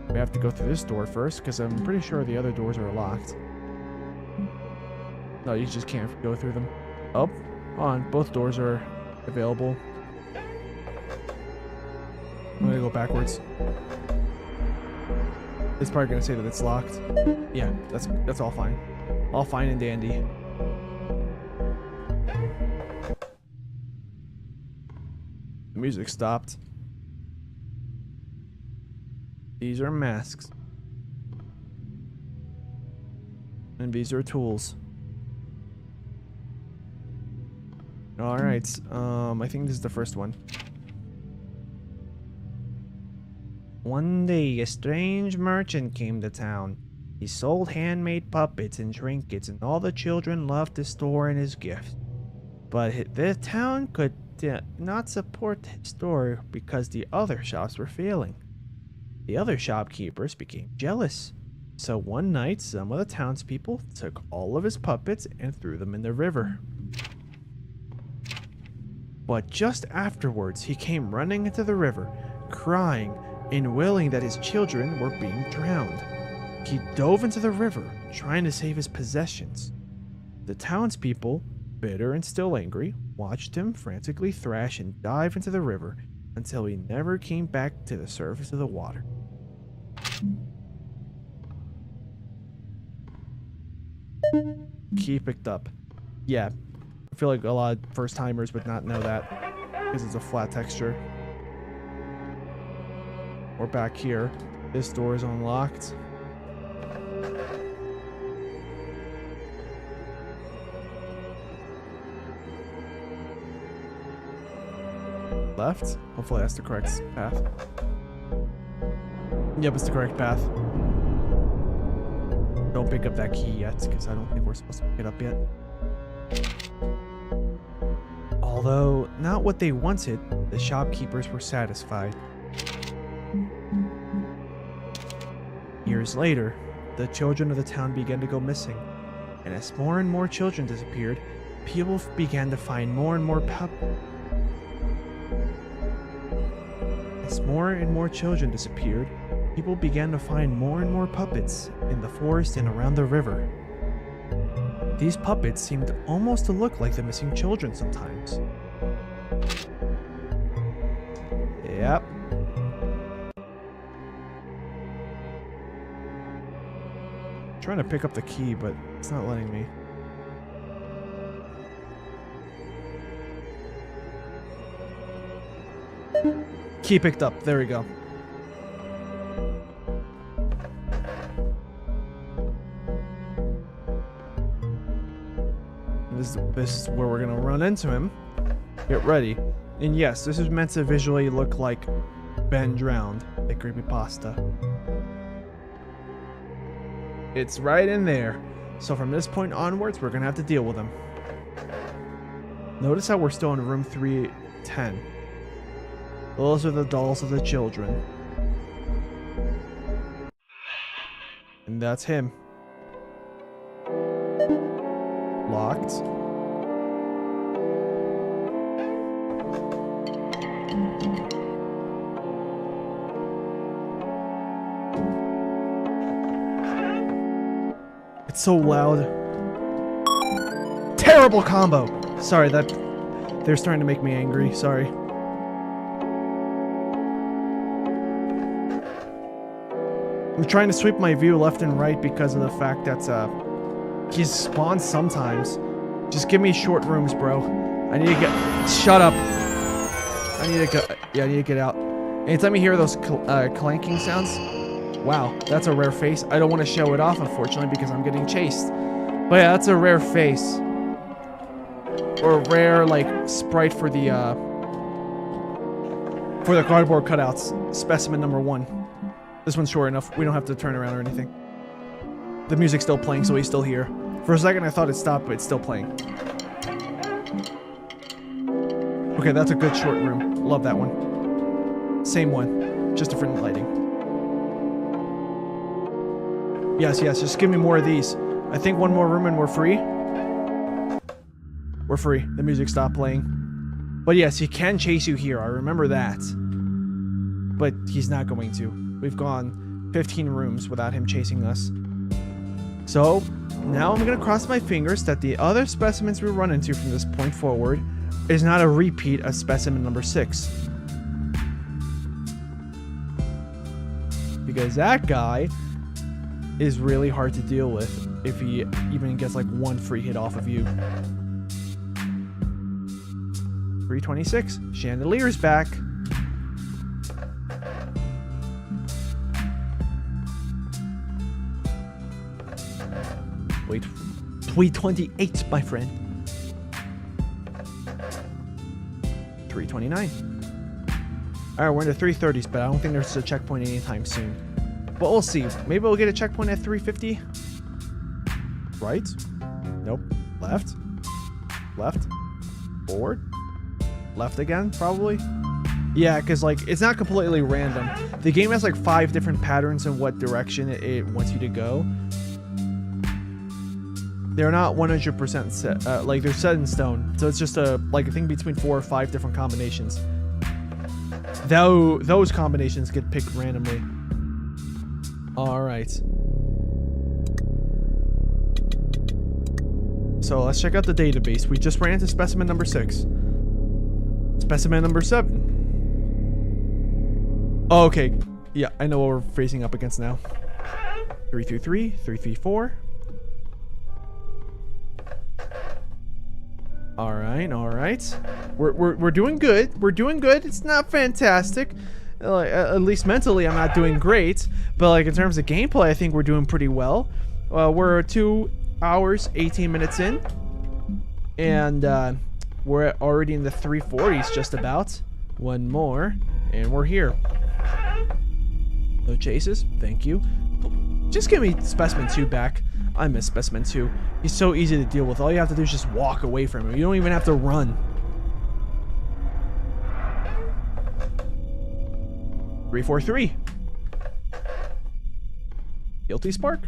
We have to go through this door first, because I'm pretty sure the other doors are locked. No, you just can't go through them. Oh, on. Both doors are available. I'm gonna go backwards. It's probably gonna say that it's locked. Yeah, that's all fine. All fine and dandy. The music stopped. These are masks. And these are tools. Alright, I think this is the first one. One day, a strange merchant came to town. He sold handmade puppets and trinkets, and all the children loved to store in his gift. But the town could not support his store because the other shops were failing. The other shopkeepers became jealous. So one night, some of the townspeople took all of his puppets and threw them in the river. But just afterwards, he came running into the river, crying and wailing that his children were being drowned. He dove into the river, trying to save his possessions. The townspeople, bitter and still angry, watched him frantically thrash and dive into the river until he never came back to the surface of the water. Key picked up. Yeah, I feel like a lot of first timers would not know that because it's a flat texture. We're back here. This door is unlocked. Left? Hopefully that's the correct path. Yep, it's the correct path. Don't pick up that key yet, because I don't think we're supposed to pick it up yet. Although, not what they wanted, the shopkeepers were satisfied. Years later, the children of the town began to go missing, and as more and more children disappeared, people began to find more and more As more and more children disappeared, people began to find more and more puppets in the forest and around the river. These puppets seemed almost to look like the missing children sometimes. Yep. Trying to pick up the key, but it's not letting me. Key picked up. There we go. This is where we're gonna run into him. Get ready. And yes, this is meant to visually look like Ben drowned, the creepypasta. It's right in there. So from this point onwards, we're gonna have to deal with him. Notice how we're still in room 310. Those are the dolls of the children. And that's him. Locked. It's so loud. Terrible combo. Sorry, that they're starting to make me angry. Sorry. I'm trying to sweep my view left and right because of the fact that he spawns sometimes. Just give me short rooms, bro. I need to get. Shut up. I need to go. Yeah, I need to get out. Anytime you hear those clanking sounds, wow, that's a rare face. I don't want to show it off, unfortunately, because I'm getting chased. But yeah, that's a rare face. Or a rare, like, sprite for the cardboard cutouts. Specimen number 1. This one's short enough. We don't have to turn around or anything. The music's still playing, so he's still here. For a second, I thought it stopped, but it's still playing. Okay, that's a good short room. Love that one. Same one. Just different lighting. Yes, yes, just give me more of these. I think one more room and we're free. We're free. The music stopped playing. But yes, he can chase you here. I remember that. But he's not going to. We've gone 15 rooms without him chasing us. So, now I'm going to cross my fingers that the other specimens we run into from this point forward is not a repeat of specimen number 6. Because that guy is really hard to deal with if he even gets like one free hit off of you. 326. Chandelier's back. Wait. 328, my friend. 329. Alright, we're in the 330s, but I don't think there's a checkpoint anytime soon. But we'll see. Maybe we'll get a checkpoint at 350. Right? Nope. Left. Left. Forward. Left again, probably. Yeah, because like it's not completely random. The game has like 5 different patterns in what direction it wants you to go. They're not 100% set. Like they're set in stone, so it's just a like a thing between 4 or 5 different combinations. Though those combinations get picked randomly. All right. So let's check out the database. We just ran into specimen number 6. Specimen number 7. Oh, okay. Yeah, I know what we're facing up against now. 333, 334. All right, all right. We're doing good. We're doing good. It's not fantastic. At least mentally, I'm not doing great. But like in terms of gameplay, I think we're doing pretty well. We're 2 hours, 18 minutes in, and we're already in the 340s just about. One more, and we're here. No chases. Thank you. Just give me Specimen 2 back. I miss Specimen 2. He's so easy to deal with. All you have to do is just walk away from him. You don't even have to run. 343. Guilty Spark.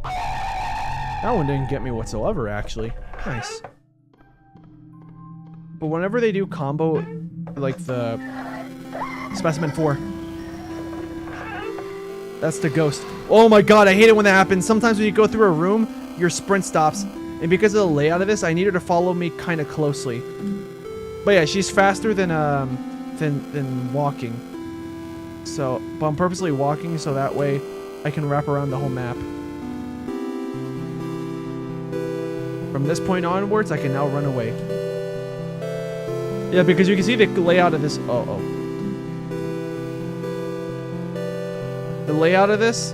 That one didn't get me whatsoever, actually. Nice. But whenever they do combo, like the Specimen 4. That's the ghost. Oh my god, I hate it when that happens. Sometimes when you go through a room, your sprint stops. And because of the layout of this, I need her to follow me kind of closely. But yeah, she's faster than walking. So, but I'm purposely walking so that way I can wrap around the whole map. From this point onwards, I can now run away. Yeah, because you can see the layout of this. The layout of this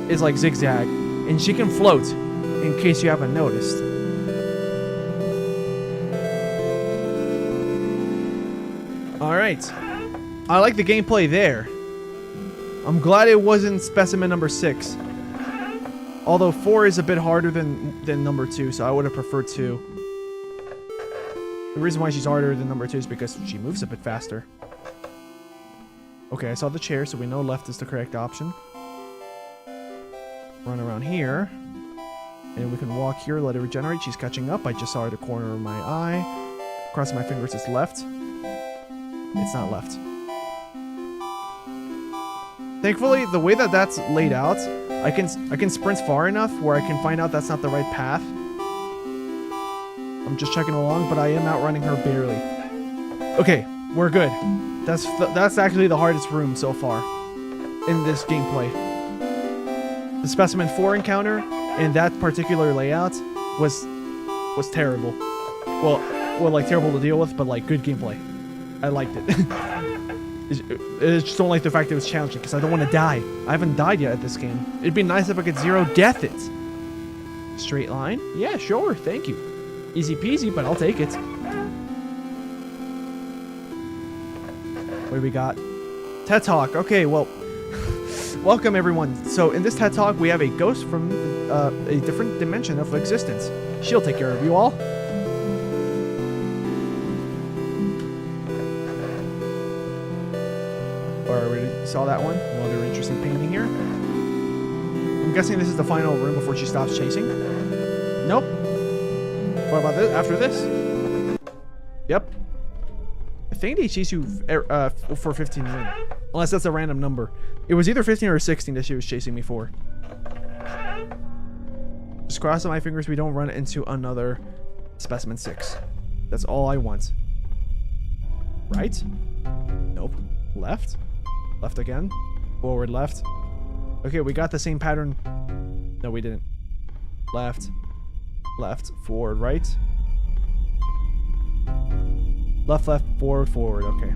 is like zigzag, and she can float, in case you haven't noticed. Alright. I like the gameplay there. I'm glad it wasn't specimen number 6. Although 4 is a bit harder than number 2, so I would have preferred 2. The reason why she's harder than number 2 is because she moves a bit faster. Okay, I saw the chair, so we know left is the correct option. Run around here. And we can walk here, let it regenerate. She's catching up. I just saw her the corner of my eye. Crossing my fingers, it's left. It's not left. Thankfully, the way that that's laid out, I can sprint far enough where I can find out that's not the right path. I'm just checking along, but I am outrunning her barely. Okay, we're good. That's actually the hardest room so far in this gameplay. The Specimen 4 encounter and that particular layout was terrible. Well, like terrible to deal with, but like good gameplay. I liked it. I just don't like the fact that it was challenging because I don't want to die. I haven't died yet at this game. It'd be nice if I could zero death it. Straight line? Yeah, sure. Thank you. Easy peasy, but I'll take it. What do we got? TED Talk. Okay, well, welcome everyone. So in this TED Talk, we have a ghost from a different dimension of existence. She'll take care of you all. Already saw that one. Another interesting painting here. I'm guessing this is the final room before she stops chasing. Nope. What about this? After this? Yep. I think they chase you for 15 minutes. Unless that's a random number. It was either 15 or 16 that she was chasing me for. Just crossing my fingers we don't run into another Specimen 6. That's all I want. Right? Nope. Left? Left again? Forward, left. Okay, we got the same pattern. No, we didn't. Left. Left. Forward, right. Left, left, forward, forward. Okay.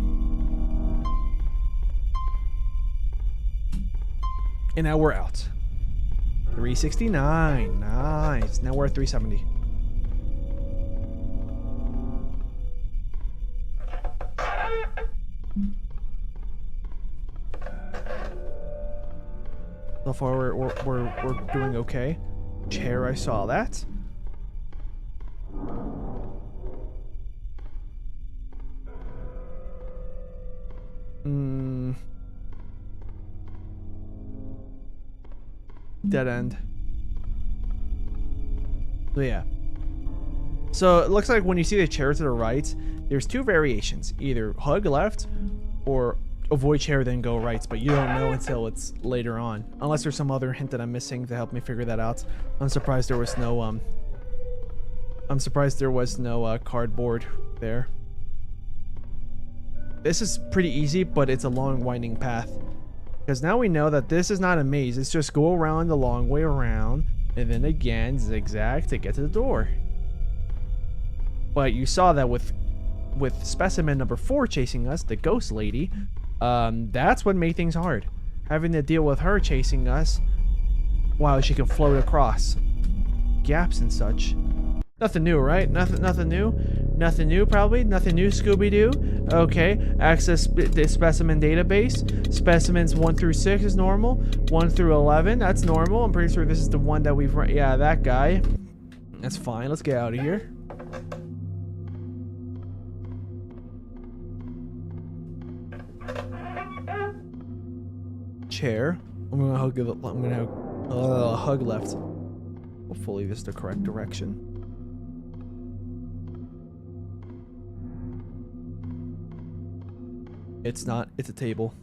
And now we're out. 369. Nice. Now we're at 370. So far, we're doing okay. Chair, I saw that. Dead end. So yeah. So it looks like when you see the chair to the right, there's two variations. Either hug left or avoid chair then go right, but you don't know until it's later on. Unless there's some other hint that I'm missing to help me figure that out. I'm surprised there was no cardboard there. This is pretty easy, but it's a long winding path. Because now we know that this is not a maze. It's just go around the long way around and then again zigzag to get to the door. But you saw that with Specimen number 4 chasing us, the ghost lady, that's what made things hard. Having to deal with her chasing us while she can float across gaps and such. Nothing new, right? Nothing new? Nothing new, probably? Nothing new, Scooby-Doo? Okay. Access the specimen database. Specimens 1 through 6 is normal. 1 through 11, that's normal. I'm pretty sure this is the one that we've run. Yeah, that guy. That's fine. Let's get out of here. Chair. I'm gonna hug left. Hopefully this is the correct direction. It's not. It's a table.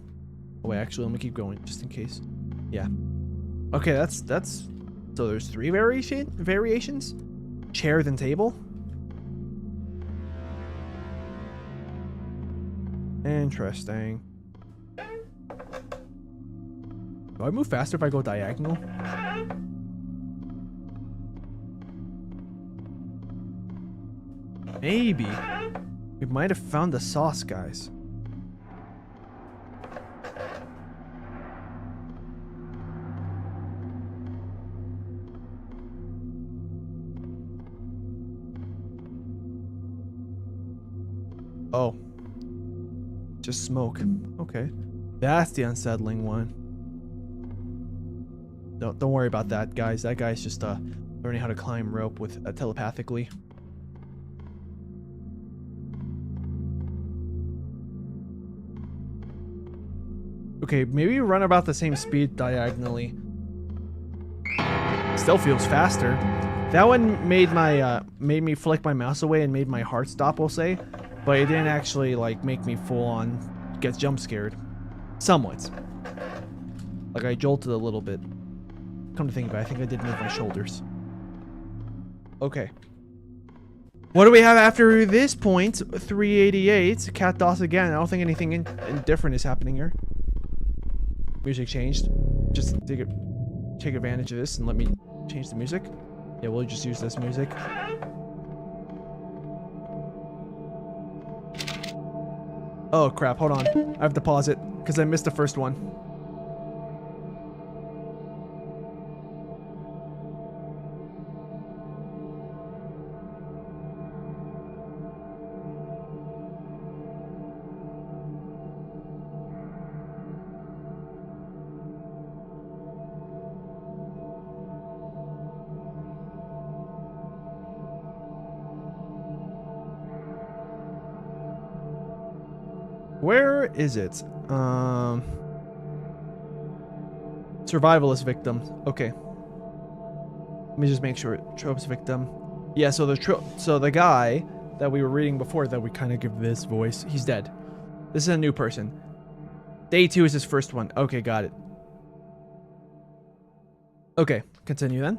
Oh wait, actually, let me keep going just in case. Yeah. Okay, that's so there's 3 variations. Chair then table. Interesting. Do I move faster if I go diagonal? Maybe. We might have found the sauce, guys. Oh. Just smoke. Okay. That's the unsettling one. Don't worry about that, guys. That guy's just learning how to climb rope with telepathically. Okay, maybe run about the same speed diagonally. Still feels faster. That one made my made me flick my mouse away and made my heart stop, we'll say, but it didn't actually like make me full on get jump scared. Somewhat. Like I jolted a little bit. Come to think about it, I think I did move my shoulders. Okay. What do we have after this point? 388. Cat DOS again. I don't think anything indifferent is happening here. Music changed. Just take advantage of this and let me change the music. Yeah, we'll just use this music. Oh crap, hold on. I have to pause it because I missed the first one. Where is it? Survivalist victim. Okay. Let me just make sure. Tropes victim. Yeah, so the guy that we were reading before that we kind of give this voice, he's dead. This is a new person. Day 2 is his first one. Okay, got it. Okay, continue then.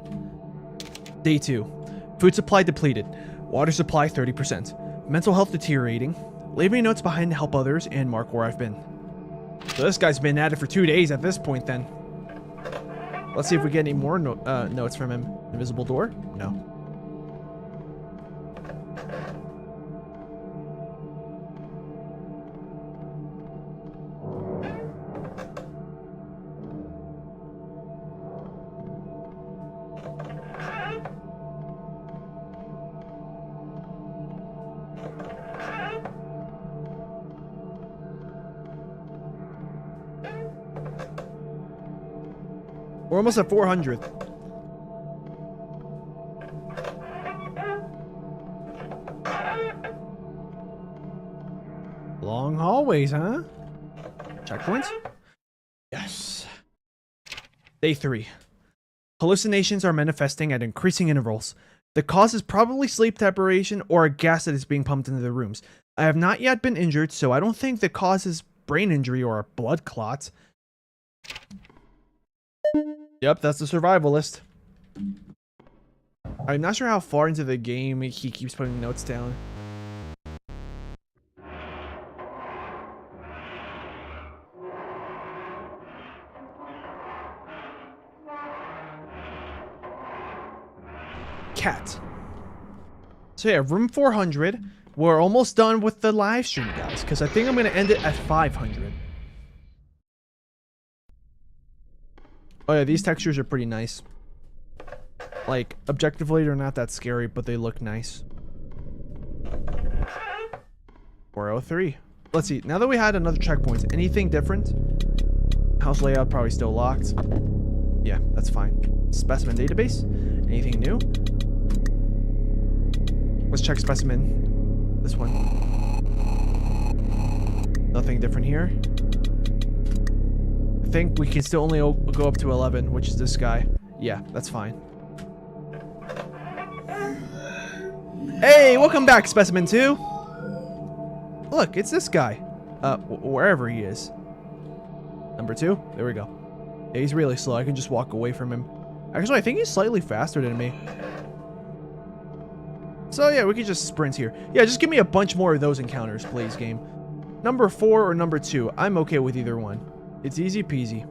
Day 2. Food supply depleted. Water supply 30%. Mental health deteriorating. Leaving notes behind to help others and mark where I've been. So this guy's been at it for 2 days at this point then. Let's see if we get any more notes from him. Invisible door? No. We're almost at 400. Long hallways, huh? Checkpoints? Yes. Day 3. Hallucinations are manifesting at increasing intervals. The cause is probably sleep deprivation or a gas that is being pumped into the rooms. I have not yet been injured, so I don't think the cause is brain injury or a blood clot. Yep, that's the survivalist. I'm not sure how far into the game he keeps putting notes down. Cat. So yeah, room 400. We're almost done with the live stream, guys, because I think I'm going to end it at 500. Oh yeah, these textures are pretty nice. Like, objectively, they're not that scary, but they look nice. 403. Let's see, now that we had another checkpoint, anything different? House layout probably still locked. Yeah, that's fine. Specimen database. Anything new? Let's check specimen. This one. Nothing different here. I think we can still only go up to 11, which is this guy. Yeah, that's fine. Hey, welcome back, Specimen 2. Look, it's this guy. Wherever he is. Number 2. There we go. Yeah, he's really slow. I can just walk away from him. Actually, I think he's slightly faster than me. So yeah, we can just sprint here. Yeah, just give me a bunch more of those encounters, please, game. Number 4 or number 2. I'm okay with either one. It's easy peasy.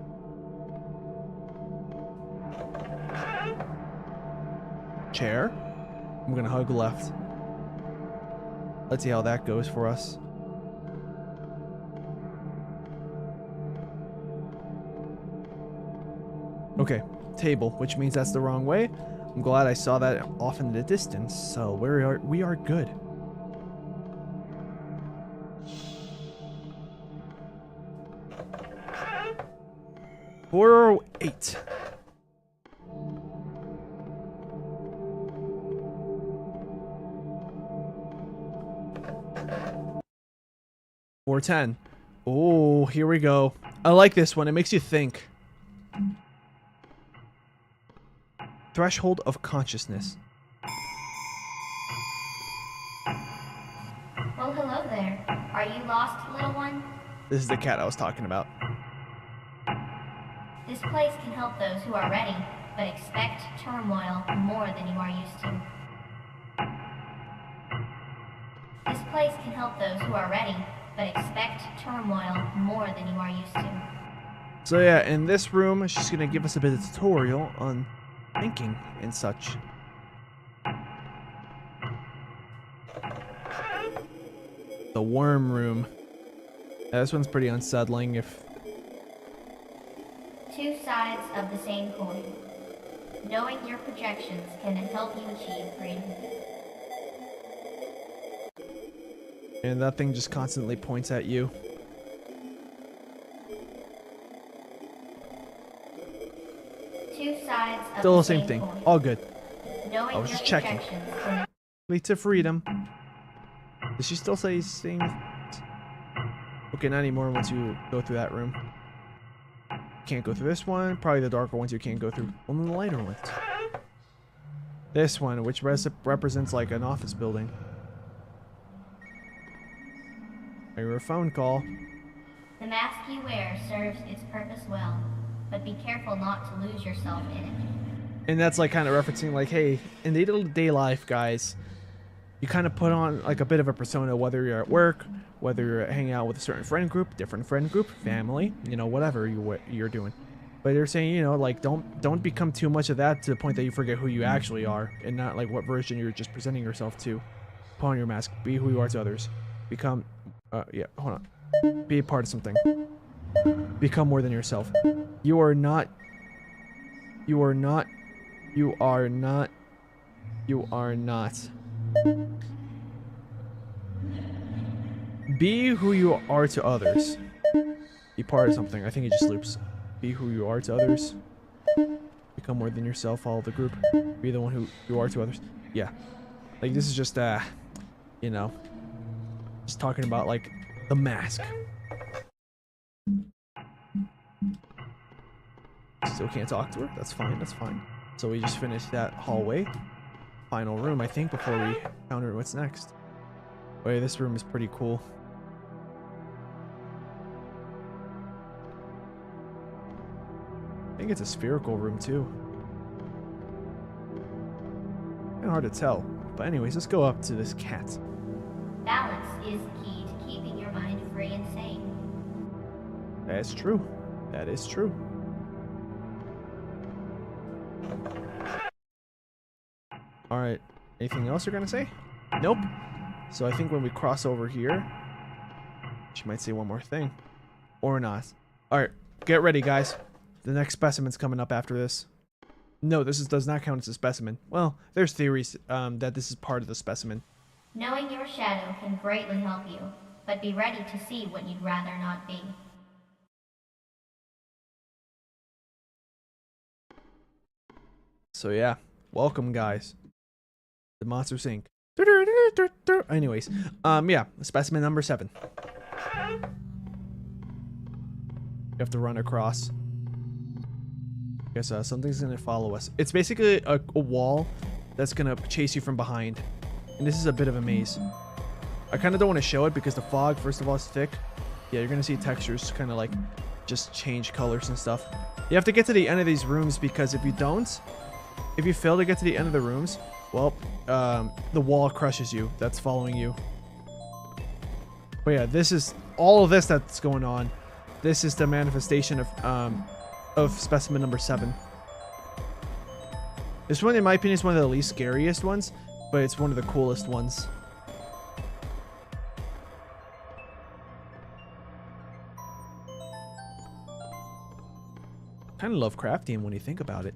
Chair. I'm gonna hug left. Let's see how that goes for us. Okay, table, which means that's the wrong way. I'm glad I saw that off in the distance, so we are good. Four 8. Or 10. Oh, here we go. I like this one. It makes you think. Threshold of consciousness. Well, hello there. Are you lost, little one? This is the cat I was talking about. This place can help those who are ready, but expect turmoil more than you are used to. This place can help those who are ready, but expect turmoil more than you are used to. So yeah, in this room, she's gonna give us a bit of tutorial on thinking and such. The worm room. Yeah, this one's pretty unsettling. If Two sides of the same coin. Knowing your projections can help you achieve freedom. and that thing just constantly points at you. Two sides of Still the the same thing. coin. All good. Knowing I was your just checking. projections can Lead to freedom. Does she still say same? Okay, not anymore once you go through that room. Can't go through this one. Probably the darker ones you can't go through. Only the lighter ones. This one, which represents like an office building. Or a phone call. The mask you wear serves its purpose well, but be careful not to lose yourself in it. And that's like kind of referencing like, hey, in day-to-day life, guys, you kind of put on like a bit of a persona, whether you're at work, whether you're hanging out with a certain friend group, different friend group, family, you know, whatever you're doing. But they're saying, you know, like don't become too much of that to the point that you forget who you actually are, and not like what version you're just presenting yourself to. Put on your mask. Be who you are to others. Become, yeah, hold on. Be a part of something. Become more than yourself. You are not. You are not. You are not. You are not. Be who you are to others. Be part of something. I think it just loops. Be who you are to others. Become more than yourself. Follow the group. Be the one who you are to others. Yeah. Like this is just you know, just talking about like the mask. Still can't talk to her. That's fine. That's fine. So we just finished that hallway. Final room, I think, before we encounter what's next. Wait, this room is pretty cool. I think it's a spherical room too. Kind of hard to tell. But anyways, let's go up to this cat. Balance is key to keeping your mind free and sane. That's true. That is true. Alright. Anything else you're gonna say? Nope. So I think when we cross over here, she might say one more thing. Or not. Alright. Get ready, guys. The next specimen's coming up after this. No, this does not count as a specimen. Well, there's theories that this is part of the specimen. Knowing your shadow can greatly help you, but be ready to see what you'd rather not be. So yeah, welcome guys. The Monsters Inc. Anyways, yeah, specimen number 7. You have to run across. I guess something's gonna follow us. It's basically a wall that's gonna chase you from behind. And this is a bit of a maze. I kind of don't want to show it because the fog, first of all, is thick. Yeah, you're gonna see textures kind of like just change colors and stuff. You have to get to the end of these rooms because if you don't, if you fail to get to the end of the rooms, well, the wall crushes you. That's following you. But yeah, this is all of this that's going on. This is the manifestation of specimen number 7. This one, in my opinion, is one of the least scariest ones, but it's one of the coolest ones. Kind of Lovecraftian when you think about it.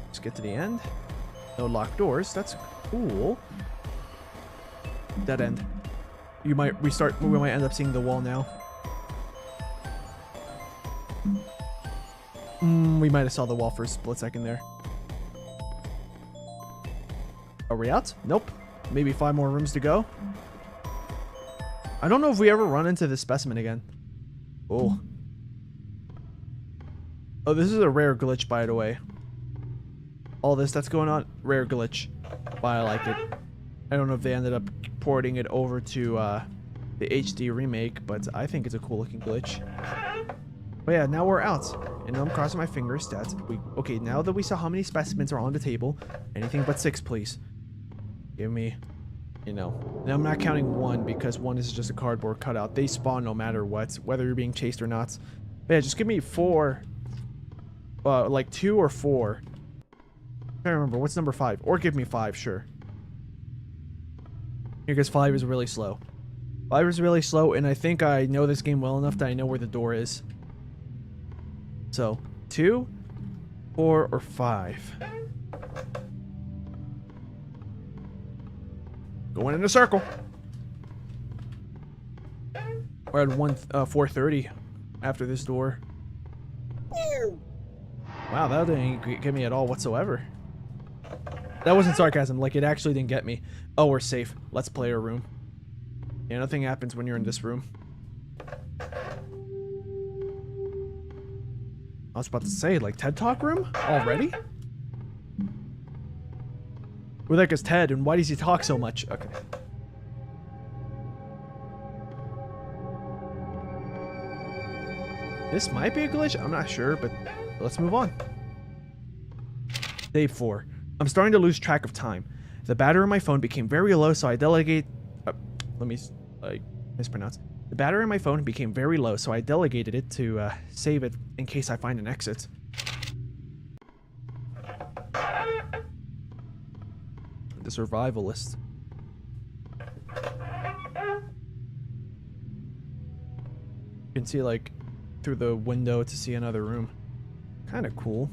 Let's get to the end. No locked doors. That's cool. Dead end. We might end up seeing the wall now. We might have saw the wall for a split second there. Are we out? Nope. Maybe 5 more rooms to go. I don't know if we ever run into this specimen again. Oh. Oh, this is a rare glitch, by the way. All this that's going on, rare glitch. But I like it. I don't know if they ended up porting it over to the HD remake, but I think it's a cool looking glitch. But yeah, now we're out. And I'm crossing my fingers that okay, now that we saw how many specimens are on the table, anything but 6, please. Give me, you know. And I'm not counting 1 because 1 is just a cardboard cutout. They spawn no matter what, whether you're being chased or not. But yeah, just give me 4. Like 2 or 4. I can't remember. What's number 5? Or give me 5, sure. Because 5 is really slow. 5 is really slow, and I think I know this game well enough that I know where the door is. So, 2, 4, or 5. Going in a circle. We're at 4:30 after this door. Wow, that didn't get me at all whatsoever. That wasn't sarcasm, like it actually didn't get me. Oh, we're safe. Let's play our room. Yeah, nothing happens when you're in this room. I was about to say, like, TED Talk room? Already? Who the heck is Ted, and why does he talk so much? Okay. This might be a glitch, I'm not sure, but let's move on. Day 4. I'm starting to lose track of time. The battery on my phone became very low, so I mispronounce. The battery on my phone became very low, so I delegated it to save it in case I find an exit. The survivalist. You can see, like, through the window to see another room. Kind of cool.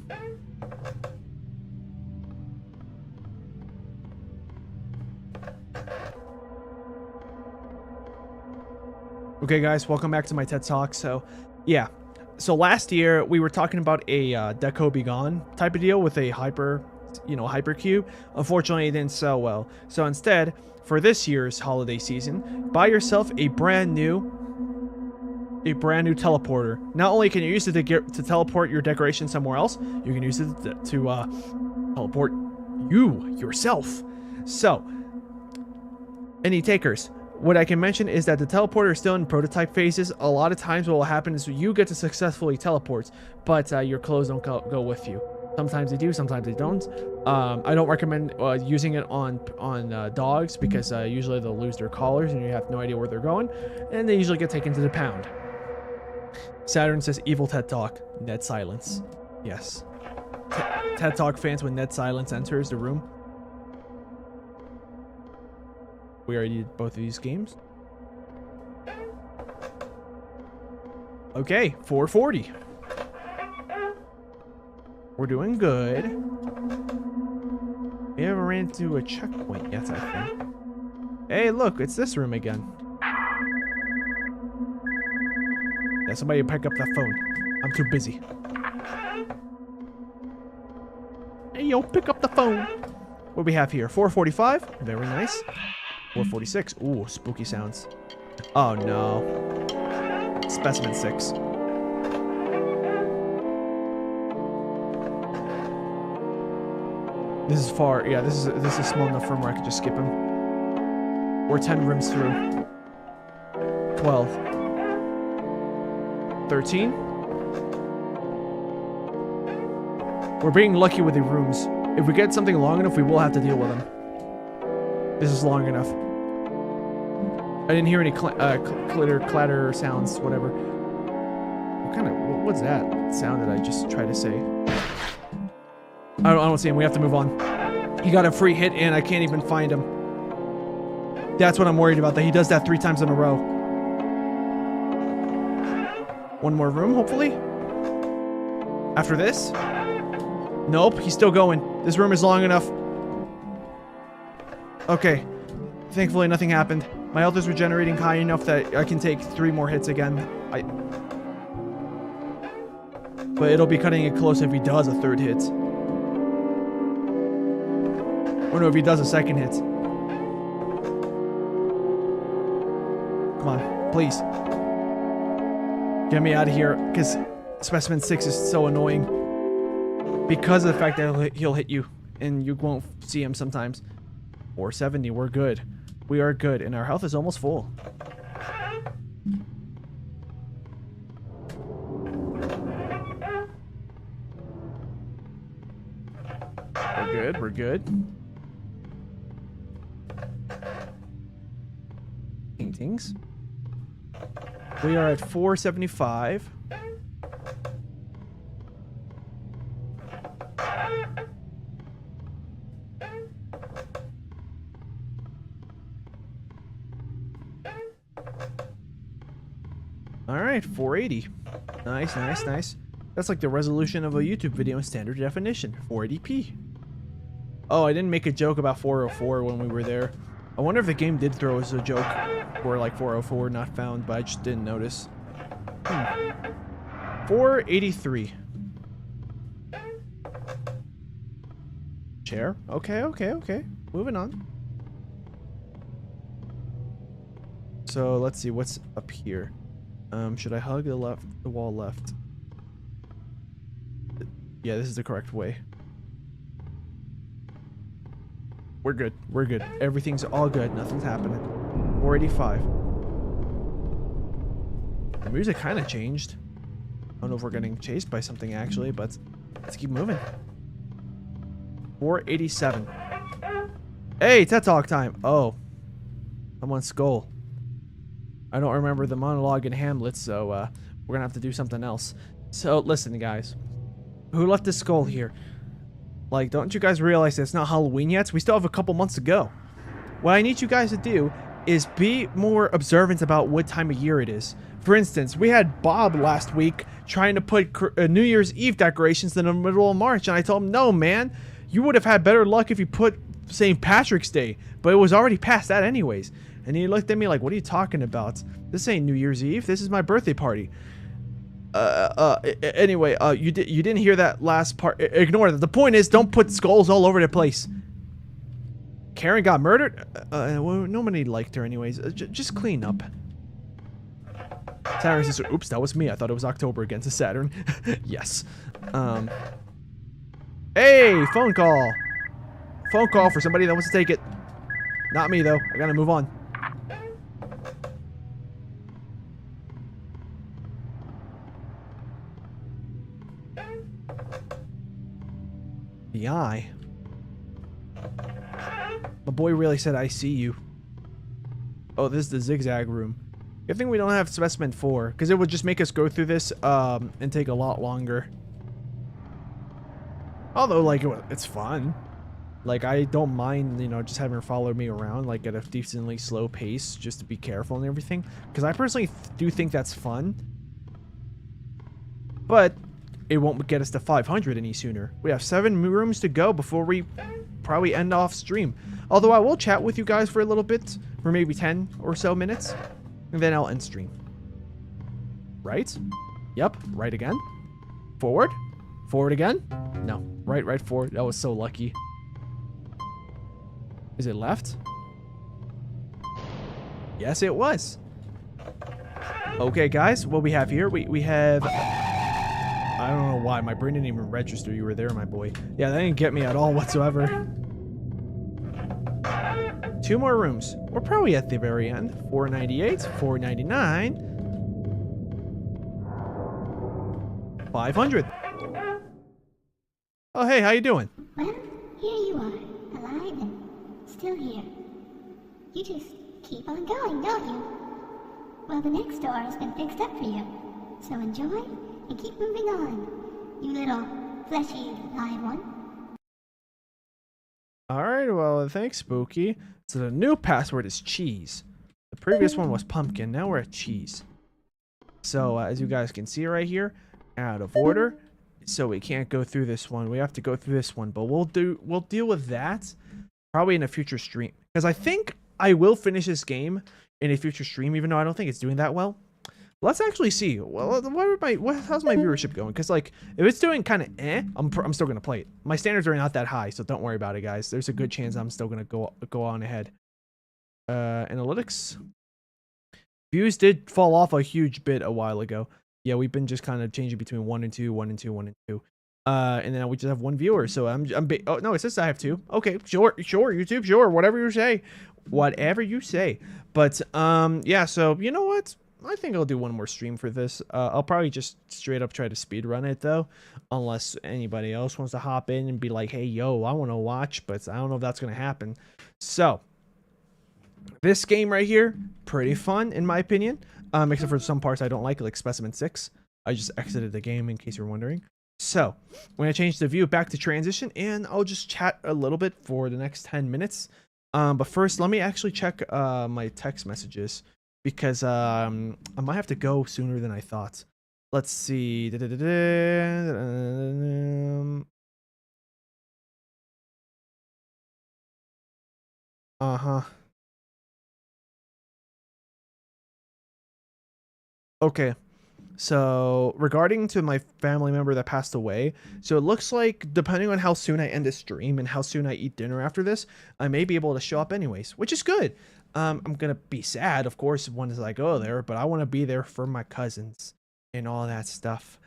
Okay, guys, welcome back to my TED Talk. So, yeah. So last year we were talking about a Deco Be Gone type of deal with a hypercube. Unfortunately, it didn't sell well. So instead, for this year's holiday season, buy yourself a brand new teleporter. Not only can you use it to teleport your decoration somewhere else, you can use it to teleport yourself. So, any takers? What I can mention is that the teleporter is still in prototype phases. A lot of times what will happen is you get to successfully teleport, but your clothes don't go with you. Sometimes they do, sometimes they don't. I don't recommend using it on dogs because usually they'll lose their collars and you have no idea where they're going, and they usually get taken to the pound. Saturn says evil TED Talk. Ned Silence. Yes. TED Talk fans when Ned Silence enters the room. We already did both of these games. Okay, 440. We're doing good. We haven't ran into a checkpoint yet, I think. Hey, look, it's this room again. Yeah, somebody pick up that phone. I'm too busy. Hey, yo, pick up the phone. What do we have here? 445. Very nice. 446. Ooh, spooky sounds. Oh no. Specimen 6. This is far. Yeah, this is small enough room where I could just skip him. We're 10 rooms through. 12. 13. We're being lucky with the rooms. If we get something long enough, we will have to deal with them. This is long enough. I didn't hear any clatter sounds, whatever. What's that sound that I just tried to say? I don't see him. We have to move on. He got a free hit and I can't even find him. That's what I'm worried about, that he does that 3 times in a row. One more room, hopefully. After this? Nope, he's still going. This room is long enough. Okay. Thankfully, nothing happened. My health is regenerating high enough that I can take 3 more hits again. But it'll be cutting it close if he does a 3rd hit. Or no, if he does a 2nd hit. Come on, please. Get me out of here, because Specimen 6 is so annoying. Because of the fact that he'll hit you, and you won't see him sometimes. 470, we're good. We are good, and our health is almost full. We're good. Paintings. We are at 475. All right, 480. Nice, nice, nice. That's like the resolution of a YouTube video in standard definition, 480p. Oh, I didn't make a joke about 404 when we were there. I wonder if the game did throw us a joke for like 404 not found, but I just didn't notice. 483. Chair? Okay. Moving on. So let's see what's up here. Should I hug the wall left? Yeah, this is the correct way. We're good. Everything's all good. Nothing's happening. 485. The music kind of changed. I don't know if we're getting chased by something actually, but let's keep moving. 487. Hey, TED Talk time. Oh. Someone's skull. I don't remember the monologue in Hamlet, so we're gonna have to do something else. So listen, guys. Who left this skull here? Like, don't you guys realize that it's not Halloween yet? We still have a couple months to go. What I need you guys to do is be more observant about what time of year it is. For instance, we had Bob last week trying to put New Year's Eve decorations in the middle of March, and I told him, no, man, you would have had better luck if you put St. Patrick's Day, but it was already past that anyways. And he looked at me like, what are you talking about? This ain't New Year's Eve. This is my birthday party. Anyway, you didn't hear that last part. Ignore that. The point is, don't put skulls all over the place. Karen got murdered? Well, nobody liked her anyways. Just clean up. Saturn says, oops, that was me. I thought it was October against Saturn. Yes. Hey, phone call. Phone call for somebody that wants to take it. Not me, though. I gotta move on. The eye. My boy really said, I see you. Oh, this is the zigzag room. Good thing we don't have specimen 4, because it would just make us go through this and take a lot longer. Although, like, it's fun. Like, I don't mind, you know, just having her follow me around, like, at a decently slow pace, just to be careful and everything. Because I personally do think that's fun. But it won't get us to 500 any sooner. We have 7 rooms to go before we probably end off stream. Although I will chat with you guys for a little bit, for maybe 10 or so minutes, and then I'll end stream. Right? Yep. Right again. Forward. Forward again. No. Right forward. That was so lucky. Is it left? Yes, it was. Okay, guys. What we have here, we have... I don't know why. My brain didn't even register you were there, my boy. Yeah, that didn't get me at all whatsoever. 2 more rooms. We're probably at the very end. 498, 499, 500. Oh, hey, how you doing? Well, here you are, alive and still here. You just keep on going, don't you? Well, the next door has been fixed up for you, so enjoy and keep moving on, you little fleshy live one. Alright, well, thanks, Spooky. So the new password is cheese. The previous one was pumpkin. Now we're at cheese. So, as you guys can see right here, out of order. So we can't go through this one. We have to go through this one. But we'll deal with that probably in a future stream. Because I think I will finish this game in a future stream, even though I don't think it's doing that well. Let's actually see. Well, how's my viewership going? Because, like, if it's doing kind of I'm still going to play it. My standards are not that high, so don't worry about it, guys. There's a good chance I'm still going to go on ahead. Analytics. Views did fall off a huge bit a while ago. Yeah, we've been just kind of changing between 1 and 2, 1 and 2, 1 and 2. And then we just have 1 viewer, so oh, no, it says I have 2. Okay, sure, YouTube, sure, whatever you say. Whatever you say. But, yeah, so, you know what? I think I'll do one more stream for this. I'll probably just straight up try to speed run it, though. Unless anybody else wants to hop in and be like, hey, yo, I want to watch. But I don't know if that's going to happen. So, this game right here, pretty fun, in my opinion. Except for some parts I don't like Specimen 6. I just exited the game, in case you're wondering. So, I'm going to change the view back to transition. And I'll just chat a little bit for the next 10 minutes. But first, let me actually check my text messages. Because I might have to go sooner than I thought. Let's see. Uh-huh. Okay. So, regarding to my family member that passed away, so it looks like depending on how soon I end this stream and how soon I eat dinner after this, I may be able to show up anyways, which is good. I'm gonna be sad, of course, once I go there, but I want to be there for my cousins and all that stuff.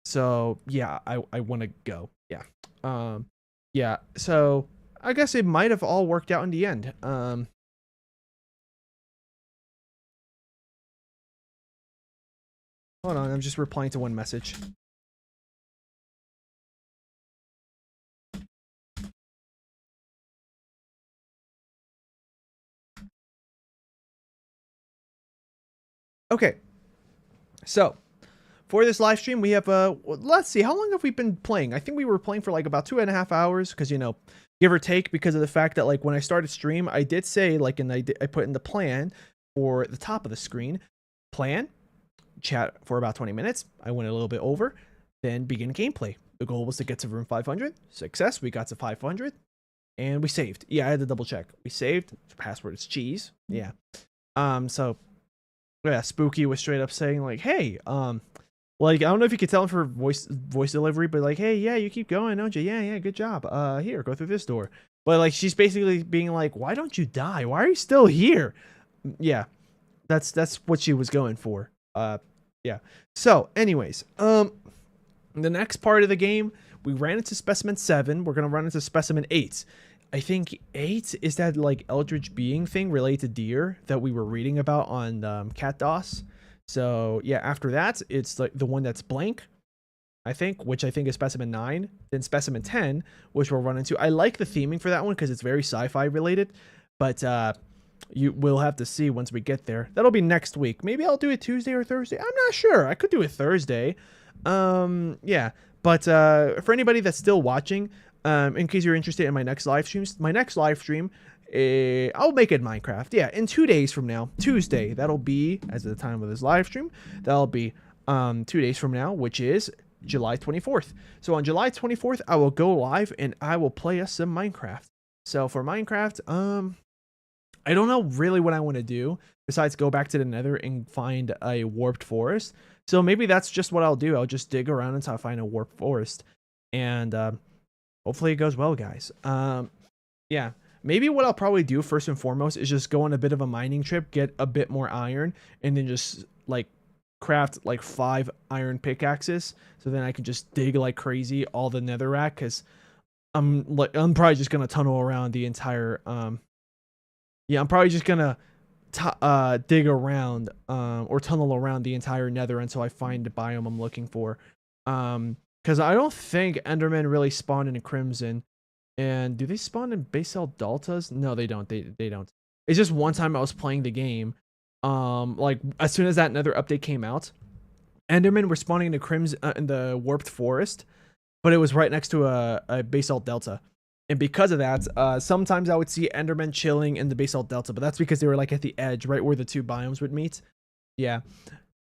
So yeah, I want to go. Yeah. Yeah. So I guess it might have all worked out in the end. Hold on, I'm just replying to one message. Okay, so for this live stream, we have let's see, how long have we been playing? I think we were playing for like about 2.5 hours, because, you know, give or take, because of the fact that, like, when I started stream, I did say, like, and I put in the plan for the top of the screen, plan, chat for about 20 minutes. I went a little bit over, then begin gameplay. The goal was to get to room 500. Success, we got to 500, and we saved. Yeah, I had to double check. We saved. The password is cheese. Yeah. So yeah, Spooky was straight up saying, like, hey, like, I don't know if you could tell him for voice delivery, but like, hey, yeah, you keep going, don't you? Yeah, good job. Here, go through this door. But like, she's basically being like, why don't you die? Why are you still here? Yeah, that's what she was going for. Yeah. So, anyways, the next part of the game, we ran into Specimen 7. We're gonna run into Specimen 8. I think 8 is that, like, eldritch being thing related to deer that we were reading about on Cat DOS. So yeah, after that, it's like the one that's blank, I think, which I think is Specimen 9. Then Specimen 10, which we'll run into. I like the theming for that one because it's very sci-fi related, but you will have to see once we get there. That'll be next week. Maybe I'll do it Tuesday or Thursday. I'm not sure. I could do it Thursday. Yeah. But for anybody that's still watching, in case you're interested in my next live streams, I'll make it Minecraft. Yeah, in 2 days from now, Tuesday, that'll be, as of the time of this live stream, that'll be 2 days from now, which is July 24th. So on July 24th, I will go live and I will play us some Minecraft. So for Minecraft, I don't know really what I want to do besides go back to the Nether and find a warped forest. So maybe that's just what I'll do. I'll just dig around until I find a warped forest, and hopefully it goes well, guys. Yeah, maybe what I'll probably do first and foremost is just go on a bit of a mining trip, get a bit more iron, and then just like craft like 5 iron pickaxes, so then I can just dig like crazy all the netherrack, because I'm probably just gonna tunnel around the entire yeah, I'm probably just gonna dig around or tunnel around the entire nether until I find the biome I'm looking for. Because I don't think Endermen really spawn in Crimson. And do they spawn in Basal Deltas? No, they don't. They don't. It's just one time I was playing the game. Like as soon as that nether update came out, Endermen were spawning in the Crimson in the Warped Forest, but it was right next to a Basalt Delta. And because of that, sometimes I would see Endermen chilling in the Basalt Delta, but that's because they were like at the edge, right where the two biomes would meet. Yeah.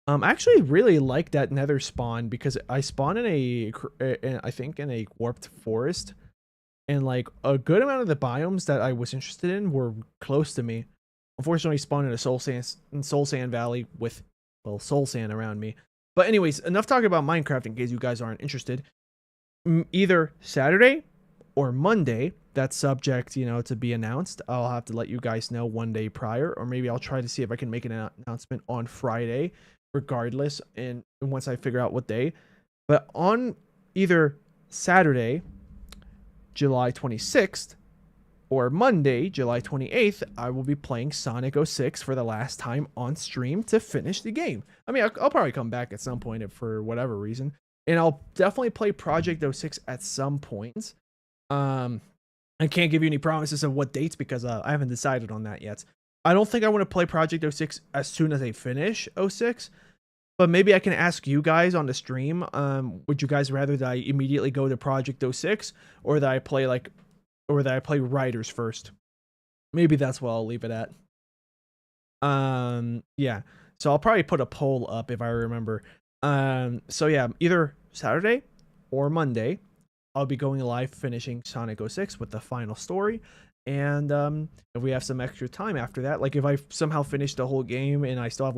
I actually really like that nether spawn because I spawn in I think in a Warped Forest, and like a good amount of the biomes that I was interested in were close to me. Unfortunately, I spawned in a Soul Sand Valley with, well, Soul Sand around me. But anyways, enough talking about Minecraft in case you guys aren't interested. Either Saturday or Monday, that's subject, to be announced. I'll have to let you guys know one day prior, or maybe I'll try to see if I can make an announcement on Friday, regardless, and once I figure out what day. But on either Saturday, July 26th, or Monday, July 28th, I will be playing Sonic 06 for the last time on stream to finish the game. I mean, I'll probably come back at some point for whatever reason, and I'll definitely play Project 06 at some point. I can't give you any promises of what dates because I haven't decided on that yet. I don't think I want to play Project 06 as soon as I finish 06, but maybe I can ask you guys on the stream. Would you guys rather that I immediately go to Project 06 or that I play Riders first? Maybe that's what I'll leave it at. Yeah. So I'll probably put a poll up if I remember. So yeah, either Saturday or Monday, I'll be going live finishing Sonic 06 with the final story. And if we have some extra time after that, like if I somehow finish the whole game and I still have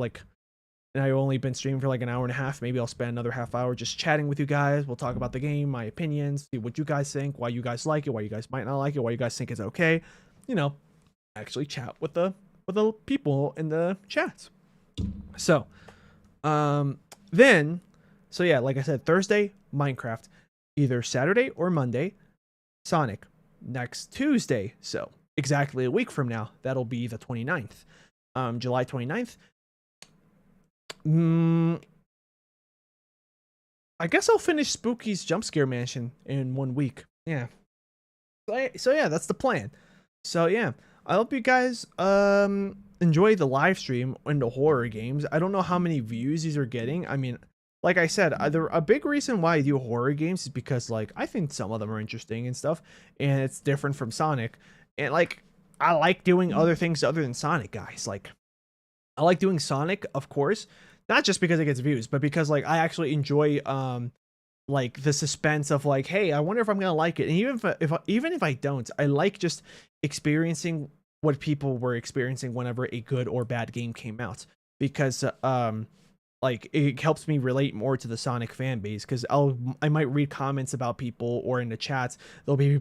and I've only been streaming for like an hour and a half, maybe I'll spend another half hour just chatting with you guys. We'll talk about the game, my opinions, see what you guys think, why you guys like it, why you guys might not like it, why you guys think it's okay. Actually chat with the people in the chats. So, so yeah, like I said, Thursday, Minecraft. Either Saturday or Monday, Sonic. Next Tuesday, so exactly a week from now, that'll be the 29th. July 29th. I guess I'll finish Spooky's Jumpscare Mansion in 1 week. Yeah. So yeah, that's the plan. So yeah, I hope you guys enjoy the live stream into horror games. I don't know how many views these are getting. I mean, like I said, a big reason why I do horror games is because, like, I think some of them are interesting and stuff, and it's different from Sonic. And, like, I like doing other things other than Sonic, guys. Like, I like doing Sonic, of course, not just because it gets views, but because, like, I actually enjoy, like, the suspense of, like, hey, I wonder if I'm gonna like it. And even if I don't, I like just experiencing what people were experiencing whenever a good or bad game came out, because, like, it helps me relate more to the Sonic fan base, because I might read comments about people, or in the chats there'll be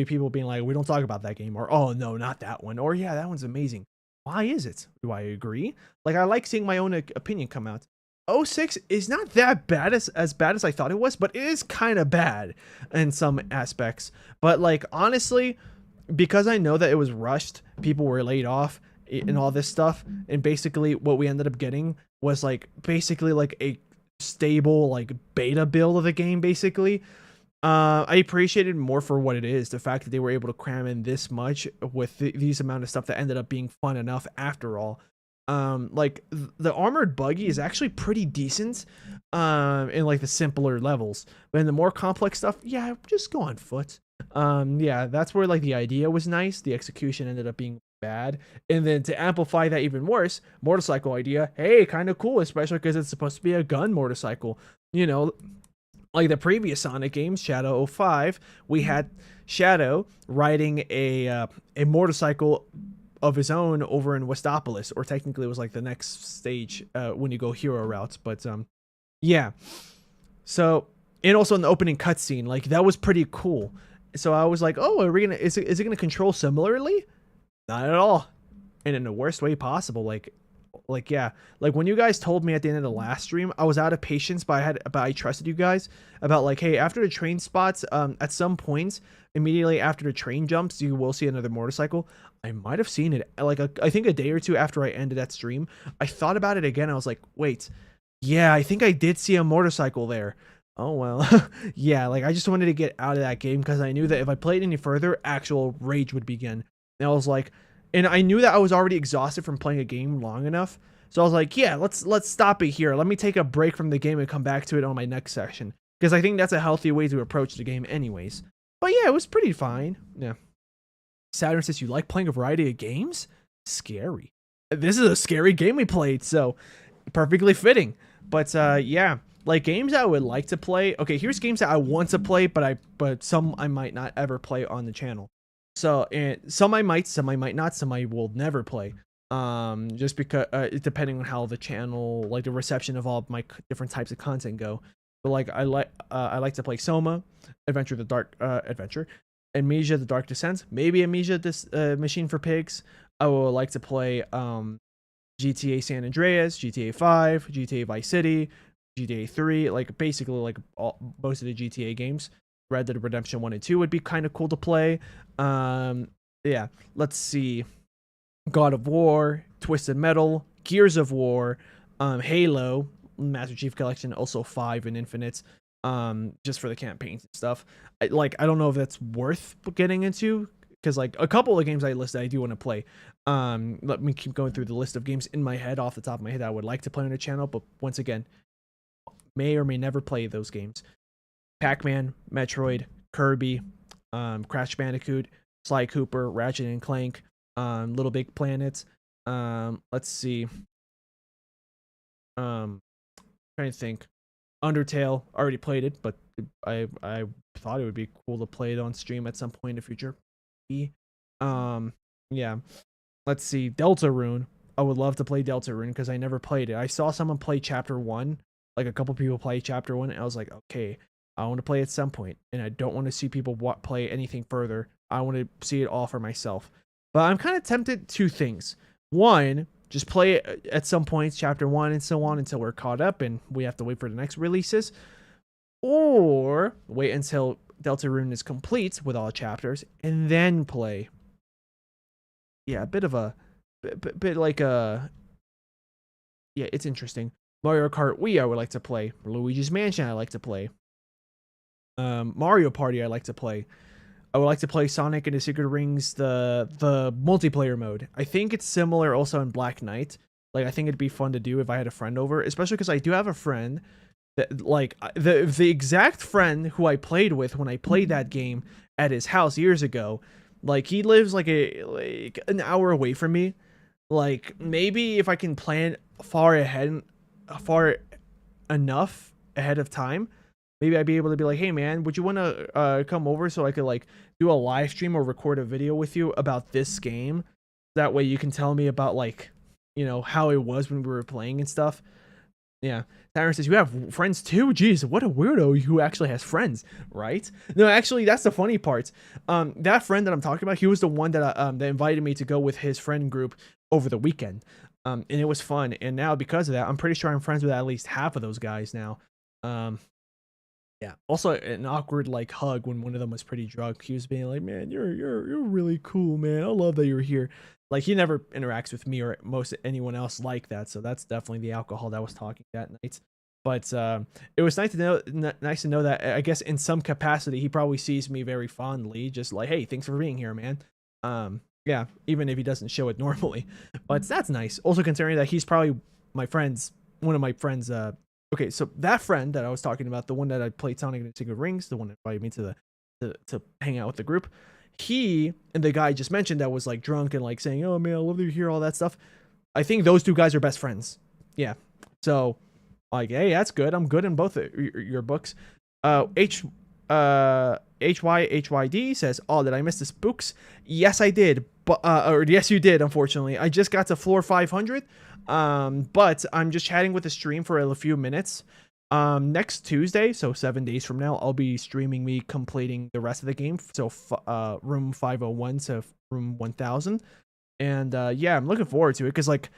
people being like, we don't talk about that game, or oh no, not that one, or yeah, that one's amazing. Why is it? Do I agree? Like, I like seeing my own opinion come out. 06 is not that bad as bad as I thought it was, but it is kind of bad in some aspects. But like, honestly, because I know that it was rushed, people were laid off and all this stuff, and basically what we ended up getting was like basically like a stable like beta build of the game. Basically, I appreciated more for what it is, the fact that they were able to cram in this much with these amount of stuff that ended up being fun enough after all. Like the armored buggy is actually pretty decent in like the simpler levels, but in the more complex stuff, yeah, just go on foot. Yeah, that's where like the idea was nice, the execution ended up being bad. And then to amplify that even worse, motorcycle idea, hey, kind of cool, especially because it's supposed to be a gun motorcycle. You know, like the previous Sonic games, Shadow 05, we had Shadow riding a motorcycle of his own over in Westopolis, or technically it was like the next stage when you go hero routes. But yeah, so, and also in the opening cutscene, like that was pretty cool. So I was like, oh, are we gonna, is it gonna control similarly? Not at all, and in the worst way possible. Like like, yeah, like when you guys told me at the end of the last stream, I was out of patience, but I trusted you guys about like, hey, after the train spots, at some points immediately after the train jumps, you will see another motorcycle. I might have seen it like I think a day or two after I ended that stream. I thought about it again. I was like, wait, yeah, I think I did see a motorcycle there. Oh well. Yeah, like I just wanted to get out of that game because I knew that if I played any further, actual rage would begin. And I was like, and I knew that I was already exhausted from playing a game long enough. So I was like, yeah, let's stop it here. Let me take a break from the game and come back to it on my next session. Because I think that's a healthy way to approach the game anyways. But yeah, it was pretty fine. Yeah. Saturn says, you like playing a variety of games? Scary. This is a scary game we played, so perfectly fitting. But yeah, like games I would like to play. Okay, here's games that I want to play, but some I might not ever play on the channel. So, and some I might not, some I will never play. Just because depending on how the channel, like the reception of all my different types of content go. But like I like to play Soma, Adventure the Dark Adventure, Amnesia the Dark Descent, maybe Amnesia this Machine for Pigs. I would like to play GTA San Andreas, GTA 5, GTA Vice City, GTA 3, like basically like most of the GTA games. Red Dead Redemption 1 and 2 would be kind of cool to play. Yeah, let's see. God of War, Twisted Metal, Gears of War, Halo, Master Chief Collection, also 5 and Infinite, just for the campaigns and stuff. I don't know if that's worth getting into, because like a couple of games I listed I do want to play. Let me keep going through the list of games in my head off the top of my head that I would like to play on the channel, but once again, may or may never play those games. Pac-Man, Metroid, Kirby, Crash Bandicoot, Sly Cooper, Ratchet and Clank, Little Big Planet. Let's see. Trying to think. Undertale, already played it, but I thought it would be cool to play it on stream at some point in the future. Yeah. Let's see. Deltarune. I would love to play Deltarune because I never played it. I saw someone play Chapter 1, like a couple people play Chapter 1, and I was like, okay, I want to play at some point, and I don't want to see people play anything further. I want to see it all for myself. But I'm kind of tempted two things. One, just play it at some points, Chapter 1 and so on, until we're caught up and we have to wait for the next releases. Or wait until Deltarune is complete with all chapters and then play. Yeah, a bit of a... bit like a... Yeah, it's interesting. Mario Kart Wii I would like to play. Luigi's Mansion I like to play. Mario Party I like to play. I would like to play Sonic and the Secret Rings, the multiplayer mode. I think it's similar also in Black Knight. Like, I think it'd be fun to do if I had a friend over, especially because I do have a friend that, like, the exact friend who I played with when I played that game at his house years ago. Like, he lives like an hour away from me. Like, maybe if I can plan far enough ahead of time, maybe I'd be able to be like, hey man, would you want to come over so I could like do a live stream or record a video with you about this game? That way you can tell me about like, you know, how it was when we were playing and stuff. Yeah. Tyron says, you have friends too? Jeez, what a weirdo who actually has friends, right? No, actually, that's the funny part. That friend that I'm talking about, he was the one that that invited me to go with his friend group over the weekend. And it was fun. And now because of that, I'm pretty sure I'm friends with at least half of those guys now. Yeah. Also, an awkward like hug when one of them was pretty drunk. He was being like, "Man, you're really cool, man. I love that you're here." Like he never interacts with me or most anyone else like that. So that's definitely the alcohol that was talking that night. But it was nice to know that I guess in some capacity he probably sees me very fondly, just like, "Hey, thanks for being here, man." Yeah, even if he doesn't show it normally. But that's nice. Also considering that he's probably one of my friends. Okay, so that friend that I was talking about, the one that I played Sonic and the Secret Rings, the one that invited me to hang out with the group, he and the guy I just mentioned that was like drunk and like saying, "Oh man, I love that you hear all that stuff." I think those two guys are best friends. Yeah, so like, hey, that's good. I'm good in both of your books. HYHYD says, "Oh, did I miss the spooks?" Yes, I did. But or yes, you did. Unfortunately, I just got to floor 500. But I'm just chatting with the stream for a few minutes. Next Tuesday, so 7 days from now, I'll be streaming me completing the rest of the game. So room 501 to room 1000. And yeah, I'm looking forward to it because like,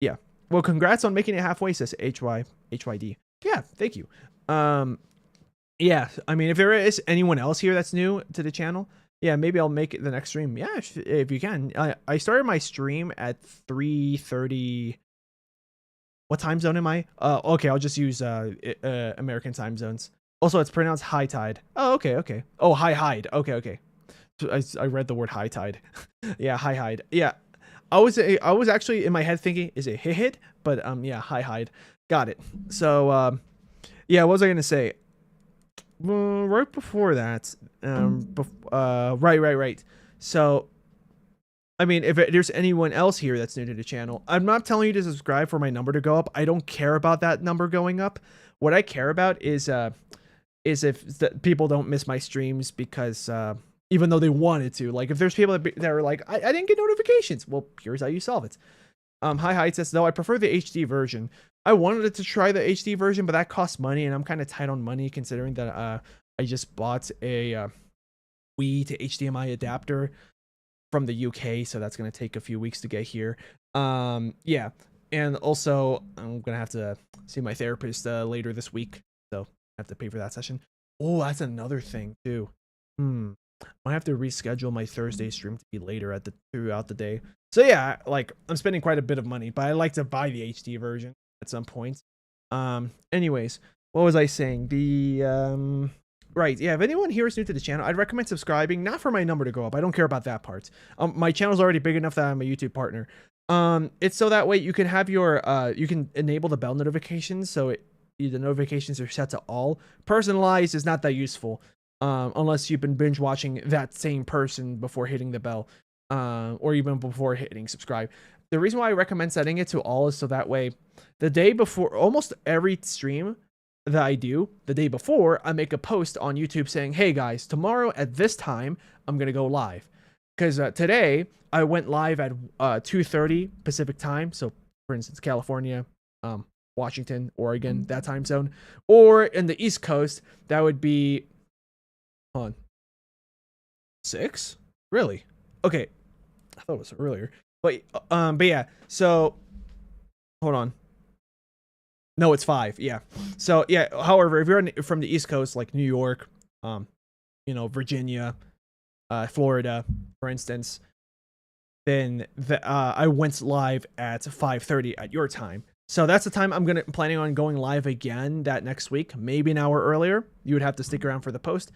yeah, Well, congrats on making it halfway, says HYD. Yeah, thank you. Yeah, I mean, if there is anyone else here that's new to the channel, yeah, maybe I'll make it the next stream. Yeah, if you can. I started my stream at 3:30. What time zone am I? Okay, I'll just use American time zones. Also, it's pronounced high tide. Oh, okay. Oh, high hide. Okay. I read the word high tide. Yeah, high hide. Yeah, I was actually in my head thinking, is it hit? But yeah, high hide. Got it. So yeah, what was I gonna say? Right before that, right. So, I mean, if there's anyone else here that's new to the channel, I'm not telling you to subscribe for my number to go up. I don't care about that number going up. What I care about is if people don't miss my streams because even though they wanted to, like if there's people that are like, I didn't get notifications. Well, here's how you solve it. Hi says, no, I prefer the HD version. I wanted to try the HD version, but that costs money, and I'm kind of tight on money considering that I just bought a Wii to HDMI adapter from the UK, so that's gonna take a few weeks to get here. Yeah, and also I'm gonna have to see my therapist later this week, so I have to pay for that session. Oh, that's another thing too. I have to reschedule my Thursday stream to be later throughout the day. So yeah, like I'm spending quite a bit of money, but I like to buy the HD version at some point. Anyways, what was I saying? Right, yeah, if anyone here is new to the channel, I'd recommend subscribing, not for my number to go up. I don't care about that part. My channel's already big enough that I'm a YouTube partner. It's so that way you can have your you can enable the bell notifications, so the notifications are set to all. Personalized is not that useful. Unless you've been binge watching that same person before hitting the bell, or even before hitting subscribe. The reason why I recommend setting it to all is so that way the day before, almost every stream that I do, the day before, I make a post on YouTube saying, hey guys, tomorrow at this time, I'm going to go live. Because today, I went live at 2:30 Pacific time. So, for instance, California, Washington, Oregon, that time zone. Or in the East Coast, that would be... Hold on. 6? Really? Okay. I thought it was earlier. But yeah. So hold on. No, it's 5. Yeah. So yeah. However, if you're from the East Coast, like New York, Virginia, Florida, for instance, then I went live at 5:30 at your time. So that's the time I'm planning on going live again that next week, maybe an hour earlier. You would have to stick around for the post.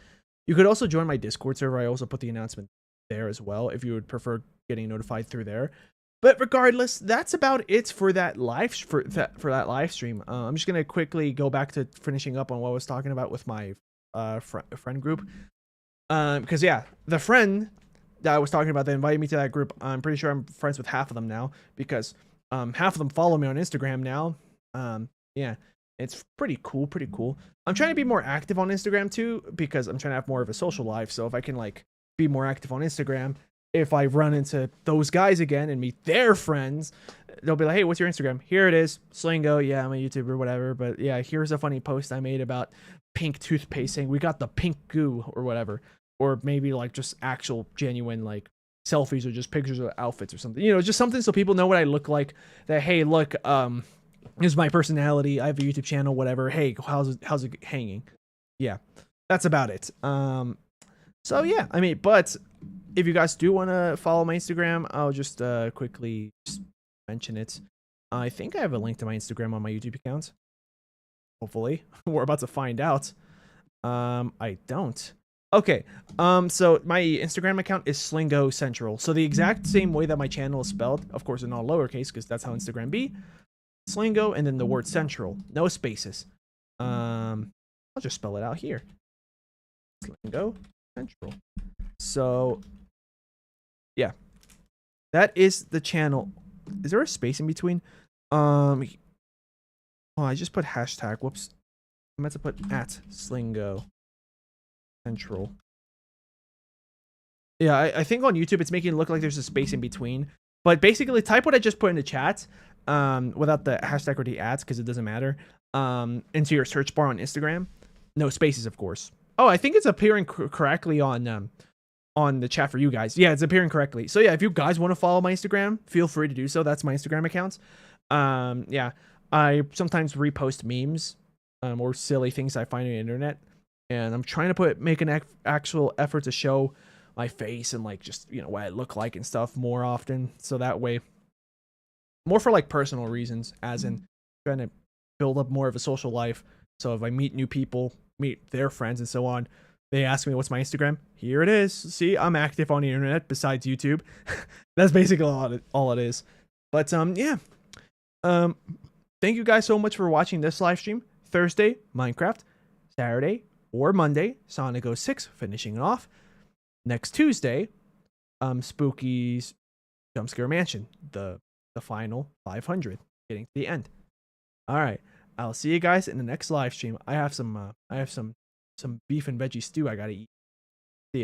You could also join my Discord server. I also put the announcement there as well if you would prefer getting notified through there. But regardless, that's about it for that live stream. I'm just gonna quickly go back to finishing up on what I was talking about with my friend group. Because yeah, the friend that I was talking about that invited me to that group, I'm pretty sure I'm friends with half of them now because half of them follow me on Instagram now. Yeah. It's pretty cool. I'm trying to be more active on Instagram too, because I'm trying to have more of a social life. So if I can like be more active on Instagram, if I run into those guys again and meet their friends, they'll be like, hey, what's your Instagram? Here it is. Slingo. Yeah, I'm a YouTuber, whatever. But yeah, here's a funny post I made about pink toothpaste saying we got the pink goo or whatever. Or maybe like just actual genuine like selfies or just pictures of outfits or something. Just something so people know what I look like. That, hey, look, here's my personality. I have a YouTube channel, whatever. Hey, how's it hanging? Yeah, that's about it. So yeah, I mean, but if you guys do want to follow my Instagram, I'll just quickly mention it. I think I have a link to my Instagram on my YouTube account. Hopefully, we're about to find out. I don't. Okay, so my Instagram account is Slingo Central. So the exact same way that my channel is spelled, of course, in all lowercase, because that's how Instagram be. Slingo and then the word central, no spaces. I'll just spell it out here. Slingo Central. So yeah, that is the channel. Is there a space in between? Oh, I just put hashtag. Whoops, I meant to put at Slingo Central. Yeah, I think on YouTube it's making it look like there's a space in between, but basically type what I just put in the chat without the hashtag or the ads, because it doesn't matter, into your search bar on Instagram. No spaces, of course. Oh, I think it's appearing correctly on the chat for you guys. Yeah, it's appearing correctly. So yeah, if you guys want to follow my Instagram, feel free to do so. That's my Instagram account. Yeah, I sometimes repost memes, or silly things I find on the internet, and I'm trying to make an actual effort to show my face and like just what I look like and stuff more often, so that way, more for like personal reasons, as in trying to build up more of a social life. So if I meet new people, meet their friends and so on, they ask me what's my Instagram. Here it is. See, I'm active on the internet besides YouTube. That's basically all it is. But yeah. Thank you guys so much for watching this live stream. Thursday, Minecraft. Saturday or Monday, Sonic 06 finishing it off. Next Tuesday, Spooky's Jumpscare Mansion, the final 500, getting to the end. All right, I'll see you guys in the next live stream. I have some beef and veggie stew I gotta eat.